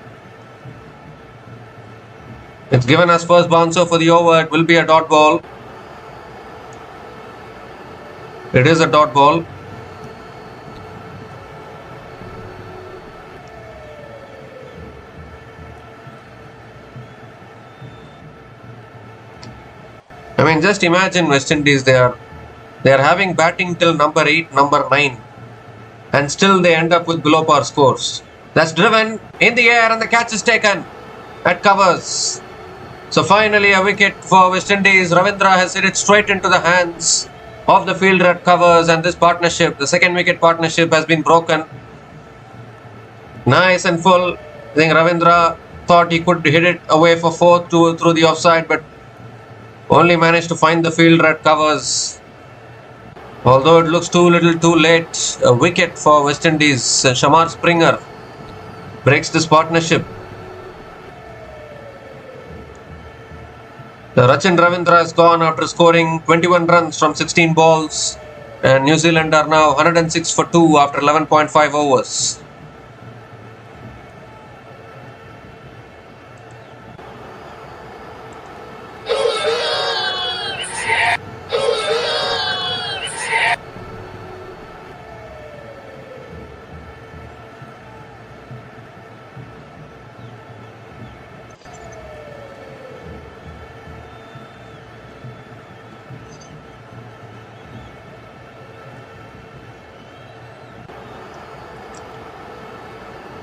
It's given as first bouncer for the over. It will be a dot ball. It is a dot ball. I mean, just imagine West Indies. They are having batting till number 8, number 9, and still they end up with below par scores. That's driven in the air and the catch is taken at covers. So finally a wicket for West Indies. Ravindra has hit it straight into the hands of the fielder at covers, and this partnership, the second wicket partnership, has been broken. Nice and full. I think Ravindra thought he could hit it away for 4 through the offside, but only managed to find the fielder at covers. Although it looks too little too late, a wicket for West Indies. Shamar Springer breaks this partnership. Rachin Ravindra is gone after scoring 21 runs from 16 balls, and New Zealand are now 106 for 2 after 11.5 overs.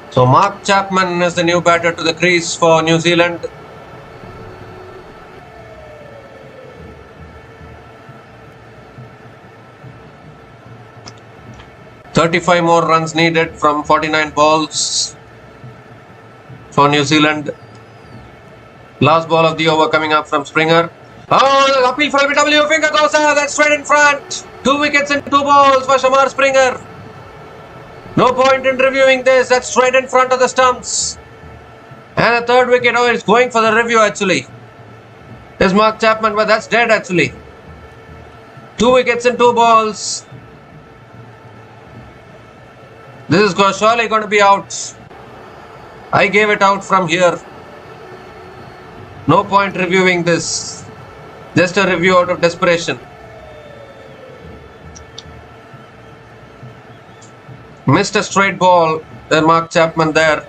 So Mark Chapman is the new batter to the crease for New Zealand. "35 more runs needed from 49 balls for New Zealand." Last ball of the over coming up from Springer. Oh, the appeal for LBW. Finger goes out. That's straight in front. 2 wickets and 2 balls for Shamar Springer. No point in reviewing this. That's straight in front of the stumps. And a third wicket. Oh, it's going for the review actually. There's Mark Chapman, but that's dead actually. 2 wickets and 2 balls. This is surely going to be out. I gave it out from here. No point reviewing this. Just a review out of desperation. Missed a straight ball. Mark Chapman there.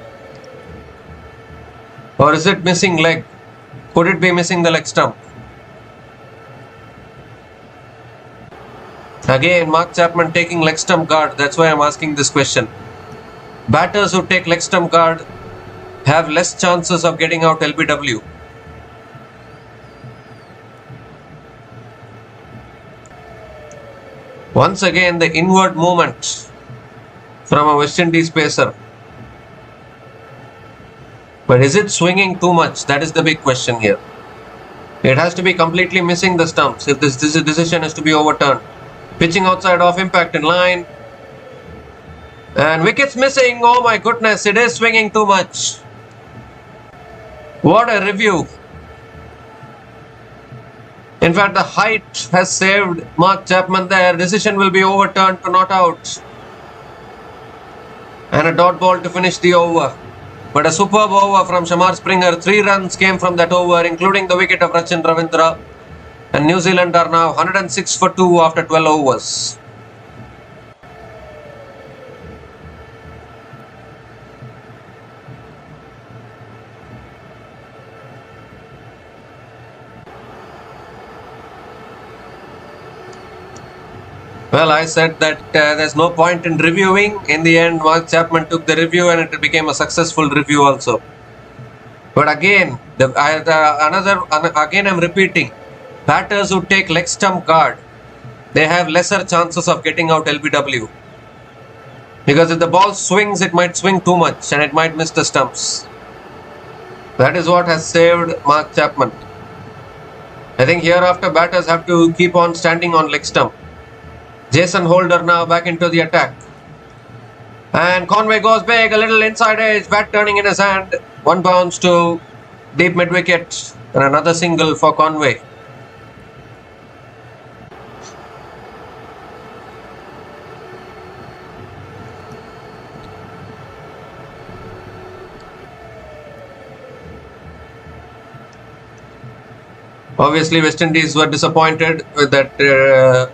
Or is it missing leg? Could it be missing the leg stump? Again, Mark Chapman taking leg stump guard. That's why I'm asking this question. Batters who take leg stump guard have less chances of getting out LBW. Once again, the inward movement from a West Indies pacer. But is it swinging too much? That is the big question here. It has to be completely missing the stumps if this decision is to be overturned. Pitching outside off impact in line. And wickets missing. Oh my goodness, it is swinging too much. What a review. In fact, the height has saved Mark Chapman there. Decision will be overturned to not out. And a dot ball to finish the over. But a superb over from Shamar Springer. 3 runs came from that over, including the wicket of Rachin Ravindra. And New Zealand are now 106 for 2 after 12 overs. Well, I said that there's no point in reviewing. In the end, Mark Chapman took the review and it became a successful review also. But again, again I'm repeating, batters who take leg stump guard, they have lesser chances of getting out LBW. Because if the ball swings, it might swing too much and it might miss the stumps. That is what has saved Mark Chapman. I think hereafter batters have to keep on standing on leg stump. Jason Holder now back into the attack. And Conway goes big, a little inside edge, bat turning in his hand. One bounce to deep mid wicket and another single for Conway. Obviously, West Indies were disappointed with that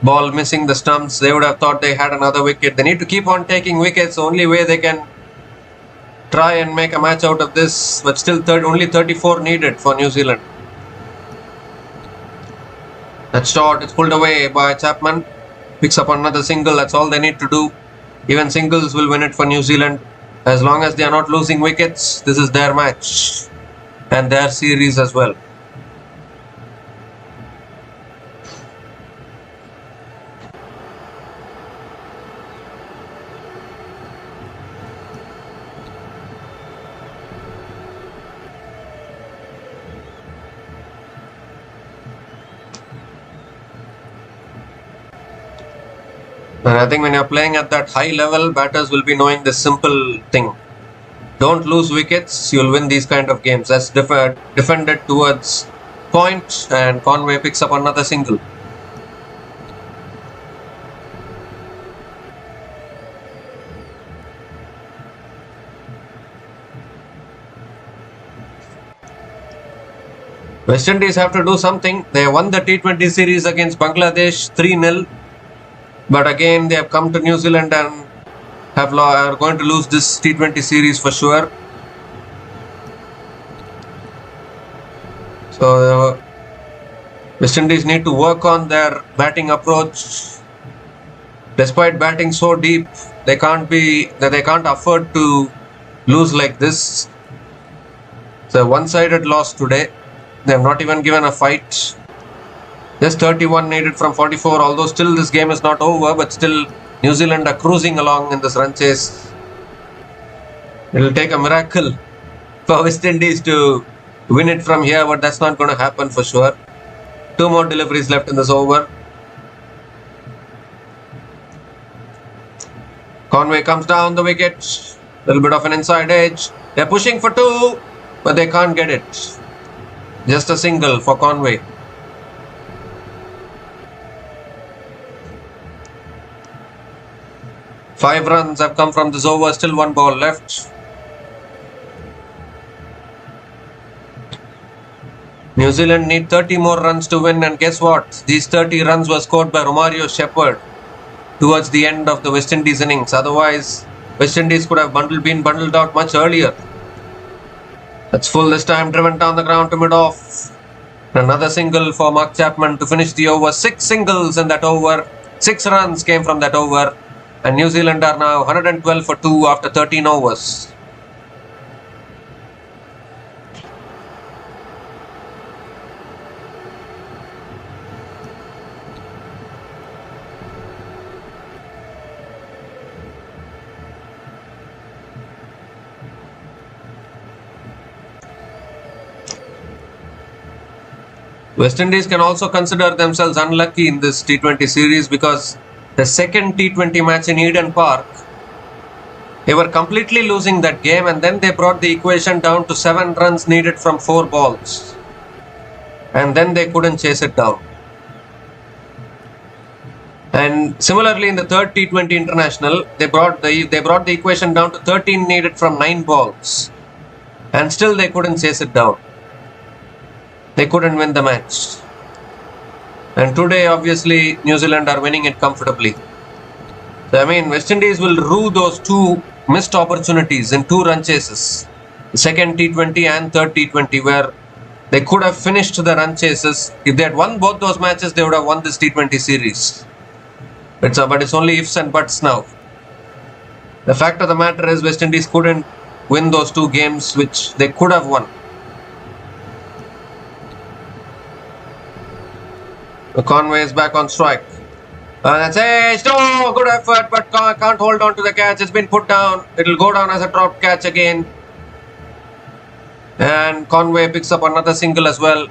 ball missing the stumps. They would have thought they had another wicket. They need to keep on taking wickets. The only way they can try and make a match out of this. But still only 34 needed for New Zealand. That shot is pulled away by Chapman. Picks up another single. That's all they need to do. Even singles will win it for New Zealand. As long as they are not losing wickets, this is their match. And their series as well. And I think when you're playing at that high level, batters will be knowing this simple thing. Don't lose wickets, you'll win these kind of games. That's defended towards point, and Conway picks up another single. West Indies have to do something. They won the T20 series against Bangladesh 3-0. But again, they have come to New Zealand and are going to lose this T20 series for sure. So West Indies need to work on their batting approach. Despite batting so deep, they can't afford to lose like this. It's a one-sided loss today. They have not even given a fight. Just 31 needed from 44, although still this game is not over, but still New Zealand are cruising along in this run chase. It will take a miracle for West Indies to win it from here, but that's not going to happen for sure. 2 more deliveries left in this over. Conway comes down the wicket. Little bit of an inside edge. They're pushing for 2, but they can't get it. Just a single for Conway. Five runs have come from this over, still 1 ball left. New Zealand need 30 more runs to win, and guess what? These 30 runs were scored by Shepard towards the end of the West Indies innings. Otherwise, West Indies could have been bundled out much earlier. That's full this time, driven down the ground to mid-off. Another single for Mark Chapman to finish the over. 6 singles in that over. 6 runs came from that over. And New Zealand are now 112 for 2 after 13 overs. West Indies can also consider themselves unlucky in this T20 series because the second T20 match in Eden Park, they were completely losing that game, and then they brought the equation down to 7 runs needed from 4 balls. And then they couldn't chase it down. And similarly in the third T20 international, they brought the equation down to 13 needed from 9 balls. And still they couldn't chase it down. They couldn't win the match. And today, obviously, New Zealand are winning it comfortably. So, I mean, West Indies will rue those 2 missed opportunities in 2 run chases. The second T20 and third T20, where They could have finished the run chases. If they had won both those matches, they would have won this T20 series. But it's only ifs and buts now. The fact of the matter is West Indies couldn't win those two games which they could have won. Conway is back on strike. That's it. Oh, good effort, but can't hold on to the catch. It's been put down. It'll go down as a dropped catch again. And Conway picks up another single as well.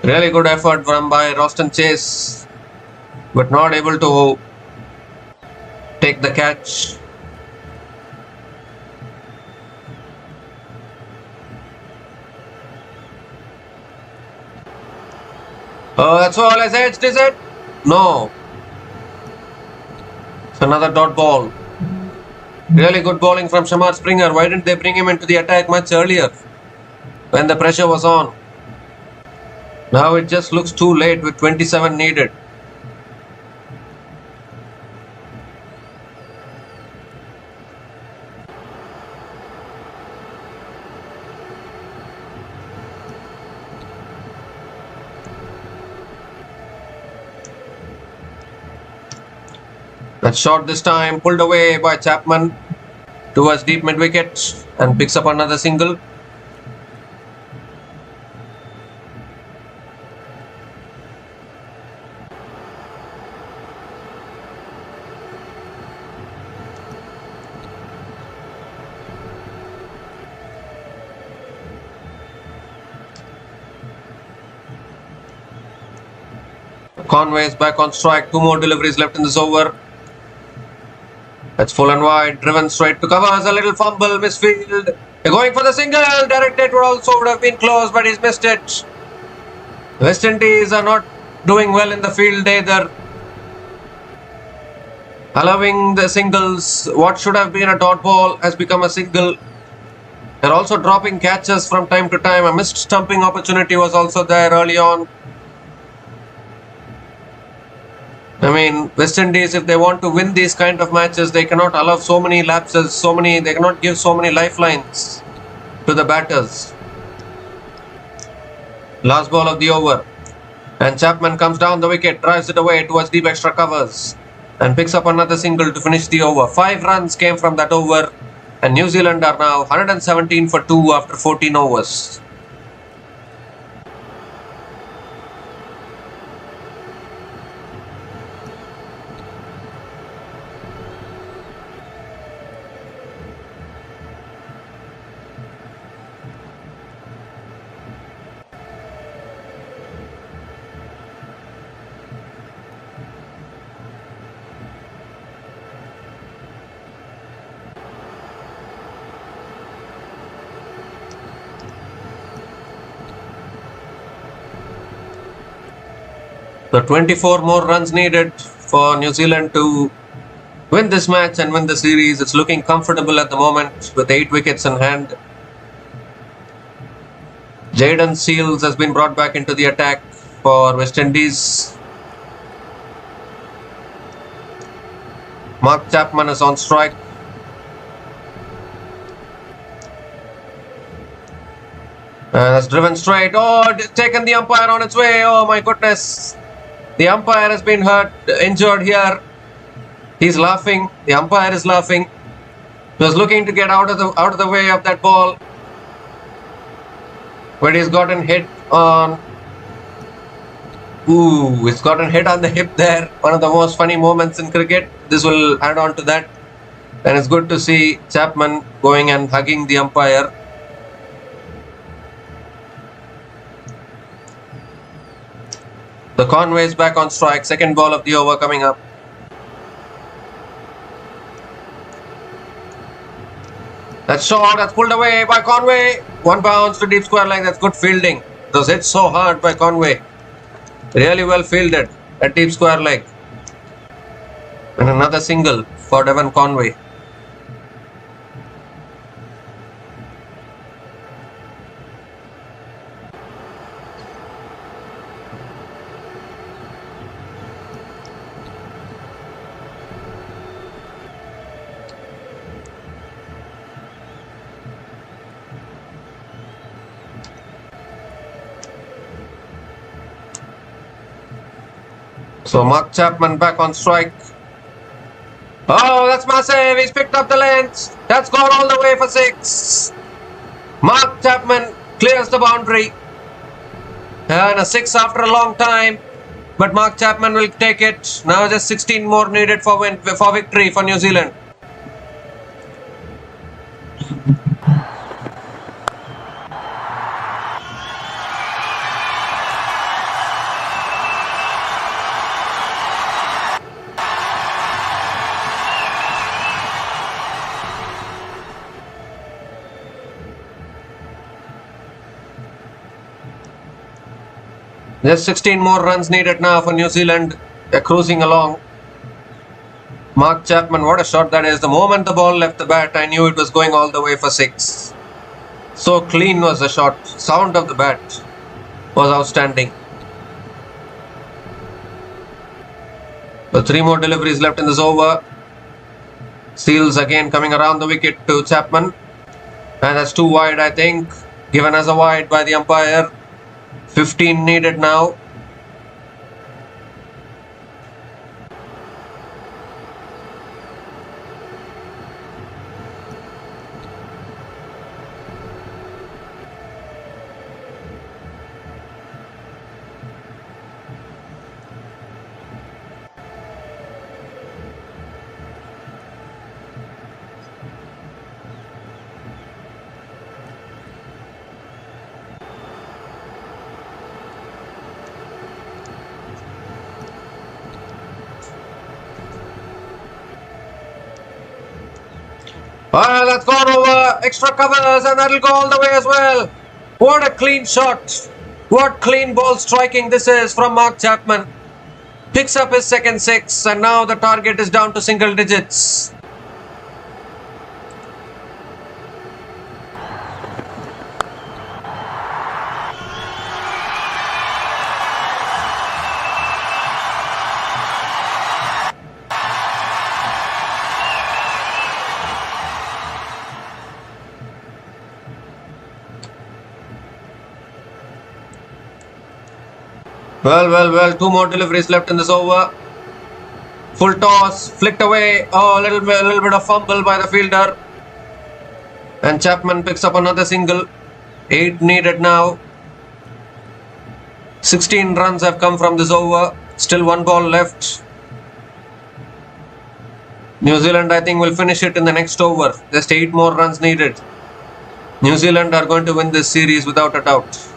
Really good effort from by Roston Chase, but not able to take the catch. Oh, that's all as edged, is it? No. It's another dot ball. Really good bowling from Shamar Springer. Why didn't they bring him into the attack much earlier when the pressure was on? Now it just looks too late with 27 needed. That shot this time pulled away by Chapman towards deep mid wicket and picks up another single. Conway is back on strike. 2 more deliveries left in this over. That's full and wide, driven straight to covers, a little fumble, misfield. They're going for the single. Directed would have been close, but he's missed it. West Indies are not doing well in the field either. Allowing the singles. What should have been a dot ball has become a single. They're also dropping catches from time to time. A missed stumping opportunity was also there early on. I mean, West Indies, if they want to win these kind of matches, they cannot allow so many lapses, they cannot give so many lifelines to the batters. Last ball of the over. And Chapman comes down the wicket, drives it away towards deep extra covers and picks up another single to finish the over. 5 runs came from that over and New Zealand are now 117 for 2 after 14 overs. So 24 more runs needed for New Zealand to win this match and win the series. It's looking comfortable at the moment with 8 wickets in hand. Jayden Seales has been brought back into the attack for West Indies. Mark Chapman is on strike. That's driven straight. Oh, taken the umpire on its way. Oh my goodness. The umpire has been injured here. He's laughing. The umpire is laughing. He was looking to get out of the way of that ball, but he's gotten hit on. Ooh, it's gotten hit on the hip there. One of the most funny moments in cricket. This will add on to that. And it's good to see Chapman going and hugging the umpire. The Conway is back on strike. Second ball of the over coming up. That shot that's pulled away by Conway. 1 bounce to deep square leg. That's good fielding. It was hit so hard by Conway. Really well fielded at deep square leg. And another single for Devon Conway. So Mark Chapman back on strike. Oh, that's massive. He's picked up the length. That's gone all the way for 6. Mark Chapman clears the boundary. And a 6 after a long time. But Mark Chapman will take it. Now just 16 more needed for victory for New Zealand. Just 16 more runs needed now for New Zealand. They're cruising along. Mark Chapman, what a shot that is. The moment the ball left the bat, I knew it was going all the way for 6. So clean was the shot. Sound of the bat was outstanding. So 3 more deliveries left in this over. Seals again coming around the wicket to Chapman. And that's 2 wide, I think. Given as a wide by the umpire. 15 needed now. Well, that's gone over extra covers and that'll go all the way as well. What a clean shot. What clean ball striking this is from Mark Chapman. Picks up his second 6 and now the target is down to single digits. Well, 2 more deliveries left in this over. Full toss, flicked away. Oh, a little bit of fumble by the fielder. And Chapman picks up another single. 8 needed now. 16 runs have come from this over. Still 1 ball left. New Zealand, I think, will finish it in the next over. Just 8 more runs needed. New Zealand are going to win this series without a doubt.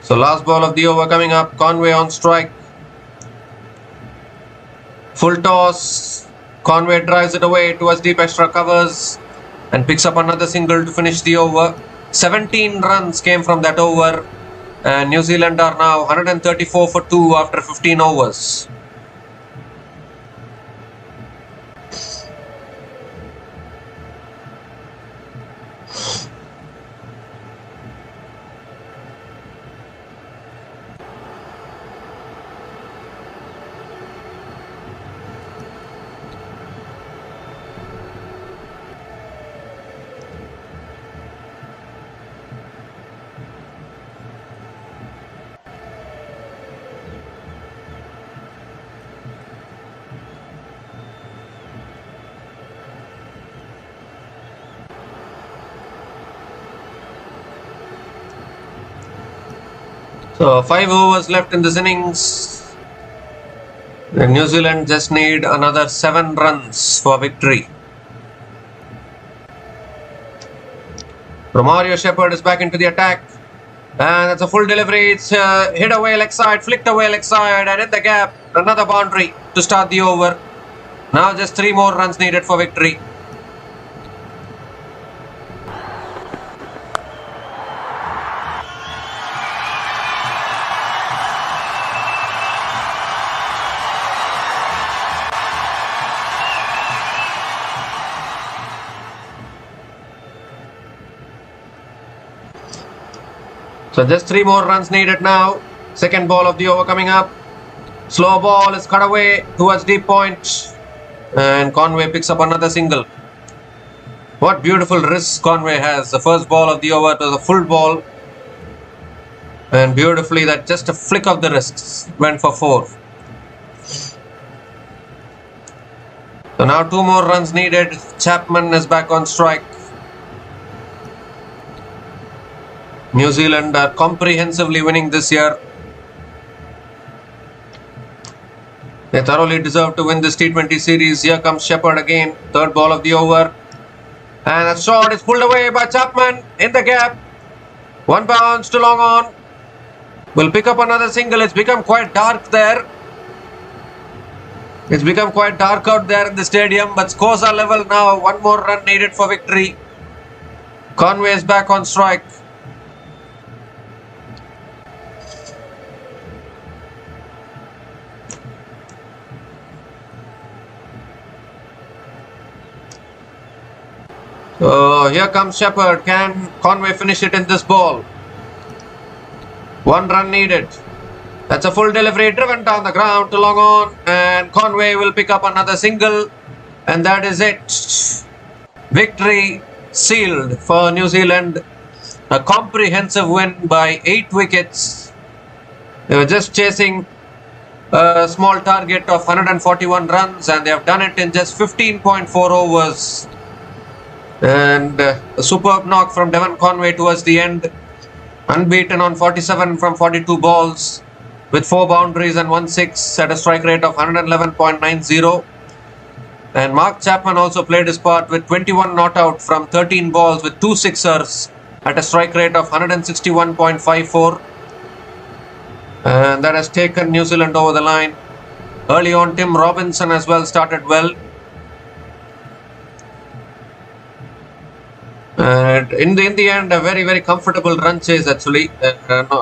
So last ball of the over coming up. Conway on strike. Full toss. Conway drives it away towards deep extra covers and picks up another single to finish the over. 17 runs came from that over and New Zealand are now 134 for 2 after 15 overs. So 5 overs left in this innings. And New Zealand just need another 7 runs for victory. Romario Shepard is back into the attack. And that's a full delivery. It's hit away leg side, flicked away leg side and hit the gap. Another boundary to start the over. Now just 3 more runs needed for victory. So just 3 more runs needed now. Second ball of the over coming up. Slow ball is cut away towards deep point. And Conway picks up another single. What beautiful wrists Conway has. The first ball of the over was a full ball. And beautifully, that just a flick of the wrists went for 4. So now 2 more runs needed. Chapman is back on strike. New Zealand are comprehensively winning this year. They thoroughly deserve to win this T20 series. Here comes Shepard again. Third ball of the over. And a shot is pulled away by Chapman in the gap. 1 bounce to long on. Will pick up another single. It's become quite dark there. It's become quite dark out there in the stadium. But scores are level now. 1 more run needed for victory. Conway is back on strike. So here comes Shepard. Can Conway finish it in this ball? 1 run needed. That's a full delivery driven down the ground to long on. And Conway will pick up another single. And that is it. Victory sealed for New Zealand. A comprehensive win by 8 wickets. They were just chasing a small target of 141 runs. And they have done it in just 15.4 overs. And a superb knock from Devon Conway towards the end. Unbeaten on 47 from 42 balls with 4 boundaries and 1 6 at a strike rate of 111.90. And Mark Chapman also played his part with 21 not out from 13 balls with 2 sixers at a strike rate of 161.54. And that has taken New Zealand over the line. Early on, Tim Robinson as well started well. And in the end, a very, very comfortable run chase actually.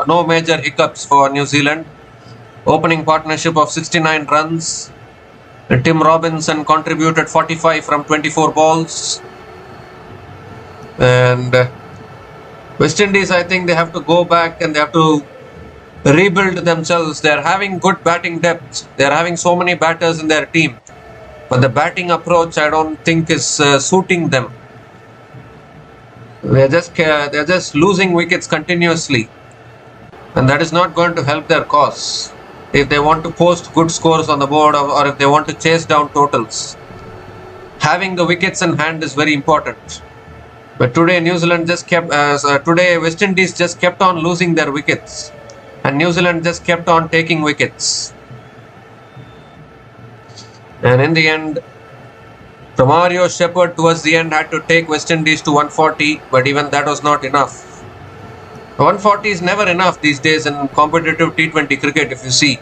No major hiccups for New Zealand. Opening partnership of 69 runs. And Tim Robinson contributed 45 from 24 balls. And West Indies, I think they have to go back and they have to rebuild themselves. They are having good batting depth. They are having so many batters in their team. But the batting approach, I don't think is suiting them. They're just losing wickets continuously, and that is not going to help their cause if they want to post good scores on the board or if they want to chase down totals. Having the wickets in hand is very important. But today West Indies just kept on losing their wickets, and New Zealand just kept on taking wickets. And in the end, Mario Shepard towards the end had to take West Indies to 140, but even that was not enough. 140 is never enough these days in competitive T20 cricket. If you see,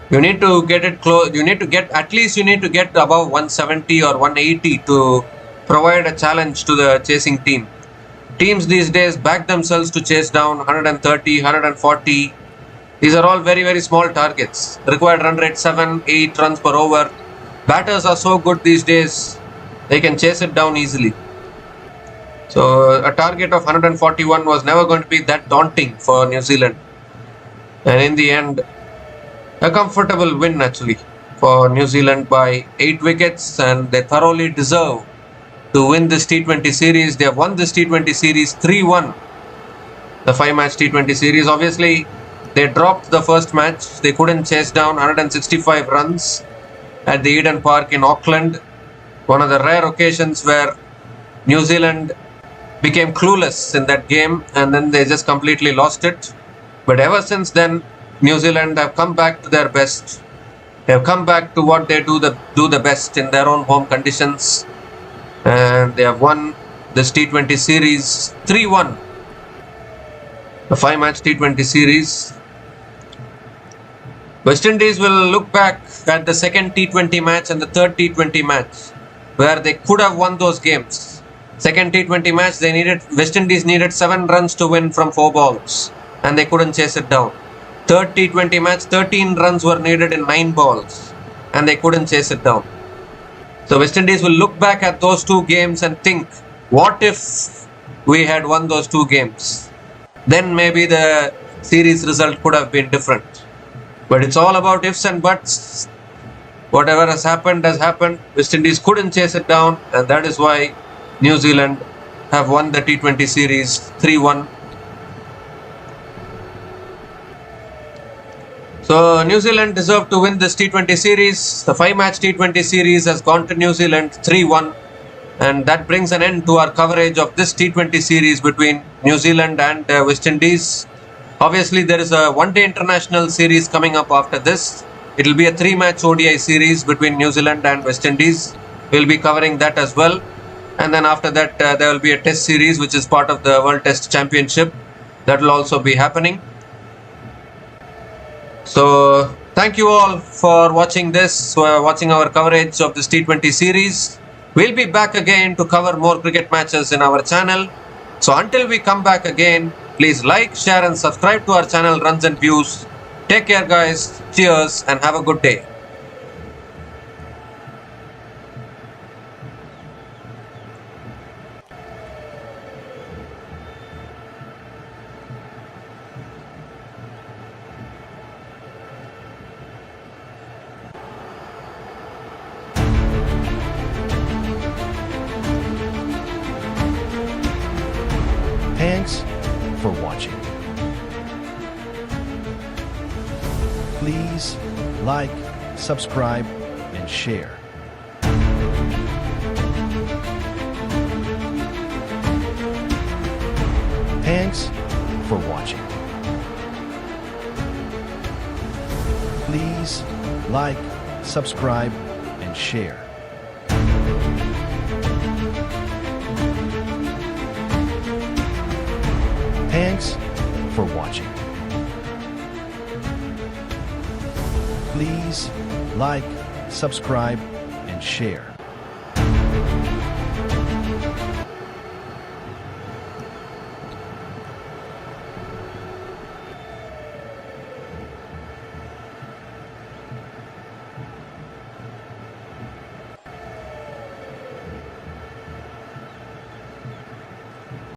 you need to get it close. You need to get above 170 or 180 to provide a challenge to the chasing team. Teams these days back themselves to chase down 130, 140. These are all very, very small targets. Required run rate 7, 8 runs per over. Batters are so good these days, they can chase it down easily. So a target of 141 was never going to be that daunting for New Zealand. And in the end, a comfortable win actually for New Zealand by 8 wickets, and they thoroughly deserve to win this T20 series. They have won this T20 series 3-1. The 5-match T20 series. Obviously, they dropped the first match. They couldn't chase down 165 runs at the Eden Park in Auckland. One of the rare occasions where New Zealand became clueless in that game, and then they just completely lost it. But ever since then, New Zealand have come back to their best. They have come back to what they do the best in their own home conditions, and they have won this T20 series 3-1. The 5-match T20 series. West Indies will look back at the second T20 match and the third T20 match where they could have won those games. Second T20 match, West Indies needed 7 runs to win from 4 balls, and they couldn't chase it down. Third T20 match, 13 runs were needed in 9 balls, and they couldn't chase it down. So West Indies will look back at those 2 games and think, what if we had won those 2 games? Then maybe the series result could have been different. But it's all about ifs and buts. Whatever has happened has happened. West Indies couldn't chase it down, and that is why New Zealand have won the T20 series 3-1. So New Zealand deserved to win this T20 series. The 5-match T20 series has gone to New Zealand 3-1. And that brings an end to our coverage of this T20 series between New Zealand and West Indies. Obviously, there is a one-day international series coming up after this. It will be a 3-match ODI series between New Zealand and West Indies. We'll be covering that as well. And then after that, there will be a test series, which is part of the World Test Championship. That will also be happening. So, thank you all for watching this, watching our coverage of this T20 series. We'll be back again to cover more cricket matches in our channel. So until we come back again, please like, share and subscribe to our channel Runs and Views. Take care guys, cheers and have a good day. Thanks for watching. Please like, subscribe, and share. Thanks for watching. Please like, subscribe, and share. Thanks for watching. Please like, subscribe, and share.